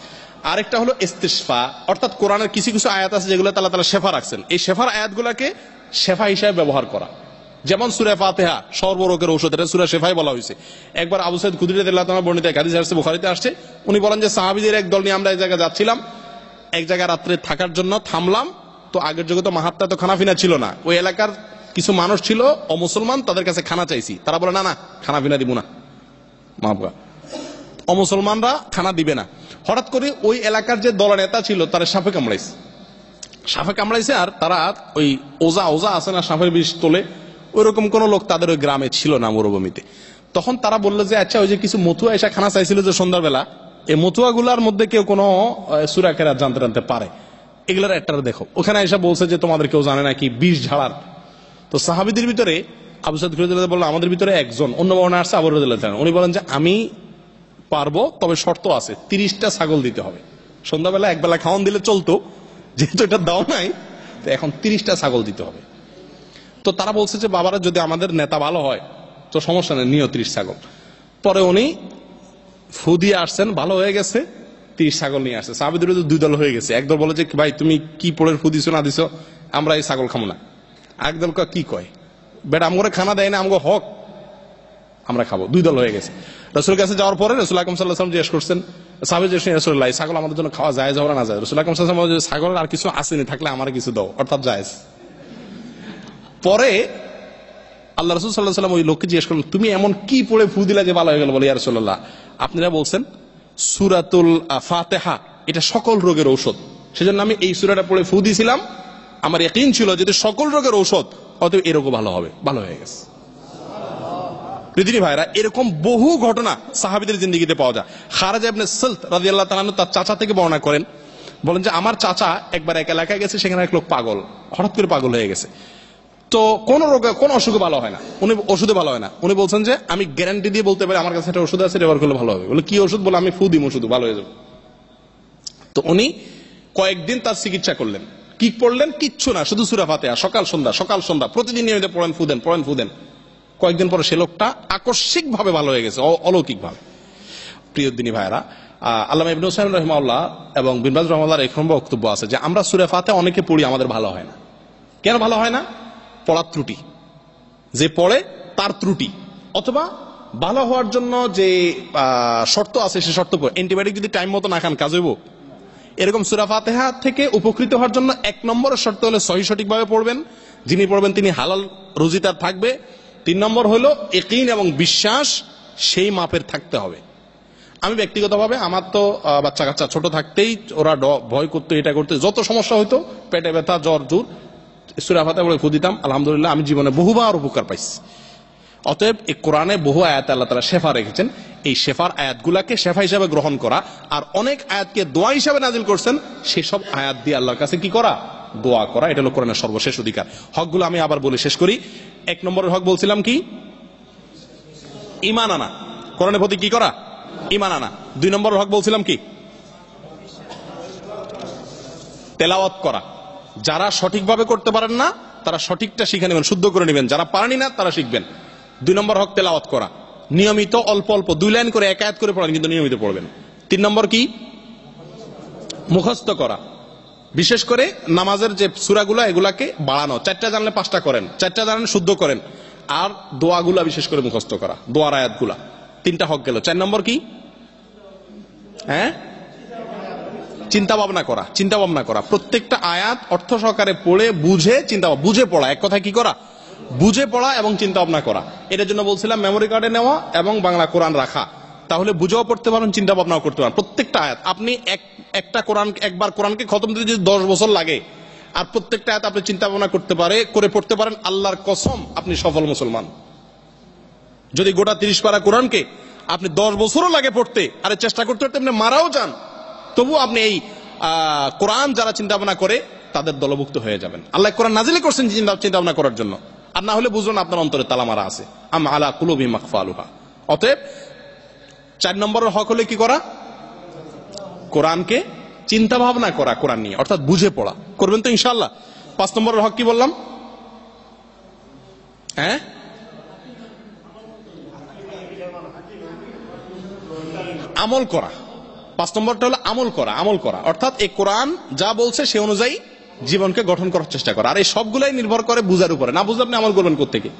আরেকটা হলো ইস্তিশফা, অর্থাৎ কোরআনের কিছু কিছু আয়াত আছে যেগুলো আল্লাহ তাআলা শেফা রাখছেন, এই শেফার আয়াতগুলোকে শেফা হিসেবে ব্যবহার করা। যেমন সূরা ফাতিহা সর্বরোগের ঔষধ, এটা সূরা শেফাই বলা হয়েছে। একবার আবু সাঈদ খুদরি রাদিয়াল্লাহু তাআলা বর্ণিত এক হাদিস আসছে, বুখারীতে আসছে, উনি বলেন যে সাহাবীদের এক দল নিয়ে আমরা এক জায়গায় যাচ্ছিলাম, এক জায়গায় রাত্রে থাকার জন্য থামলাম। তো আগের যুগে তো মাহাত্মা তো খানাফিনা ছিল না, ওই এলাকার কিছু মানুষ ছিল অমুসলমান, তাদের কাছে খানা চাইছি, তারা বলে না না খানাফিনা দিব না, মাহবুবা অমুসলমানরা খানা দিবে না। হঠাৎ করে ওই এলাকার যে দলনেতা ছিল তারা সাপে কামড়াইছে, আর তারা ওই ওজা আছে না সাপের বিষ তোলে, ওইরকম কোন লোক তাদের ওই গ্রামে ছিল না, মরুভূমিতে। তখন তারা বললো যে আচ্ছা ওই যে কিছু মতুয়া এসে খানা চাইছিল যে সন্ধ্যাবেলা, এই মতুয়া গুলার মধ্যে কেউ কোনো সূরা কেরাত জানতে পারে, এগুলার একটা দেখো। ওখানে এসে বলছে যে তোমাদের কেউ জানে নাকি বিষ ঝাড়ার। তো সাহাবীদের ভিতরে আবু সাঈদ রাদিয়াল্লাহু বলল আমাদের ভিতরে একজন, অন্য বর্ণনা আসছে আবু রাদিয়াল্লাহু তাআলা, উনি বলেন যে আমি পারবো, তবে শর্ত আছে, 30টা ছাগল দিতে হবে। সন্ধ্যাবেলা একবেলা খাওয়ান দিলে চলতো, যেহেতু এটা দাও নাই তো এখন 30টা ছাগল দিতে হবে। তো তারা বলছে যে বাবারা যদি আমাদের নেতা ভালো হয় তো সমস্যা নেই, নিও 30 ছাগল। পরে উনি ফু দিয়ে আসছেন, ভালো হয়ে গেছে, 30 ছাগল নিয়ে আসছে। সাহাবীদের দুই দল হয়ে গেছে, একদল বলে যে ভাই তুমি কি পড়ে ফু দিছো না দিছো, আমরা এই ছাগল খাবো না। একদল কি কয় বেটা আমগরে খানা দেয় না, আমগো হক, আমরা খাবো। দুই দল হয়ে গেছে। রাসূলের কাছে যাওয়ার পরে রাসূল আকরাম সাল্লাল্লাহু আলাইহি ওয়াসাল্লাম জিজ্ঞেস করছেন, সাহাবী জিজ্ঞেস রাসূলুল্লাহ ছাগল আমাদের জন্য খাওয়া জায়েজ হবে না জায়েজ? রাসূল আকরাম সাল্লাল্লাহু আলাইহি ওয়াসাল্লাম ছাগল আর কিছু আসেনি, থাকলে আমারে কিছু দাও, অর্থাৎ জায়েজ। পরে আল্লাহ রাসূল সাল্লাল্লাহু আলাইহি ওয়াসাল্লাম ওই লোককে জিজ্ঞেস করলেন তুমি এমন কি পড়ে ফু দিলা যে ভালো হয়ে গেল? বলে ইয়া রাসূলুল্লাহ আপনারা বলছেন সূরাতুল ফাতিহা এটা সকল রোগের ঔষধ, সেজন্য আমি এই সূরাটা পড়ে ফু দিয়েছিলাম, আমার ইয়াকিন ছিল যদি সকল রোগের ঔষধ অতএব এই রোগও ভালো হবে, ভালো হয়ে গেছে। পৃথিবী ভাইরা এরকম বহু ঘটনা সাহাবীদের জিন্দেগিতে পাওয়া যায়। খারেজা ইবনে সালত রাদিয়াল্লাহু তাআলা আনহু তার চাচা থেকে বর্ণনা করেন, বলেন যে আমার চাচা একবার এক এলাকায় গেছে, সেখানে এক লোক পাগল, হঠাৎ করে পাগল হয়ে গেছে। তো কোন রোগে কোন অসুখে ভালো হয় না, উনি ওষুধে ভালো হয় না, উনি বলছেন যে আমি গ্যারান্টি দিয়ে বলতে পারি আমার কাছে একটা ওষুধ আছে, ব্যবহার করলে ভালো হবে। বলে কি ওষুধ? বলে আমি ফু দিমু শুধু, ভালো হয়ে যাবে। তো উনি কয়েকদিন তার চিকিৎসা করলেন, কি পড়লেন? কিচ্ছু না, শুধু সূরা ফাতিহা সকাল সন্ধ্যা প্রতিদিন নিয়মিত পড়েন, ফু দেন। কয়েকদিন পরে সে লোকটা আকস্মিক ভাবে ভালো হয়ে গেছে, অলৌকিক ভাবে। প্রিয় দিনী ভাইরা, আল্লামা ইবনে উসাইমিন রাহিমাহুল্লাহ এবং বিন বাজ রাহিমাহুল্লাহর এরকম বক্তব্য আছে যে আমরা সূরা ফাতিহা অনেকে পড়ি, আমাদের ভালো হয় না। কেন ভালো হয় না? পড়ার ত্রুটি, যে পড়ে তার ত্রুটি, অথবা ভালো হওয়ার জন্য যে শর্ত আছে সে শর্ত পড়ে। অ্যান্টিবায়োটিক যদি টাইম মতো না খান কাজ হইব? এরকম সূরা ফাতিহা থেকে উপকৃত হওয়ার জন্য 1 নম্বরের শর্ত হলো সঠিকভাবে পড়বেন, যিনি পড়বেন তিনি হালাল রুজি তার থাকবে। 3 নম্বর হলো ইয়াকিন এবং বিশ্বাস সেই মাপের থাকতে হবে। আমি ব্যক্তিগতভাবে আমার তো বাচ্চা কাচ্চা ছোট থাকতেই ওরা ভয় করতো, এটা করতে, যত সমস্যা হইতো, পেটে ব্যথা, জ্বর জুর, সূরা ফাতিহা পড়ে ফু দিতাম, আলহামদুলিল্লাহ আমি জীবনে বহুবার উপকার পাইছি। অতএব এই কোরআনে বহু আয়াত আল্লাহ তাআলা শেফা রেখেছেন, এই শেফার আয়াতগুলাকে শেফা হিসাবে গ্রহণ করা, আর অনেক আয়াতকে দোয়া হিসাবে নাজিল করছেন, সেসব আয়াত দিয়ে আল্লাহর কাছে কি করা? দোয়া করা। এটা হলো কোরআনের সর্বশেষ অধিকার। হকগুলো আমি আবার বলে শেষ করি। 1 নম্বরের হক বলছিলাম কি? ঈমান আনা, কোরআনের প্রতি কি করা? ঈমান আনা। 2 নম্বরের হক বলছিলাম কি? তেলাওয়াত করা। যারা সঠিকভাবে করতে পারেন না তারা সঠিকটা শিখে নেবেন, শুদ্ধ করে নেবেন, যারা পারেনি না তারা শিখবেন। 2 নম্বর হক তেলাওয়াত করা, নিয়মিত অল্প অল্প 2 লাইন করে 1 আয়াত করে পড়েন, কিন্তু নিয়মিত পড়বেন। 3 নম্বর কি? মুখস্থ করা, বিশেষ করে নামাজের যে সূরাগুলো এগুলাকে বাড়ানো, 4টা জানলে 5টা করেন, 4টা জানেন শুদ্ধ করেন, আর দোয়াগুলা বিশেষ করে মুখস্থ করা, দোয়ার আয়াতগুলা। 3টা হক গেল। 4 নম্বর কি? চিন্তা ভাবনা করা, প্রত্যেকটা আয়াত অর্থ সহকারে পড়ে বুঝে বুঝে পড়া। এক কথা কি করা? বুঝে পড়া এবং চিন্তা ভাবনা করা। এটার জন্য বলছিলাম মেমোরি কার্ডে নেওয়া এবং বাংলা কোরআন রাখা, তাহলে বুঝেও পড়তে পারেন, চিন্তা ভাবনাও করতে পারেন। প্রত্যেকটা আয়াত আপনি একবার কোরআনকে খতম দিতে যদি 10 বছর লাগে, আর প্রত্যেকটা আয়াত আপনি চিন্তা ভাবনা করে পড়তে পারেন, আল্লাহর কসম আপনি সফল মুসলমান। যদি গোটা 30 পারা কোরআনকে আপনি 10 বছরও লাগে পড়তে, আরে চেষ্টা করতে করতে আপনি মারাও যান, তবু আপনি এই কোরআন যারা চিন্তা ভাবনা করে তাদের দলভুক্ত হয়ে যাবেন। আল্লাহ কোরআন নাজিল করছেন চিন্তা ভাবনা করার জন্য, আর না হলে বুঝুন আপনার অন্তরে তালা মারা আছে। আম আলা কুলুবিহিম আকফালুহা। অতএব 4 নম্বরের হক হলে কি করা? কোরআনকে চিন্তা ভাবনা করা, কোরআন নিয়ে, অর্থাৎ বুঝে পড়া। করবেন তো ইনশাআল্লাহ? 5 নম্বরের হক কি বললাম? হ্যাঁ, আমল করা। 5 নম্বরটা হলো আমল করা। আমল করা অর্থাৎ এই কোরআন যা বলছে সে অনুযায়ী জীবনকে গঠন করার চেষ্টা করা। আর এই সবগুলাই নির্ভর করে বুঝার উপরে। না বুঝলে আপনি আমল করবেন কোত্থেকে?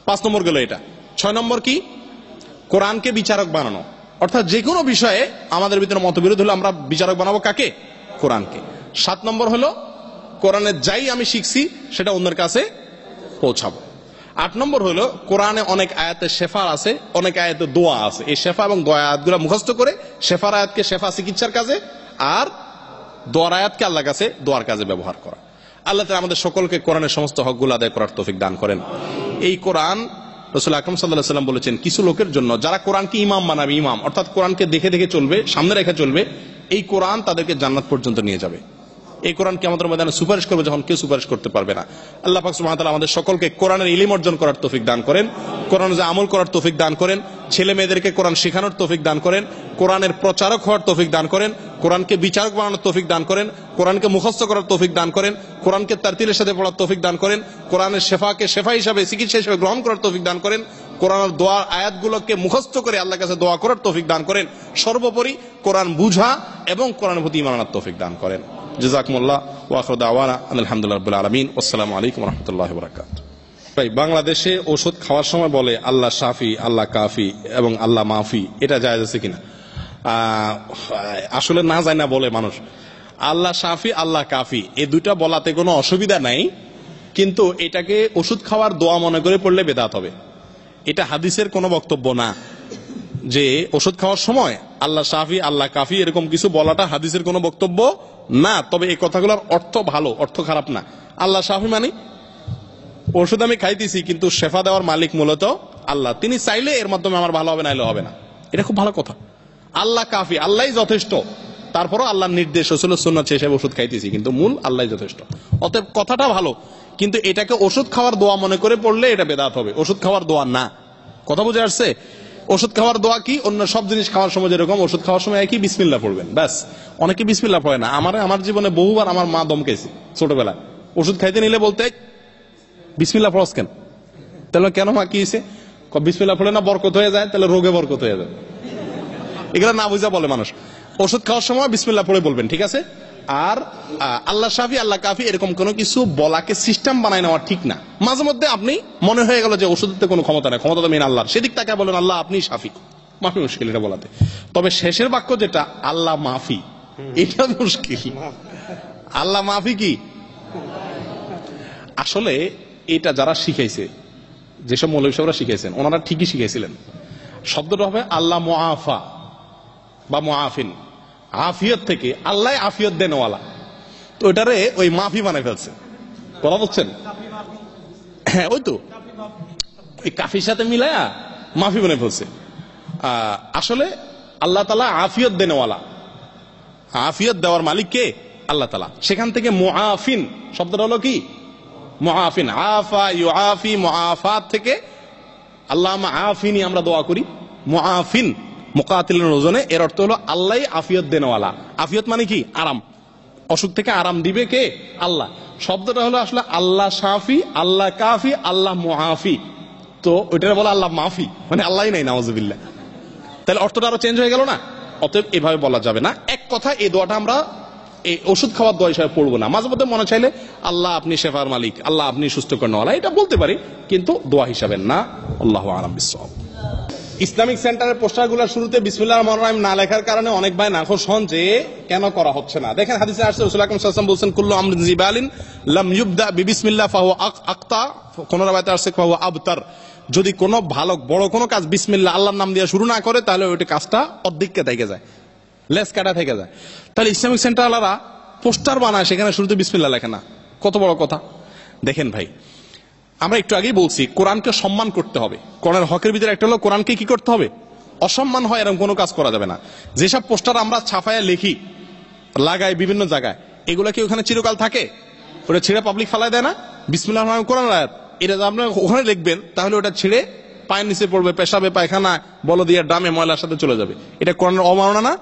5 নম্বর গেল এটা। 6 নম্বর কি? কোরআনকে বিচারক বানানো, অর্থাৎ যে কোনো বিষয়ে আমাদের ভিতরে মতবিরোধ হলে আমরা বিচারক বানাবো কাকে? কোরআনকে। 7 নম্বর হলো কোরআনের যাই আমি শিখছি সেটা অন্যের কাছে পৌঁছাবো। 8 নম্বর হলো কোরআনে অনেক আয়াতে শেফা আছে, অনেক আয়াতে দোয়া আছে। এই শেফা এবং দোয়া আয়াতগুলো মুখস্থ করে শেফার আয়াতকে শেফা চিকিৎসার কাজে, আর দোয়ার আয়াতকে আল্লাহর কাছে দোয়ার কাজে ব্যবহার করা। আল্লাহ তাআলা আমাদের সকলকে কোরআনের সমস্ত হকগুলো আদায় করার তৌফিক দান করেন। এই কোরআন রাসূল আকরাম সাল্লাল্লাহু আলাইহি ওয়াসাল্লাম বলেছেন কিছু লোকের জন্য যারা কোরআনকে ইমাম বানাবে, ইমাম অর্থাৎ কোরআনকে দেখে দেখে চলবে, সামনে রেখে চলবে, এই কোরআন তাদেরকে জান্নাত পর্যন্ত নিয়ে যাবে। এই কোরআন কিয়ামতের ময়দানে সুপারিশ করবে যখন কেউ সুপারিশ করতে পারবে না। আল্লাহ পাক সুবহানাহু ওয়া তাআলা আমাদের সকলকে কোরআনের ইলম অর্জন করার তৌফিক দান করেন, কোরআনে যে আমল করার তৌফিক দান করেন, ছেলে মেয়েদেরকে কোরআন শেখানোর তৌফিক দান করেন, কোরআনের প্রচারক হওয়ার তৌফিক দান করেন, কোরআনকে বিচারক বানানোর তৌফিক দান করেন, কোরআনকে মুখস্থ করার তৌফিক দান করেন, কোরআনকে তারতিলের সাথে পড়ার তৌফিক দান করেন, কোরআনের শেফাকে শেফা হিসাবে, চিকিৎসা হিসাবে গ্রহণ করার তৌফিক দান করেন, কোরআনের দোয়ার আয়াতগুলোকে মুখস্থ করে আল্লাহর কাছে দোয়া করার তৌফিক দান করেন, সর্বোপরি কোরআন বুঝা এবং কোরআনের প্রতি ঈমান আনার তৌফিক দান করেন। জাযাকুমুল্লাহ ওয়া আখিরু দাওয়ানা আলহামদুলিল্লাহি রাব্বিল আলামিন। আসসালামু আলাইকুম ওয়া রাহমাতুল্লাহি ওয়া বারাকাতুহু। ভাই, বাংলাদেশে ওষুধ খাওয়ার সময় বলে আল্লাহ শাফি, আল্লাহ কাফি এবং আল্লাহ মাফি, এটা জায়েজ আছে কিনা? আসলে না যায় না বলে মানুষ। আল্লাহ শাফি, আল্লাহ কাফি এই দুইটা বলাতে কোনো অসুবিধা নাই, কিন্তু এটাকে ওষুধ খাওয়ার দোয়া মনে করে পড়লে বেদাত হবে। এটা হাদিসের কোনো বক্তব্য না যে ওষুধ খাওয়ার সময় আল্লাহ শাফি, আল্লাহ কাফি এরকম কিছু বলাটা হাদিসের কোনো বক্তব্য না। তবে এই কথাগুলোর অর্থ ভালো, অর্থ খারাপ না। আল্লাহ শাফি মানে ওষুধ আমি খাইতেছি কিন্তু শেফা দেওয়ার মালিক মূলত আল্লাহ, তিনি চাইলে এর মাধ্যমে আমার ভালো হবে, নাইলে হবে না। এটা খুব ভালো কথা। আল্লাহ কাফি, আল্লাহই যথেষ্ট, তারপরও আল্লাহর নির্দেশ রাসূল সুন্নাত হিসেবে ওষুধ খাইতেছি, কিন্তু মূল আল্লাহই যথেষ্ট। অতএব কথাটা ভালো, কিন্তু এটাকে ওষুধ খাওয়ার দোয়া মনে করে পড়লে এটা বেদাত হবে। ওষুধ খাওয়ার দোয়া না। কথা বুঝে আসছে? ওষুধ খাওয়ার দোয়া কি? অন্য সব জিনিস খাওয়ার সময় যেরকম ওষুধ খাওয়ার সময় কি বিসমিল্লাহ পড়বেন, ব্যাস। অনেকে বিসমিল্লাহ পড়ে না। আমার জীবনে বহুবার আমার মা দমকেছে ছোটবেলায়। ওষুধ খাইতে নিলে বলতে বিসমিল্লাহ পড়স কেন? তাহলে কেন মা কি হয়েছে? বিসমিল্লাহ পড়লে না বরকত হয়ে যায়, তাহলে রোগে বরকত হয়ে যায়। এগুলো না বুঝা বলে মানুষ। ওষুধ খাওয়ার সময় বিসমিল্লাহ পড়ে বলবেন, ঠিক আছে? আর আল্লাহ শাফি, আল্লাহ কাফি এরকম কোনো কিছু বলাকে সিস্টেম বানায় নেওয়া ঠিক না। মাঝে মধ্যে আপনি মনে হয়ে গেল যে ওষুধের কোনো ক্ষমতা নেই, ক্ষমতা তো মেন আল্লাহর, সেদিক তাকে বলেন আল্লাহ আপনি শাফি, মাফি মুশকিল এটা বলাতে। তবে শেষের বাক্য যেটা আল্লাহ মাফি, এটা মুশকিল। আল্লাহ মাফি কি আসলে এটা যারা শিখাইছে, যেসব মৌলভী সাহেবরা শিখাইছেন, ওনারা ঠিকই শিখাইছিলেন। শব্দটা হবে আল্লাহ মুআফা বা মুআফিন, আফিয়ত থেকে আল্লাহ আফিয়ত দেনওয়ালা। তো ওইটারে ওই মাফি বানাই ফেলছে। কথা বলছেন? হ্যাঁ, ওই তো ওই কাফির সাথে মিলায়া মাফি বানাই ফেলছে। আসলে আল্লাহ তাআলা আফিয়ত দেনওয়ালা, আফিয়ত দেওয়ার মালিক কে? আল্লাহ তাআলা। সেখান থেকে মুআফিন শব্দটা হলো কি? মুআফিন, আফা ইউআফি, মুআফাত থেকে আল্লাহ আফিনি আমরা দোয়া করি। মুআফিন মুকাতিলের ওজনে এর অর্থ হলো আল্লাহই আফিয়ত দেনওয়ালা। আফিয়ত মানে কি? আরাম। অসুখ থেকে আরাম দিবে কে? আল্লাহ। শব্দটা হলো আসলে আল্লাহ শাফি, আল্লাহ কাফি, আল্লাহ মুআফি। তো ওইটা বলে আল্লাহ মাফি, মানে আল্লাহই নাই, নাউজুবিল্লাহ। তাহলে অর্থটা আরো চেঞ্জ হয়ে গেল না? অতএব এভাবে বলা যাবে না। এক কথা, এই দোয়াটা আমরা এই ওষুধ খাওয়ার দোয়া হিসাবে পড়বো না। মাঝে মধ্যে মনে চাইলে আল্লাহ আপনি শেফার মালিক, আল্লাহ আপনি সুস্থ করেনওয়ালা, এটা বলতে পারি, কিন্তু দোয়া হিসাবে না। আল্লাহু আ'লাম বিস-সাওয়াব। ইসলামিক সেন্টারের পোস্টারগুলোর শুরুতে বিসমিল্লাহির রহমানির রহিম না লেখার কারণে অনেক ভাই নাখোশ হন যে কেন করা হচ্ছে না। দেখেন হাদিসে আসছে রাসূল আকরাম সাল্লাল্লাহু আলাইহি ওয়াসাল্লাম বলেছেন কুল্লু আমরিন জিবালিন লাম ইউবদা বিবিসমিল্লাহ ফাহুয়া আকতা, কোন রাওয়ায়াতে আসছে ফাহুয়া আবতার। যদি কোনো ভালো বড় কোনো কাজ বিসমিল্লাহ আল্লাহর নাম দিয়ে শুরু না করে তাহলে ওই কাজটা অর্ধেককে থেকে যায়, লেস কাটা থেকে যায়। তাহলে ইসলামিক সেন্টার আলারা পোস্টার বানায়, সেখানে শুরুতে বিসমিল্লাহ লেখে না, কত বড় কথা। দেখেন ভাই, আমরা একটু আগেই বলছি কোরআনকে সম্মান করতে হবে। কোরআনের হকের ভিতরে একটা হলো কোরআনকে কি করতে হবে? অসম্মান হয় এরকম কোনো কাজ করা যাবে না। যেসব পোস্টার আমরা ছাপায়া লিখি, লাগাই বিভিন্ন জায়গায়, এগুলা কি ওখানে চিরকাল থাকে? ওটা ছিঁড়ে পাবলিক ফালায় দেয় না? বিসমিল্লাহির রহমানির রহিম কোরআন আয়াত, এটা আপনার ওখানে লিখবেন, তাহলে ওটা ছিঁড়ে পায়ের নিচে পড়বে, পেশাবে, পায়খানা, বলদিয়া ড্রামে ময়লার সাথে চলে যাবে। এটা কোরআনের অমাননা না?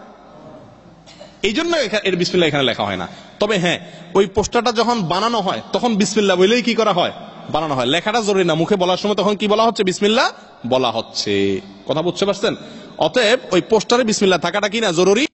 এই জন্য এর বিসমিল্লাহ এখানে লেখা হয় না। তবে হ্যাঁ, ওই পোস্টারটা যখন বানানো হয় তখন বিসমিল্লাহ বলেই কি করা হয়? বানানো হয়। লেখাটা জরুরি না, মুখে বলার সময় তখন কি বলা হচ্ছে? বিসমিল্লাহ বলা হচ্ছে। কথা বুঝতে পারছেন? অতএব ওই পোস্টারে বিসমিল্লাহ থাকাটা কি না জরুরি?